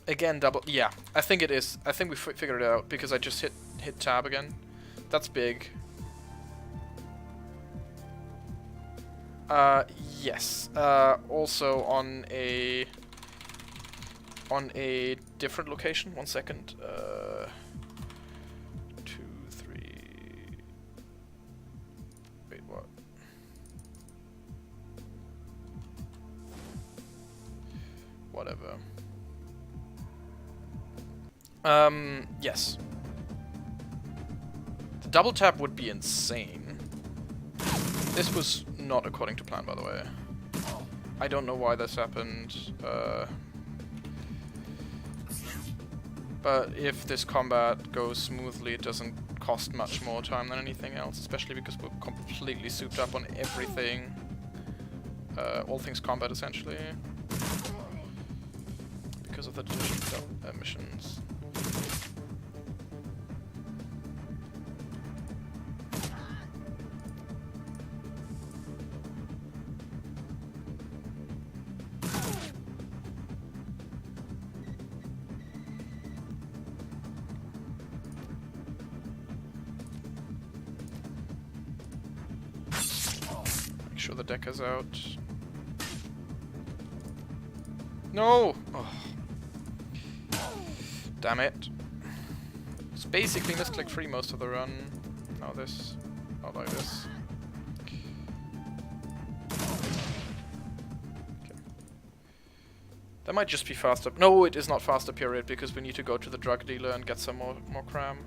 Again, double. Yeah, I think it is. I think we figured it out because I just hit tab again. That's big. Yes. Also on a different location. 1 second. 2, 3. Wait, what? Whatever. Yes. The double tap would be insane. This was not according to plan, by the way. I don't know why this happened. But if this combat goes smoothly, it doesn't cost much more time than anything else, especially because we're completely souped up on everything. All things combat, essentially. Because of the missions. Make sure the deck is out. No! Oh. Damn it. It's basically misclick free most of the run. Now this. Not like this. Okay. That might just be faster. No, it is not faster period because we need to go to the drug dealer and get some more cram.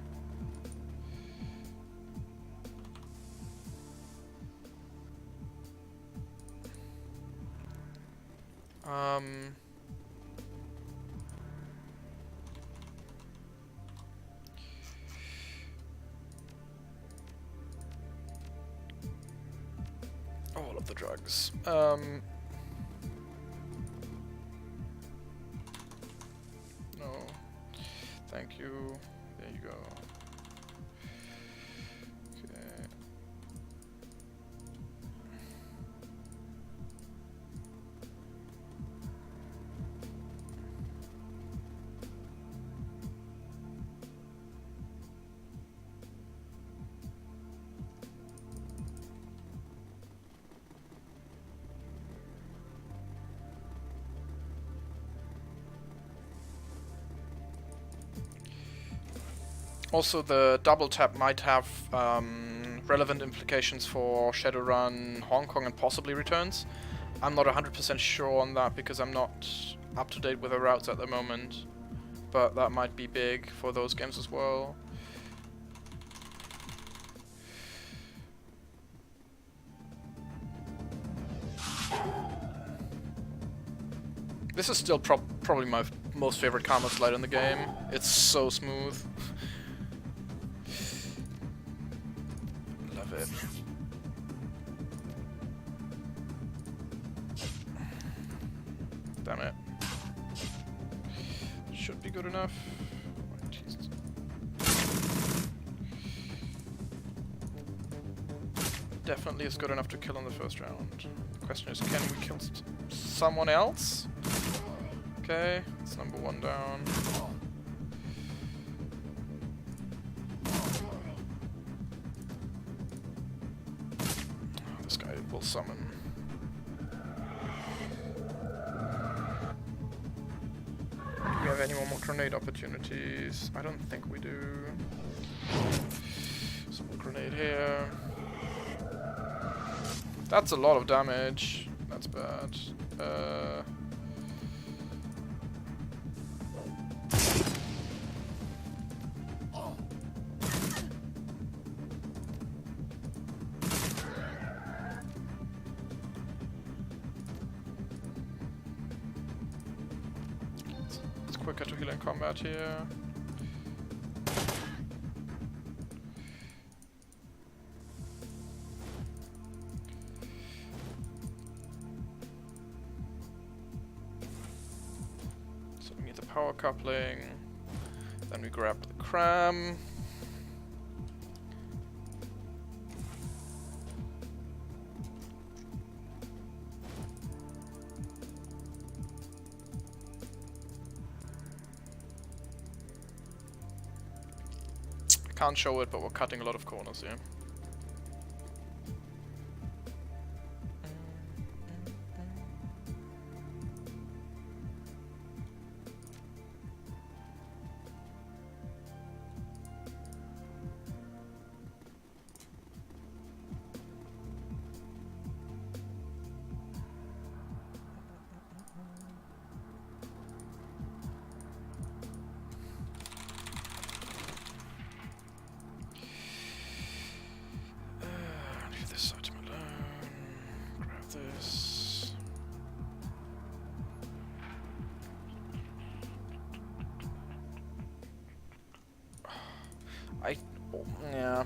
All of the drugs. No. Thank you. There you go. Okay. Also, the double tap might have relevant implications for Shadowrun, Hong Kong, and possibly returns. I'm not 100% sure on that because I'm not up to date with the routes at the moment. but that might be big for those games as well. This is still probably my most favorite karma slide in the game. It's so smooth. Love it. Damn it. Should be good enough. Jesus. Definitely is good enough to kill in the first round. The question is, can we kill someone else? Okay, it's number 1 down. This guy will summon. Do we have any more grenade opportunities? I don't think we do. So a grenade here. That's a lot of damage. That's bad. It's quicker to heal in combat here. Power coupling, then we grab the cram. I can't show it, but we're cutting a lot of corners here. Yeah.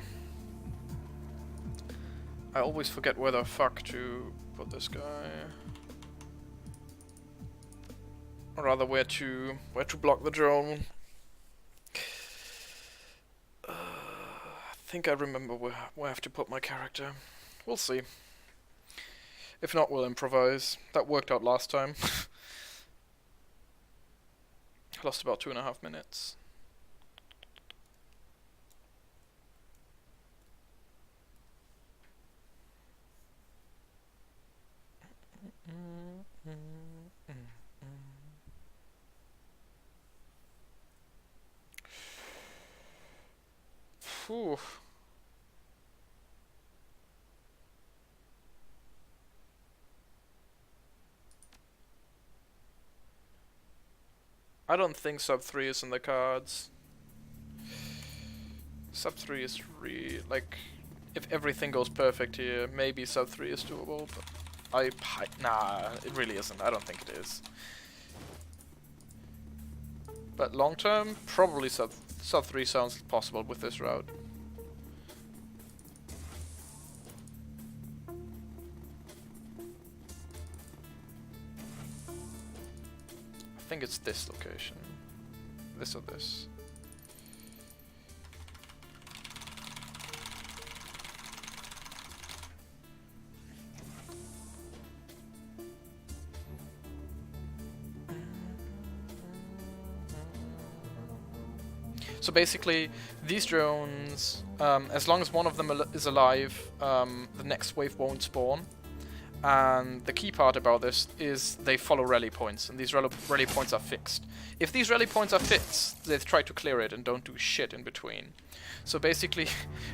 I always forget where the fuck to put this guy. Or rather, where to block the drone. I think I remember where I have to put my character. We'll see. If not, we'll improvise. That worked out last time. Lost about 2.5 minutes. Phew. I don't think sub 3 is in the cards. Sub 3 is like, if everything goes perfect here, maybe sub 3 is doable, but nah, it really isn't. I don't think it is. But long term, probably sub 3 sounds possible with this route. I think it's this location. This or this. So basically, these drones, as long as one of them is alive, the next wave won't spawn. And the key part about this is they follow rally points, and these rally points are fixed. If these rally points are fixed, they've tried to clear it and don't do shit in between. So basically,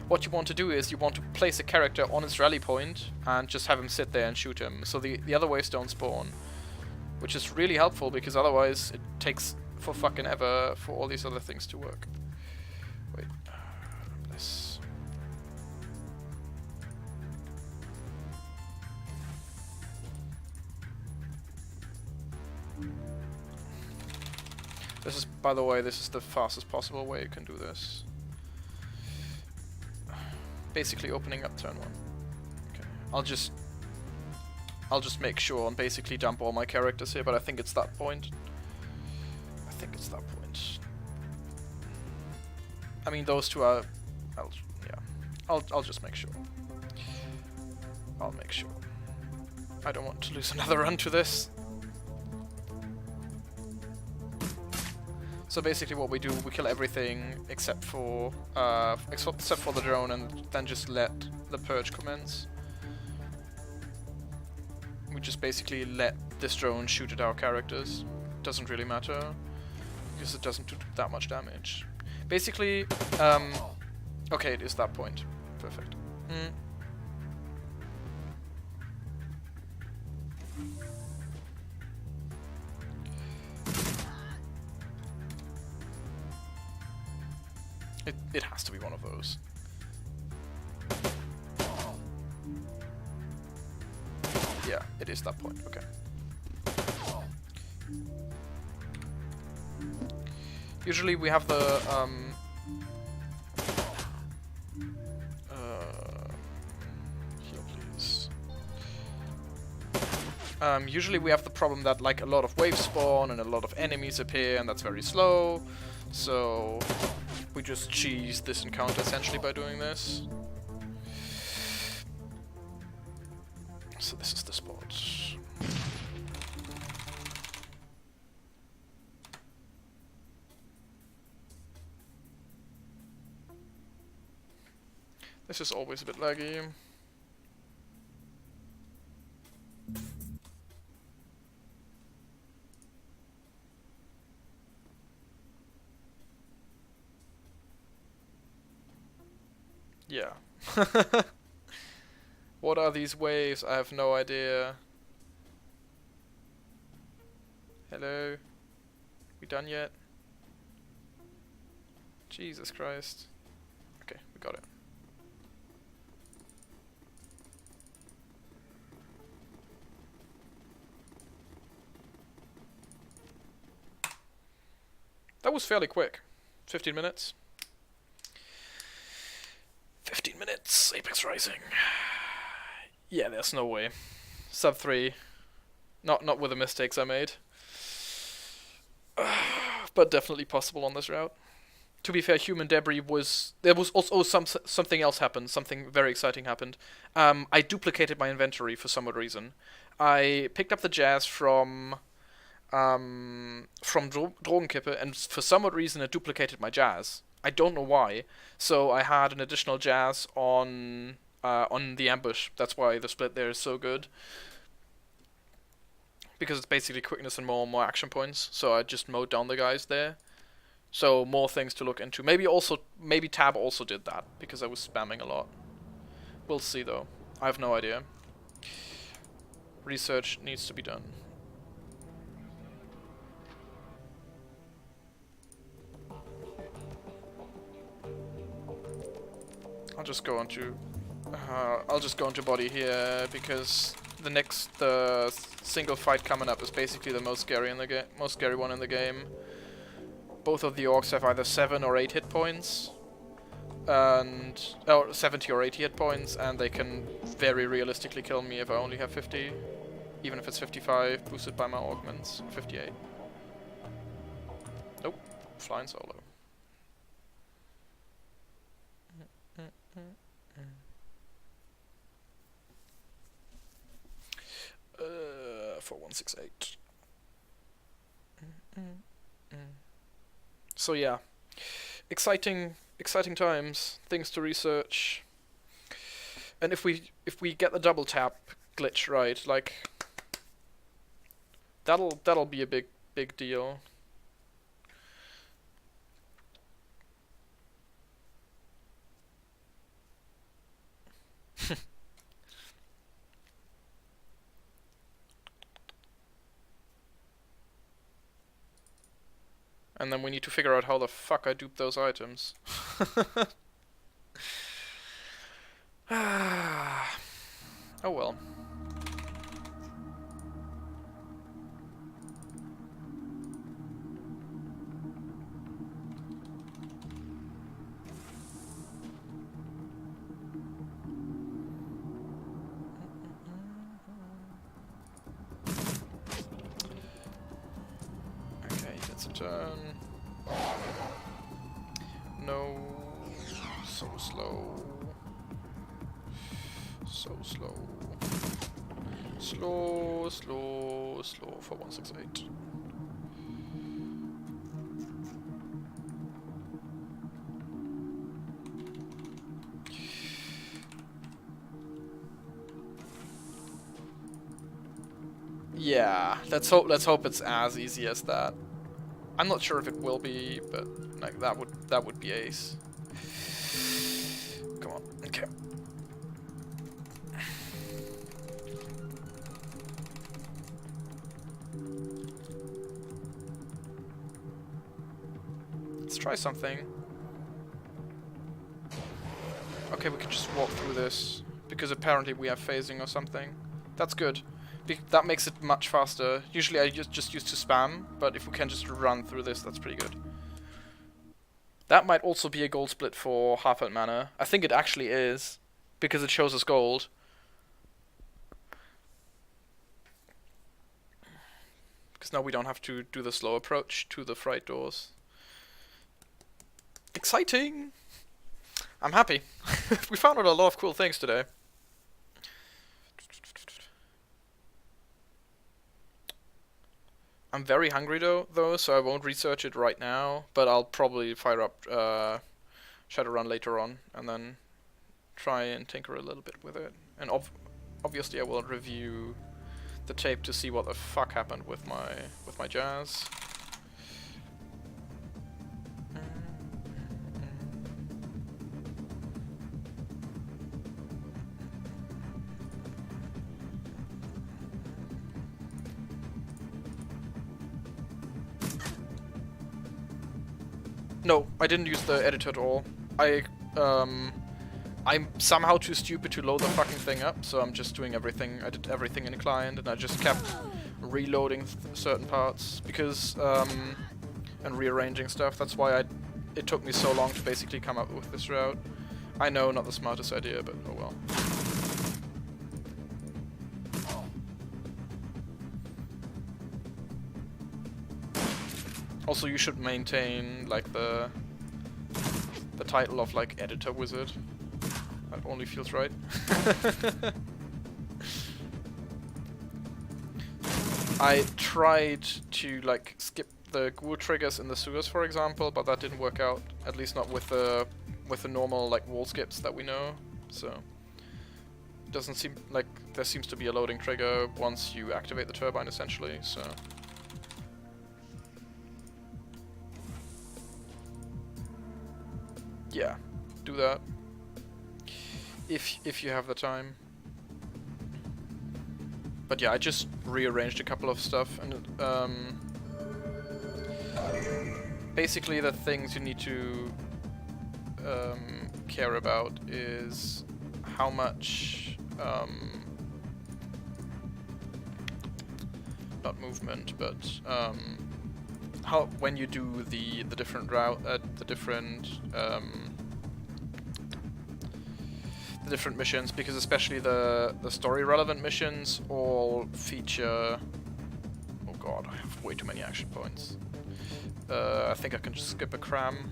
what you want to do is you want to place a character on its rally point and just have him sit there and shoot him, so the other waves don't spawn. Which is really helpful, because otherwise it takes for fucking ever for all these other things to work. Wait, this. This is, by the way, this is the fastest possible way you can do this. Basically opening up turn 1. Okay. I'll just make sure and basically dump all my characters here, but I think it's that point. I think it's that point. I mean, those two are... I'll just make sure. I'll make sure. I don't want to lose another run to this. So basically what we do, we kill everything except for the drone, and then just let the purge commence. We just basically let this drone shoot at our characters. Doesn't really matter, because it doesn't do that much damage. Basically, okay, it is that point. Perfect. It has to be one of those. Yeah, it is that point. Okay. Usually we have the heal, please. Usually we have the problem that like a lot of waves spawn and a lot of enemies appear, and that's very slow. So we just cheese this encounter essentially by doing this. So this is the spot. This is always a bit laggy. Yeah. What are these waves? I have no idea. Hello? We done yet? Jesus Christ. Okay, we got it. That was fairly quick. 15 minutes. 15 minutes, Apex Rising. Yeah, there's no way. Sub 3. Not with the mistakes I made. But definitely possible on this route. To be fair, human debris was... There was also something else happened. Something very exciting happened. I duplicated my inventory for some odd reason. I picked up the jazz from Drogenkipper, and for some odd reason it duplicated my jazz. I don't know why. So I had an additional jazz on the ambush. That's why the split there is so good. Because it's basically quickness and more action points. So I just mowed down the guys there. So more things to look into. Maybe Tab also did that, because I was spamming a lot. We'll see though. I have no idea. Research needs to be done. I'll just go into body here, because the next single fight coming up is basically the most scary one in the game. Both of the orcs have either 7 or 8 hit points, and 70 or 80 hit points, and they can very realistically kill me if I only have 50, even if it's 55 boosted by my augments. 58. Nope, flying solo. Uh, 4168. So yeah, exciting times, things to research. And if we get the double tap glitch right, like that'll be a big deal. And then we need to figure out how the fuck I duped those items. Oh well. Okay, that's a turn. No. So slow. So slow. Slow, slow, slow for 168. Yeah, let's hope it's as easy as that. I'm not sure if it will be, but like that would be ace. Come on, okay. Let's try something. Okay, we can just walk through this because apparently we have phasing or something. That's good. That makes it much faster. Usually I just used to spam, but if we can just run through this, that's pretty good. That might also be a gold split for half-health mana. I think it actually is, because it shows us gold. Because now we don't have to do the slow approach to the fright doors. Exciting! I'm happy. We found out a lot of cool things today. I'm very hungry though, so I won't research it right now, but I'll probably fire up Shadowrun later on, and then try and tinker a little bit with it. And obviously I will review the tape to see what the fuck happened with my jazz. No, I didn't use the editor at all. I'm somehow too stupid to load the fucking thing up, so I'm just doing everything. I did everything in the client, and I just kept reloading certain parts because and rearranging stuff. That's why it took me so long to basically come up with this route. I know, not the smartest idea, but oh well. Also, you should maintain like the title of like editor wizard. That only feels right. I tried to like skip the ghoul triggers in the sewers, for example, but that didn't work out. At least not with the normal like wall skips that we know. So it doesn't seem like there seems to be a loading trigger once you activate the turbine, essentially. So. Yeah, do that if you have the time. But yeah, I just rearranged a couple of stuff, and basically the things you need to care about is how much not movement, but how when you do the different route the different missions, because especially the story relevant missions all feature. Oh god, I have way too many action points. I think I can just skip a cram.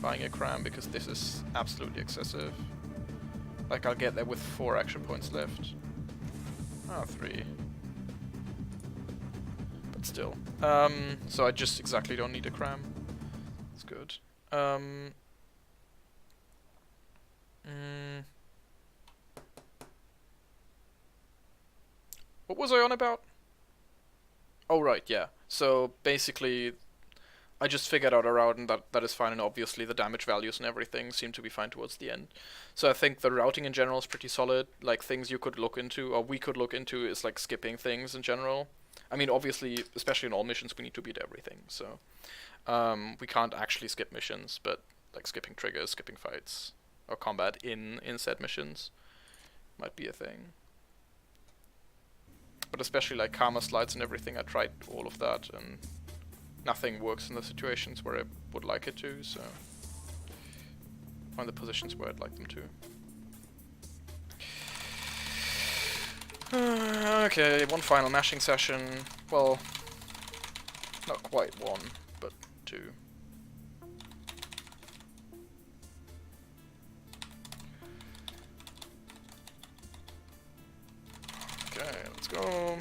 Buying a cram, because this is absolutely excessive. Like I'll get there with 4 action points left. Ah, 3. But still. So I just exactly don't need a cram. That's good. What was I on about? Oh right, yeah. So basically, I just figured out a route, and that is fine, and obviously the damage values and everything seem to be fine towards the end. So I think the routing in general is pretty solid. Like things you could look into, or we could look into, is like skipping things in general. I mean, obviously, especially in all missions, we need to beat everything, so we can't actually skip missions, but like skipping triggers, skipping fights, or combat in said missions might be a thing. But especially like karma slides and everything, I tried all of that, and nothing works in the situations where I would like it to, so... or in the positions where I'd like them to. Okay, one final mashing session. Well, not quite one, but two. Okay, let's go.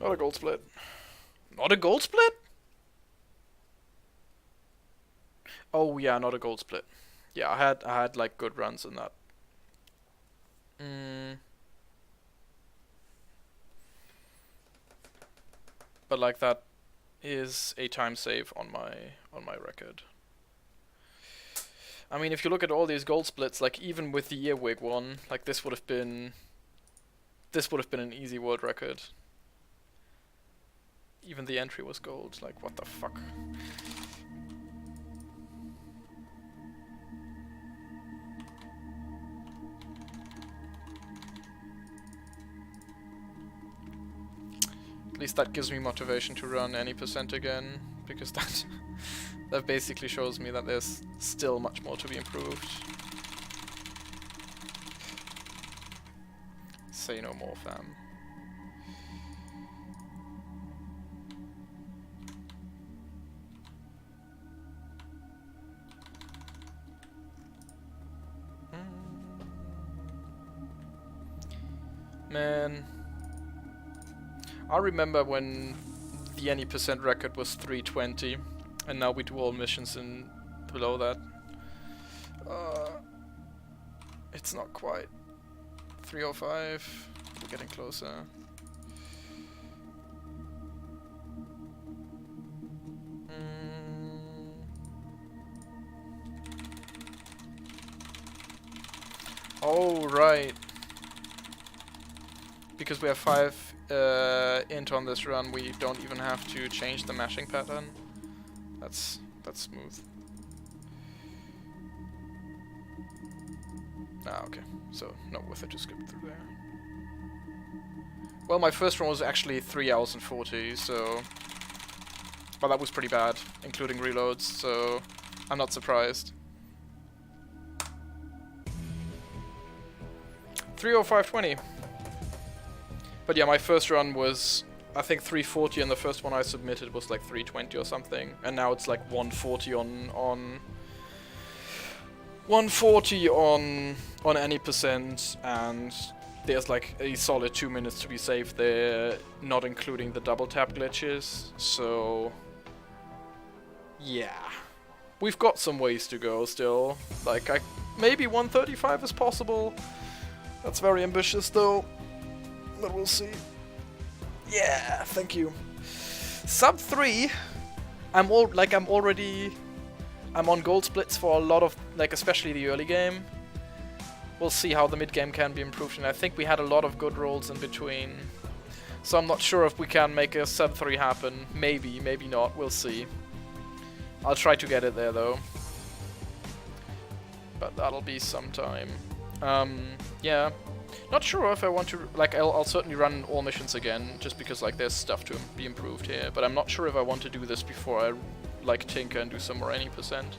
Not a gold split. Not a gold split? Oh yeah, not a gold split. Yeah, I had like good runs in that. But like that is a time save on my record. I mean, if you look at all these gold splits, like even with the Earwig one, like this would have been an easy world record. Even the entry was gold, like what the fuck. At least that gives me motivation to run any percent again, because that basically shows me that there's still much more to be improved. Say no more, fam. Man, I remember when the any percent record was 320, and now we do all missions in below that. It's not quite 305. We're getting closer. Oh right. Because we have 5 int on this run, we don't even have to change the mashing pattern. That's smooth. Ah, okay. So not worth it to skip through there. Well, my first run was actually 3 hours and 40, so... But that was pretty bad, including reloads, so I'm not surprised. 3:05:20. But yeah, my first run was, I think 340, and the first one I submitted was like 320 or something, and now it's like 140 on 140 on any percent, and there's like a solid 2 minutes to be saved there, not including the double tap glitches. So yeah, we've got some ways to go still. Like maybe 135 is possible. That's very ambitious though. But we'll see. Yeah, thank you. Sub 3. I'm on gold splits for a lot of, like, especially the early game. We'll see how the mid game can be improved, and I think we had a lot of good rolls in between. So I'm not sure if we can make a sub 3 happen. Maybe, maybe not. We'll see. I'll try to get it there though. But that'll be sometime. Yeah. Not sure if I want to, like, I'll certainly run all missions again, just because, like, there's stuff to be improved here, but I'm not sure if I want to do this before I, like, tinker and do some more any percent.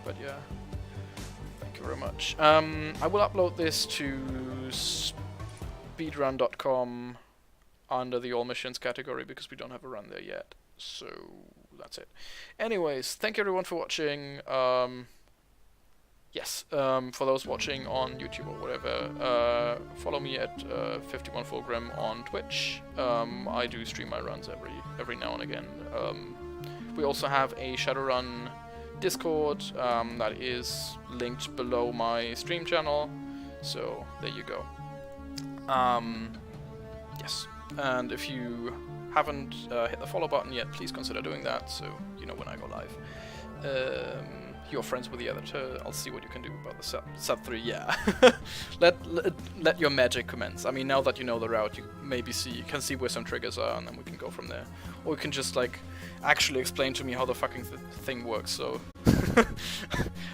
But yeah, thank you very much. I will upload this to speedrun.com under the all missions category, because we don't have a run there yet, so that's it. Anyways, thank you everyone for watching. Yes, for those watching on YouTube or whatever, follow me at 51fulgrim on Twitch. I do stream my runs every now and again. We also have a Shadowrun Discord, that is linked below my stream channel, so there you go. Yes, and if you haven't hit the follow button yet, please consider doing that, so you know when I go live. You're friends with the editor, I'll see what you can do about the sub 3, yeah. let your magic commence. I mean, now that you know the route, you maybe can see where some triggers are, and then we can go from there. Or you can just, like, actually explain to me how the fucking thing works, so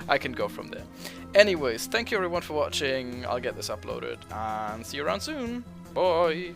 I can go from there. Anyways, thank you everyone for watching, I'll get this uploaded, and see you around soon. Bye!